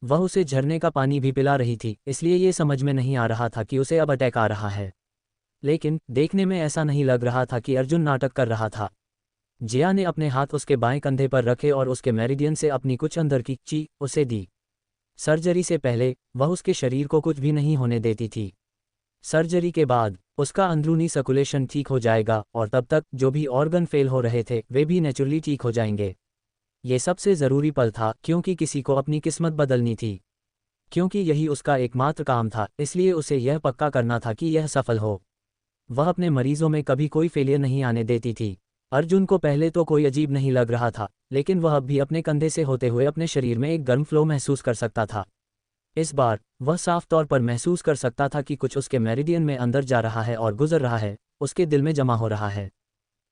वह उसे झरने का पानी भी पिला रही थी, इसलिए ये समझ में नहीं आ रहा था कि उसे अब अटैक आ रहा है। लेकिन देखने में ऐसा नहीं लग रहा था कि अर्जुन नाटक कर रहा था। जिया ने अपने हाथ उसके बाएं कंधे पर रखे और उसके मेरिडियन से अपनी कुछ अंदर की चीख उसे दी। सर्जरी से पहले वह उसके शरीर को कुछ भी नहीं होने देती थी। सर्जरी के बाद उसका अंदरूनी सर्कुलेशन ठीक हो जाएगा और तब तक जो भी ऑर्गन फेल हो रहे थे वे भी नेचुरली ठीक हो जाएंगे। ये सबसे ज़रूरी पल था क्योंकि किसी को अपनी किस्मत बदलनी थी। क्योंकि यही उसका एकमात्र काम था, इसलिए उसे यह पक्का करना था कि यह सफल हो। वह अपने मरीजों में कभी कोई फेलियर नहीं आने देती थी। अर्जुन को पहले तो कोई अजीब नहीं लग रहा था, लेकिन वह अब भी अपने कंधे से होते हुए अपने शरीर में एक गर्म फ्लो महसूस कर सकता था। इस बार वह साफ तौर पर महसूस कर सकता था कि कुछ उसके मेरिडियन में अंदर जा रहा है और गुजर रहा है, उसके दिल में जमा हो रहा है।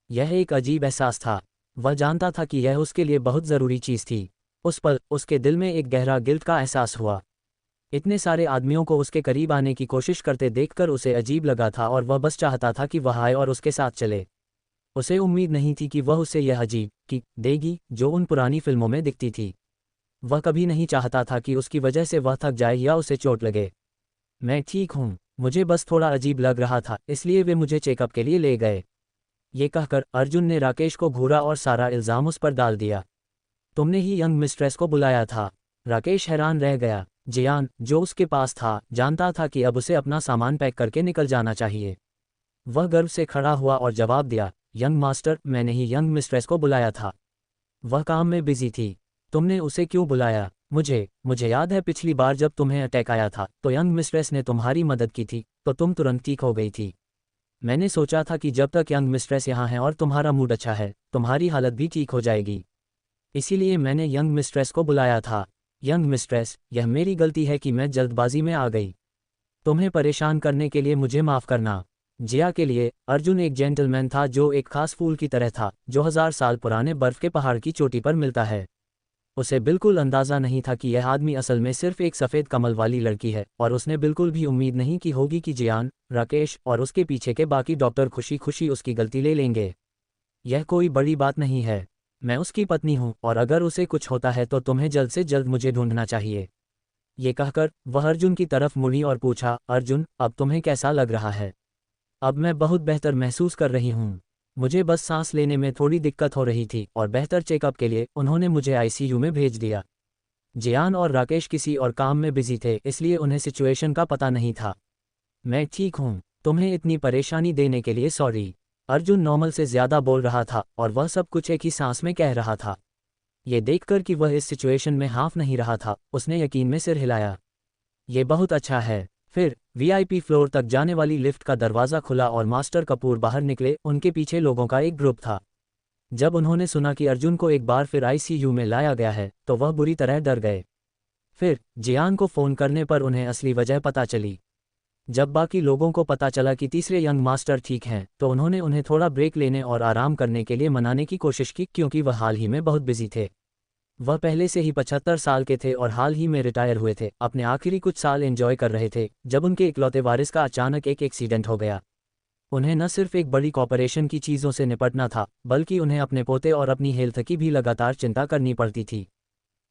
यह एक अजीब एहसास था। वह जानता था कि यह उसके लिए बहुत ज़रूरी चीज़ थी। उस पल उसके दिल में एक गहरा गिल्ट का एहसास हुआ। इतने सारे आदमियों को उसके करीब आने की कोशिश करते देखकर उसे अजीब लगा था और वह बस चाहता था कि वह आए और उसके साथ चले। उसे उम्मीद नहीं थी कि वह उसे यह अजीब की देगी जो उन पुरानी फिल्मों में दिखती थी। वह कभी नहीं चाहता था कि उसकी वजह से वह थक जाए या उसे चोट लगे। मैं ठीक हूँ, मुझे बस थोड़ा अजीब लग रहा था, इसलिए वे मुझे चेकअप के लिए ले गए। ये कहकर अर्जुन ने राकेश को घूरा और सारा इल्ज़ाम उस पर डाल दिया। तुमने ही यंग मिस्ट्रेस को बुलाया था। राकेश हैरान रह गया। जियान, जो उसके पास था, जानता था कि अब उसे अपना सामान पैक करके निकल जाना चाहिए। वह गर्व से खड़ा हुआ और जवाब दिया, यंग मास्टर, मैंने ही यंग मिस्ट्रेस को बुलाया था। वह काम में बिजी थी। तुमने उसे क्यों बुलाया? मुझे याद है पिछली बार जब तुम्हें अटैक आया था तो यंग मिस्ट्रेस ने तुम्हारी मदद की थी, तो तुम तुरंत ठीक हो गई थी। मैंने सोचा था कि जब तक यंग मिस्ट्रेस यहाँ है और तुम्हारा मूड अच्छा है, तुम्हारी हालत भी ठीक हो जाएगी। इसीलिए मैंने यंग मिस्ट्रेस को बुलाया था। यंग मिस्ट्रेस, यह मेरी गलती है कि मैं जल्दबाजी में आ गई। तुम्हें परेशान करने के लिए मुझे माफ़ करना। जिया के लिए अर्जुन एक जेंटलमैन था जो एक खास फूल की तरह था जो 1000 साल पुराने बर्फ के पहाड़ की चोटी पर मिलता है। उसे बिल्कुल अंदाज़ा नहीं था कि यह आदमी असल में सिर्फ एक सफ़ेद कमल वाली लड़की है, और उसने बिल्कुल भी उम्मीद नहीं की होगी कि जियान, राकेश और उसके पीछे के बाकी डॉक्टर खुशी खुशी उसकी गलती ले लेंगे। यह कोई बड़ी बात नहीं है। मैं उसकी पत्नी हूँ और अगर उसे कुछ होता है तो तुम्हें जल्द से जल्द मुझे ढूंढना चाहिए। ये कहकर वह अर्जुन की तरफ मुड़ी और पूछा, अर्जुन, अब तुम्हें कैसा लग रहा है? अब मैं बहुत बेहतर महसूस कर रही हूँ। मुझे बस सांस लेने में थोड़ी दिक्कत हो रही थी और बेहतर चेकअप के लिए उन्होंने मुझे आईसीयू में भेज दिया। जियान और राकेश किसी और काम में बिजी थे, इसलिए उन्हें सिचुएशन का पता नहीं था। मैं ठीक हूँ। तुम्हें इतनी परेशानी देने के लिए सॉरी। अर्जुन नॉर्मल से ज़्यादा बोल रहा था और वह सब कुछ एक ही सांस में कह रहा था। ये देखकर कि वह इस सिचुएशन में हाफ नहीं रहा था, उसने यकीन में सिर हिलाया। ये बहुत अच्छा है। फिर वीआईपी फ्लोर तक जाने वाली लिफ्ट का दरवाज़ा खुला और मास्टर कपूर बाहर निकले। उनके पीछे लोगों का एक ग्रुप था। जब उन्होंने सुना कि अर्जुन को एक बार फिर आईसीयू में लाया गया है तो वह बुरी तरह डर गए। फिर जियान को फ़ोन करने पर उन्हें असली वजह पता चली। जब बाकी लोगों को पता चला कि तीसरे यंग मास्टर ठीक हैं तो उन्होंने उन्हें थोड़ा ब्रेक लेने और आराम करने के लिए मनाने की कोशिश की, क्योंकि वह हाल ही में बहुत बिजी थे। वह पहले से ही 75 साल के थे और हाल ही में रिटायर हुए थे। अपने आखिरी कुछ साल एंजॉय कर रहे थे जब उनके इकलौते वारिस का अचानक एक एक्सीडेंट हो गया। उन्हें न सिर्फ एक बड़ी कॉर्पोरेशन की चीज़ों से निपटना था, बल्कि उन्हें अपने पोते और अपनी हेल्थ की भी लगातार चिंता करनी पड़ती थी।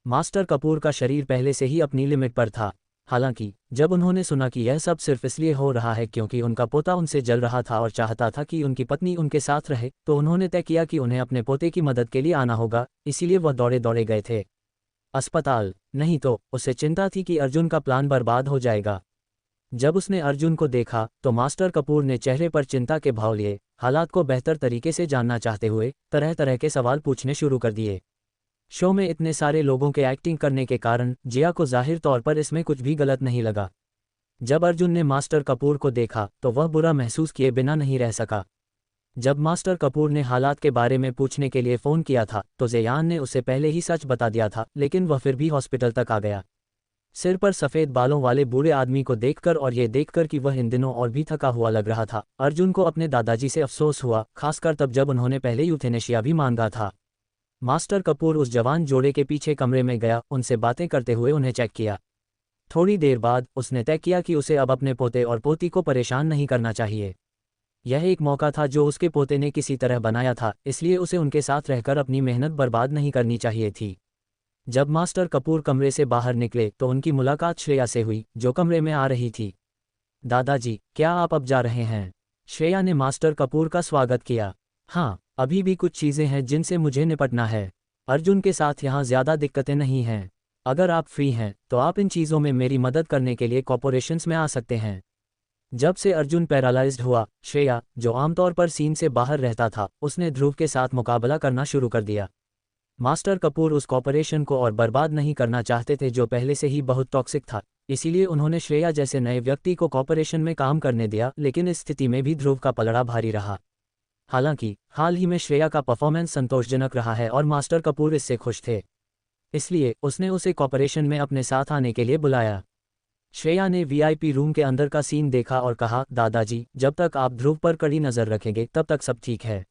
मास्टर कपूर का शरीर पहले से ही अपनी लिमिट पर था। हालांकि जब उन्होंने सुना कि यह सब सिर्फ इसलिए हो रहा है क्योंकि उनका पोता उनसे जल रहा था और चाहता था कि उनकी पत्नी उनके साथ रहे, तो उन्होंने तय किया कि उन्हें अपने पोते की मदद के लिए आना होगा। इसीलिए वह दौड़े दौड़े गए थे अस्पताल। नहीं तो उसे चिंता थी कि अर्जुन का प्लान बर्बाद हो जाएगा। जब उसने अर्जुन को देखा तो मास्टर कपूर ने चेहरे पर चिंता के भाव लिए, हालात को बेहतर तरीके से जानना चाहते हुए तरह तरह के सवाल पूछने शुरू कर दिए। शो में इतने सारे लोगों के एक्टिंग करने के कारण जिया को जाहिर तौर पर इसमें कुछ भी गलत नहीं लगा। जब अर्जुन ने मास्टर कपूर को देखा तो वह बुरा महसूस किए बिना नहीं रह सका। जब मास्टर कपूर ने हालात के बारे में पूछने के लिए फ़ोन किया था तो जियान ने उसे पहले ही सच बता दिया था, लेकिन वह फिर भी हॉस्पिटल तक आ गया। सिर पर सफ़ेद बालों वाले बूढ़े आदमी को देखकर और ये देखकर कि वह इन दिनों और भी थका हुआ लग रहा था, अर्जुन को अपने दादाजी से अफसोस हुआ, खासकर तब जब उन्होंने पहले यूथेनेशिया भी मांगा था। मास्टर कपूर उस जवान जोड़े के पीछे कमरे में गया, उनसे बातें करते हुए उन्हें चेक किया। थोड़ी देर बाद उसने तय किया कि उसे अब अपने पोते और पोती को परेशान नहीं करना चाहिए। यह एक मौका था जो उसके पोते ने किसी तरह बनाया था, इसलिए उसे उनके साथ रहकर अपनी मेहनत बर्बाद नहीं करनी चाहिए थी। जब मास्टर कपूर कमरे से बाहर निकले तो उनकी मुलाकात श्रेया से हुई, जो कमरे में आ रही थी। दादाजी, क्या आप अब जा रहे हैं? श्रेया ने मास्टर कपूर का स्वागत किया। हाँ, अभी भी कुछ चीज़ें हैं जिनसे मुझे निपटना है। अर्जुन के साथ यहाँ ज़्यादा दिक्कतें नहीं हैं। अगर आप फ्री हैं तो आप इन चीज़ों में मेरी मदद करने के लिए कॉर्पोरेशंस में आ सकते हैं। जब से अर्जुन पैरालाइज्ड हुआ, श्रेया, जो आमतौर पर सीन से बाहर रहता था, उसने ध्रुव के साथ मुकाबला करना शुरू कर दिया। मास्टर कपूर उस कॉर्पोरेशन को और बर्बाद नहीं करना चाहते थे जो पहले से ही बहुत टॉक्सिक था, इसीलिए उन्होंने श्रेया जैसे नए व्यक्ति को कॉर्पोरेशन में काम करने दिया, लेकिन इस स्थिति में भी ध्रुव का पलड़ा भारी रहा। हालांकि हाल ही में श्रेया का परफॉर्मेंस संतोषजनक रहा है और मास्टर कपूर इससे खुश थे, इसलिए उसने उसे कॉर्पोरेशन में अपने साथ आने के लिए बुलाया। श्रेया ने वीआईपी रूम के अंदर का सीन देखा और कहा, दादाजी, जब तक आप ध्रुव पर कड़ी नज़र रखेंगे तब तक सब ठीक है।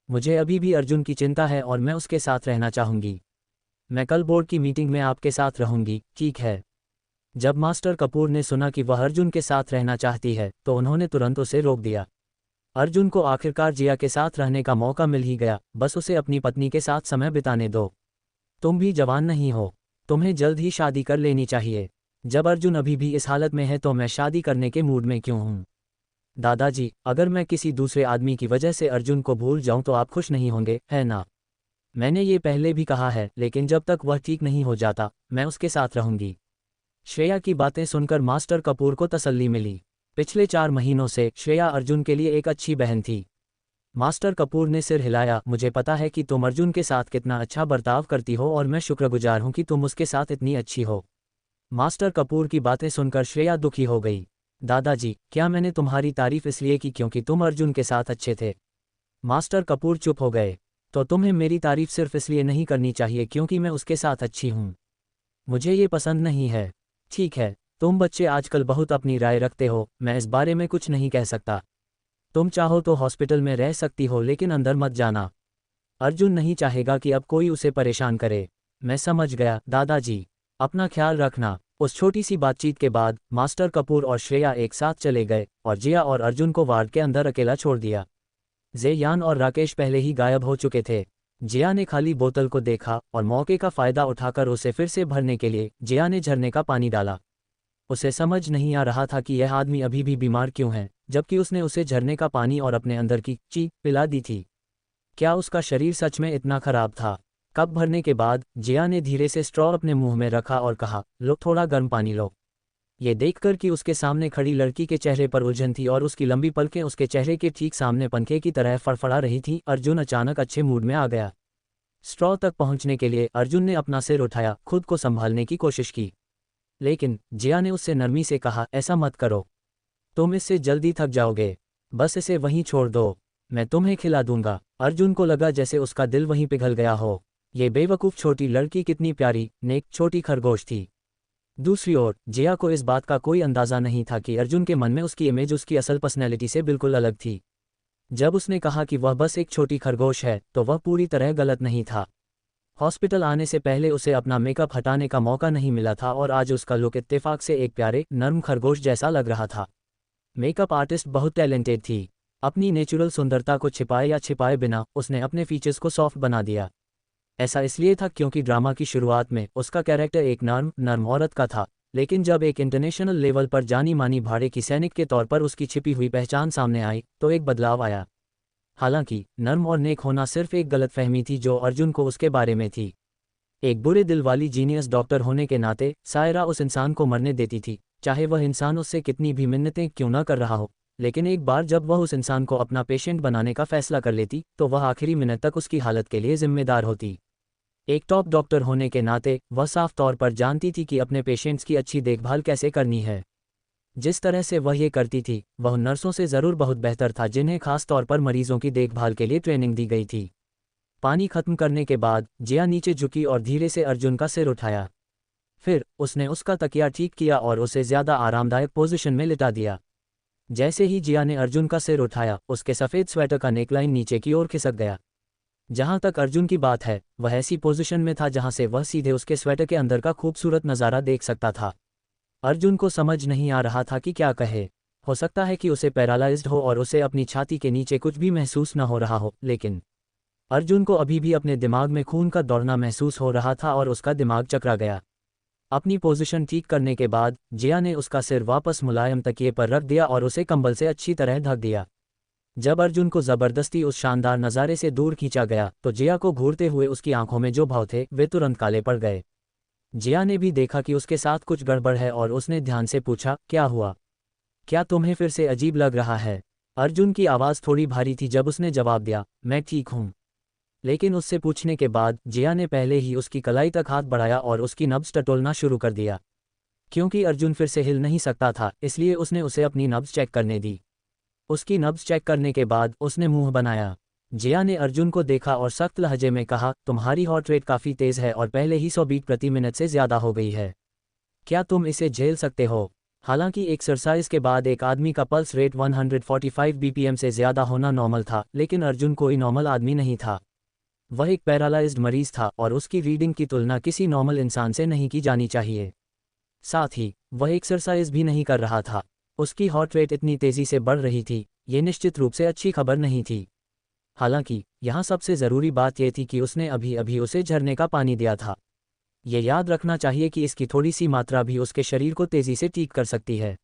मुझे अभी भी अर्जुन की चिंता है और मैं उसके साथ रहना चाहूँगी। मैं कल बोर्ड की मीटिंग में आपके साथ रहूँगी, ठीक है? जब मास्टर कपूर ने सुना कि वह अर्जुन के साथ रहना चाहती है तो उन्होंने तुरंत उसे रोक दिया। अर्जुन को आखिरकार जिया के साथ रहने का मौका मिल ही गया, बस उसे अपनी पत्नी के साथ समय बिताने दो। तुम भी जवान नहीं हो, तुम्हें जल्द ही शादी कर लेनी चाहिए। जब अर्जुन अभी भी इस हालत में है तो मैं शादी करने के मूड में क्यों हूँ? दादाजी, अगर मैं किसी दूसरे आदमी की वजह से अर्जुन को भूल जाऊं तो आप खुश नहीं होंगे, है ना? मैंने ये पहले भी कहा है, लेकिन जब तक वह ठीक नहीं हो जाता मैं उसके साथ रहूंगी। श्रेया की बातें सुनकर मास्टर कपूर को तसल्ली मिली। पिछले 4 महीनों से श्रेया अर्जुन के लिए एक अच्छी बहन थी। मास्टर कपूर ने सिर हिलाया। मुझे पता है कि तुम अर्जुन के साथ कितना अच्छा बर्ताव करती हो और मैं शुक्रगुजार हूं कि तुम उसके साथ इतनी अच्छी हो। मास्टर कपूर की बातें सुनकर श्रेया दुखी हो गई। दादाजी, क्या मैंने तुम्हारी तारीफ इसलिए की क्योंकि तुम अर्जुन के साथ अच्छे थे? मास्टर कपूर चुप हो गए। तो तुम्हें मेरी तारीफ सिर्फ इसलिए नहीं करनी चाहिए क्योंकि मैं उसके साथ अच्छी हूं? मुझे ये पसंद नहीं है। ठीक है, तुम बच्चे आजकल बहुत अपनी राय रखते हो, मैं इस बारे में कुछ नहीं कह सकता। तुम चाहो तो हॉस्पिटल में रह सकती हो, लेकिन अंदर मत जाना। अर्जुन नहीं चाहेगा कि अब कोई उसे परेशान करे। मैं समझ गया दादाजी, अपना ख्याल रखना। उस छोटी सी बातचीत के बाद मास्टर कपूर और श्रेया एक साथ चले गए और जिया और अर्जुन को वार्ड के अंदर अकेला छोड़ दिया। जेयान और राकेश पहले ही गायब हो चुके थे। जिया ने खाली बोतल को देखा और मौके का फायदा उठाकर उसे फिर से भरने के लिए जिया ने झरने का पानी डाला। उसे समझ नहीं आ रहा था कि यह आदमी अभी भी बीमार क्यों है, जबकि उसने उसे झरने का पानी और अपने अंदर की ची पिला दी थी। क्या उसका शरीर सच में इतना खराब था? कप भरने के बाद जिया ने धीरे से स्ट्रॉ अपने मुंह में रखा और कहा, लो थोड़ा गर्म पानी लो। ये देखकर कि उसके सामने खड़ी लड़की के चेहरे पर उलझन थी और उसकी लंबी पलकें उसके चेहरे के ठीक सामने पंखे की तरह फड़फड़ा रही थीं, अर्जुन अचानक अच्छे मूड में आ गया। स्ट्रॉ तक पहुंचने के लिए अर्जुन ने अपना सिर उठाया, खुद को संभालने की कोशिश की, लेकिन जिया ने उससे नरमी से कहा, ऐसा मत करो, तुम इससे जल्दी थक जाओगे, बस इसे वहीं छोड़ दो, मैं तुम्हें खिला दूंगा। अर्जुन को लगा जैसे उसका दिल वहीं पिघल गया हो। ये बेवकूफ़ छोटी लड़की कितनी प्यारी, नेक छोटी खरगोश थी। दूसरी ओर जिया को इस बात का कोई अंदाज़ा नहीं था कि अर्जुन के मन में उसकी इमेज उसकी असल पर्सनैलिटी से बिल्कुल अलग थी। जब उसने कहा कि वह बस एक छोटी खरगोश है, तो वह पूरी तरह गलत नहीं था। हॉस्पिटल आने से पहले उसे अपना मेकअप हटाने का मौका नहीं मिला था और आज उसका लुक इत्तेफाक से एक प्यारे नर्म खरगोश जैसा लग रहा था। मेकअप आर्टिस्ट बहुत टैलेंटेड थी। अपनी नेचुरल सुंदरता को छिपाए या छिपाए बिना उसने अपने फीचर्स को सॉफ्ट बना दिया। ऐसा इसलिए था क्योंकि ड्रामा की शुरुआत में उसका कैरेक्टर एक नर्म औरत का था, लेकिन जब एक इंटरनेशनल लेवल पर जानी मानी भाड़े की सैनिक के तौर पर उसकी छिपी हुई पहचान सामने आई तो एक बदलाव आया। हालांकि नर्म और नेक होना सिर्फ एक गलतफहमी थी जो अर्जुन को उसके बारे में थी। एक बुरे दिल वाली जीनियस डॉक्टर होने के नाते सायरा उस इंसान को मरने देती थी, चाहे वह इंसान उससे कितनी भी मिन्नतें क्यों न कर रहा हो। लेकिन एक बार जब वह उस इंसान को अपना पेशेंट बनाने का फैसला कर लेती तो वह आखिरी मिनट तक उसकी हालत के लिए जिम्मेदार होती। एक टॉप डॉक्टर होने के नाते वह साफ तौर पर जानती थी कि अपने पेशेंट्स की अच्छी देखभाल कैसे करनी है। जिस तरह से वह ये करती थी वह नर्सों से ज़रूर बहुत बेहतर था, जिन्हें खास तौर पर मरीजों की देखभाल के लिए ट्रेनिंग दी गई थी। पानी खत्म करने के बाद जिया नीचे झुकी और धीरे से अर्जुन का सिर उठाया। फिर उसने उसका तकिया ठीक किया और उसे ज़्यादा आरामदायक पोजीशन में लिटा दिया। जैसे ही जिया ने अर्जुन का सिर उठाया, उसके सफ़ेद स्वेटर का नेकलाइन नीचे की ओर खिसक गया। जहां तक अर्जुन की बात है, वह ऐसी पोजीशन में था जहां से वह सीधे उसके स्वेटर के अंदर का खूबसूरत नज़ारा देख सकता था। अर्जुन को समझ नहीं आ रहा था कि क्या कहे। हो सकता है कि उसे पैरालाइज्ड हो और उसे अपनी छाती के नीचे कुछ भी महसूस न हो रहा हो, लेकिन अर्जुन को अभी भी अपने दिमाग में खून का दौड़ना महसूस हो रहा था और उसका दिमाग चकरा गया। अपनी पोजीशन ठीक करने के बाद जिया ने उसका सिर वापस मुलायम तकिए पर रख दिया और उसे कंबल से अच्छी तरह ढक दिया। जब अर्जुन को जबरदस्ती उस शानदार नज़ारे से दूर खींचा गया तो जिया को घूरते हुए उसकी आंखों में जो भाव थे वे तुरंत काले पड़ गए। जिया ने भी देखा कि उसके साथ कुछ गड़बड़ है और उसने ध्यान से पूछा, क्या हुआ? क्या तुम्हें फिर से अजीब लग रहा है? अर्जुन की आवाज़ थोड़ी भारी थी जब उसने जवाब दिया, मैं ठीक हूँ। लेकिन उससे पूछने के बाद जिया ने पहले ही उसकी कलाई तक हाथ बढ़ाया और उसकी नब्ज़ टटोलना शुरू कर दिया। क्योंकि अर्जुन फिर से हिल नहीं सकता था, इसलिए उसने उसे अपनी नब्ज़ चेक करने दी। उसकी नब्ज़ चेक करने के बाद उसने मुंह बनाया। जिया ने अर्जुन को देखा और सख्त लहजे में कहा, तुम्हारी हार्ट रेट काफ़ी तेज़ है और पहले ही 100 बीट प्रति मिनट से ज़्यादा हो गई है। क्या तुम इसे झेल सकते हो? हालांकि एक्सरसाइज के बाद एक आदमी का पल्स रेट 145 बीपीएम से ज़्यादा होना नॉर्मल था, लेकिन अर्जुन कोई नॉर्मल आदमी नहीं था। वह एक पैरालाइज्ड मरीज था और उसकी रीडिंग की तुलना किसी नॉर्मल इंसान से नहीं की जानी चाहिए। साथ ही वह एक्सरसाइज भी नहीं कर रहा था। उसकी हार्ट रेट इतनी तेज़ी से बढ़ रही थी, ये निश्चित रूप से अच्छी खबर नहीं थी। हालांकि यहाँ सबसे ज़रूरी बात यह थी कि उसने अभी अभी उसे झरने का पानी दिया था। ये याद रखना चाहिए कि इसकी थोड़ी सी मात्रा भी उसके शरीर को तेज़ी से ठीक कर सकती है।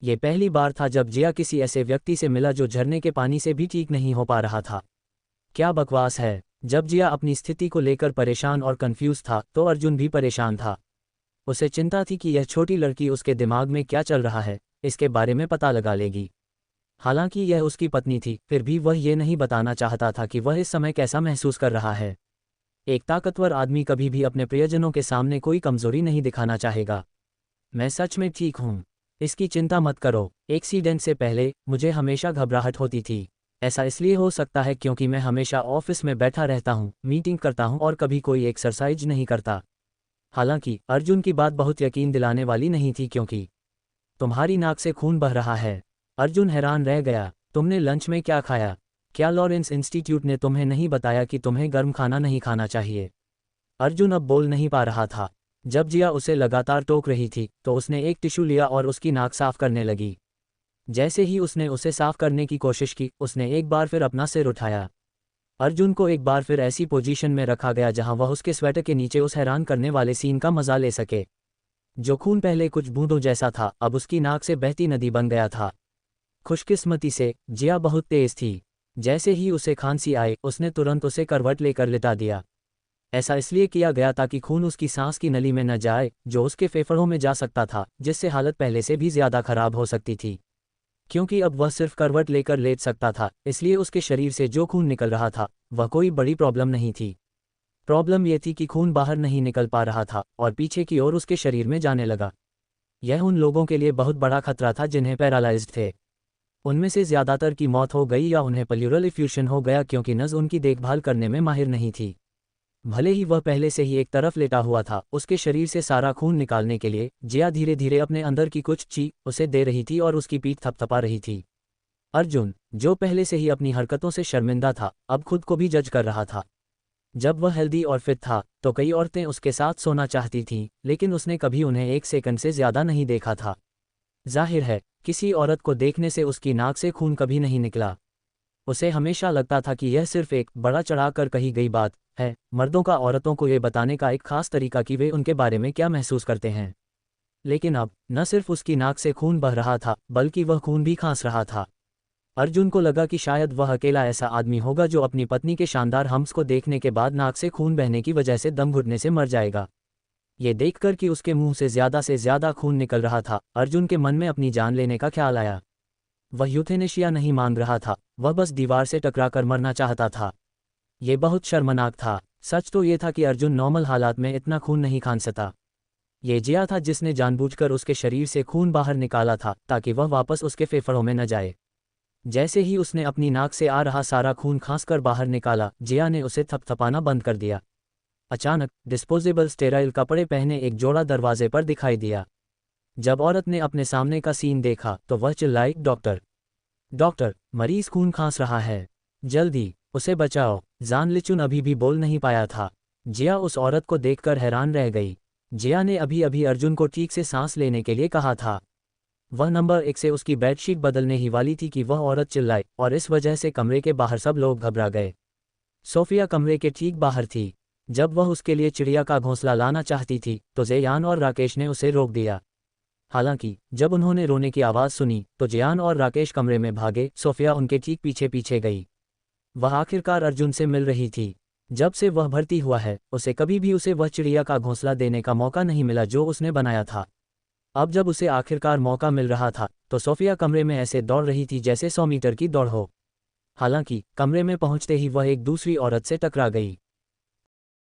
ये पहली बार था जब जिया किसी ऐसे व्यक्ति से मिला जो झरने के पानी से भी ठीक नहीं हो पा रहा था। क्या बकवास है। जब जिया अपनी स्थिति को लेकर परेशान और कंफ्यूज था तो अर्जुन भी परेशान था। उसे चिंता थी कि यह छोटी लड़की उसके दिमाग में क्या चल रहा है, इसके बारे में पता लगा लेगी। हालांकि यह उसकी पत्नी थी, फिर भी वह ये नहीं बताना चाहता था कि वह इस समय कैसा महसूस कर रहा है। एक ताकतवर आदमी कभी भी अपने प्रियजनों के सामने कोई कमजोरी नहीं दिखाना चाहेगा। मैं सच में ठीक हूँ, इसकी चिंता मत करो। एक्सीडेंट से पहले मुझे हमेशा घबराहट होती थी। ऐसा इसलिए हो सकता है क्योंकि मैं हमेशा ऑफिस में बैठा रहता हूँ, मीटिंग करता हूँ और कभी कोई एक्सरसाइज नहीं करता। हालांकि अर्जुन की बात बहुत यकीन दिलाने वाली नहीं थी क्योंकि तुम्हारी नाक से खून बह रहा है। अर्जुन हैरान रह गया। तुमने लंच में क्या खाया? क्या लॉरेंस इंस्टीट्यूट ने तुम्हें नहीं बताया कि तुम्हें गर्म खाना नहीं खाना चाहिए? अर्जुन अब बोल नहीं पा रहा था। जब जिया उसे लगातार टोक रही थी तो उसने एक टिश्यू लिया और उसकी नाक साफ करने लगी। जैसे ही उसने उसे साफ करने की कोशिश की, उसने एक बार फिर अपना सिर उठाया। अर्जुन को एक बार फिर ऐसी पोजीशन में रखा गया जहां वह उसके स्वेटर के नीचे उस हैरान करने वाले सीन का मजा ले सके। जो खून पहले कुछ बूंदों जैसा था अब उसकी नाक से बहती नदी बन गया था। खुशकिस्मती से जिया बहुत तेज थी। जैसे ही उसे खांसी आई, उसने तुरंत उसे करवट लेकर लिटा दिया। ऐसा इसलिए किया गया ताकि खून उसकी सांस की नली में न जाए, जो उसके फेफड़ों में जा सकता था, जिससे हालत पहले से भी ज्यादा खराब हो सकती थी। क्योंकि अब वह सिर्फ करवट लेकर लेट सकता था, इसलिए उसके शरीर से जो खून निकल रहा था वह कोई बड़ी प्रॉब्लम नहीं थी। प्रॉब्लम यह थी कि खून बाहर नहीं निकल पा रहा था और पीछे की ओर उसके शरीर में जाने लगा। यह उन लोगों के लिए बहुत बड़ा खतरा था जिन्हें पैरालाइज्ड थे। उनमें से ज्यादातर की मौत हो गई या उन्हें प्लूरल इफ्यूशन हो गया क्योंकि नर्स उनकी देखभाल करने में माहिर नहीं थी। भले ही वह पहले से ही एक तरफ लेटा हुआ था, उसके शरीर से सारा खून निकालने के लिए जिया धीरे धीरे अपने अंदर की कुछ चीज उसे दे रही थी और उसकी पीठ थपथपा रही थी। अर्जुन, जो पहले से ही अपनी हरकतों से शर्मिंदा था, अब खुद को भी जज कर रहा था। जब वह हेल्दी और फिट था तो कई औरतें उसके साथ सोना चाहती थीं, लेकिन उसने कभी उन्हें एक सेकंड से ज्यादा नहीं देखा था। जाहिर है, किसी औरत को देखने से उसकी नाक से खून कभी नहीं निकला। उसे हमेशा लगता था कि यह सिर्फ एक बड़ा चढ़ाकर कही गई बात है, मर्दों का औरतों को ये बताने का एक खास तरीका कि वे उनके बारे में क्या महसूस करते हैं। लेकिन अब न सिर्फ उसकी नाक से खून बह रहा था, बल्कि वह खून भी खांस रहा था। अर्जुन को लगा कि शायद वह अकेला ऐसा आदमी होगा जो अपनी पत्नी के शानदार हम्स को देखने के बाद नाक से खून बहने की वजह से दम घुटने से मर जाएगा। ये देखकर कि उसके मुंह से ज्यादा खून निकल रहा था, अर्जुन के मन में अपनी जान लेने का ख्याल आया। वह यूथेनेशिया नहीं मांग रहा था, वह बस दीवार से टकराकर मरना चाहता था। ये बहुत शर्मनाक था। सच तो ये था कि अर्जुन नॉर्मल हालात में इतना खून नहीं खान सकता। ये जिया था जिसने जानबूझकर उसके शरीर से खून बाहर निकाला था ताकि वह वापस उसके फेफड़ों में न जाए। जैसे ही उसने अपनी नाक से आ रहा सारा खून खांसकर बाहर निकाला, जिया ने उसे थपथपाना बंद कर दिया। अचानक डिस्पोजेबल स्टेराइल कपड़े पहने एक जोड़ा दरवाजे पर दिखाई दिया। जब औरत ने अपने सामने का सीन देखा तो वह चिल्लाई, डॉक्टर, डॉक्टर, मरीज खून खांस रहा है, जल्दी उसे बचाओ। जान लिचुन अभी भी बोल नहीं पाया था। जिया उस औरत को देखकर हैरान रह गई। जिया ने अभी अभी अर्जुन को ठीक से सांस लेने के लिए कहा था। वह नंबर 1 से उसकी बेडशीट बदलने ही वाली थी कि वह औरत चिल्लाई और इस वजह से कमरे के बाहर सब लोग घबरा गए। सोफिया कमरे के ठीक बाहर थी। जब वह उसके लिए चिड़िया का घोंसला लाना चाहती थी तो जेयान और राकेश ने उसे रोक दिया। हालांकि जब उन्होंने रोने की आवाज़ सुनी तो जेयान और राकेश कमरे में भागे। सोफिया उनके ठीक पीछे पीछे गई। वह आखिरकार अर्जुन से मिल रही थी। जब से वह भर्ती हुआ है, उसे कभी भी उसे वह चिड़िया का घोंसला देने का मौका नहीं मिला जो उसने बनाया था। अब जब उसे आखिरकार मौका मिल रहा था तो सोफिया कमरे में ऐसे दौड़ रही थी जैसे 100 मीटर की दौड़ हो। हालांकि कमरे में पहुंचते ही वह एक दूसरी औरत से टकरा गई।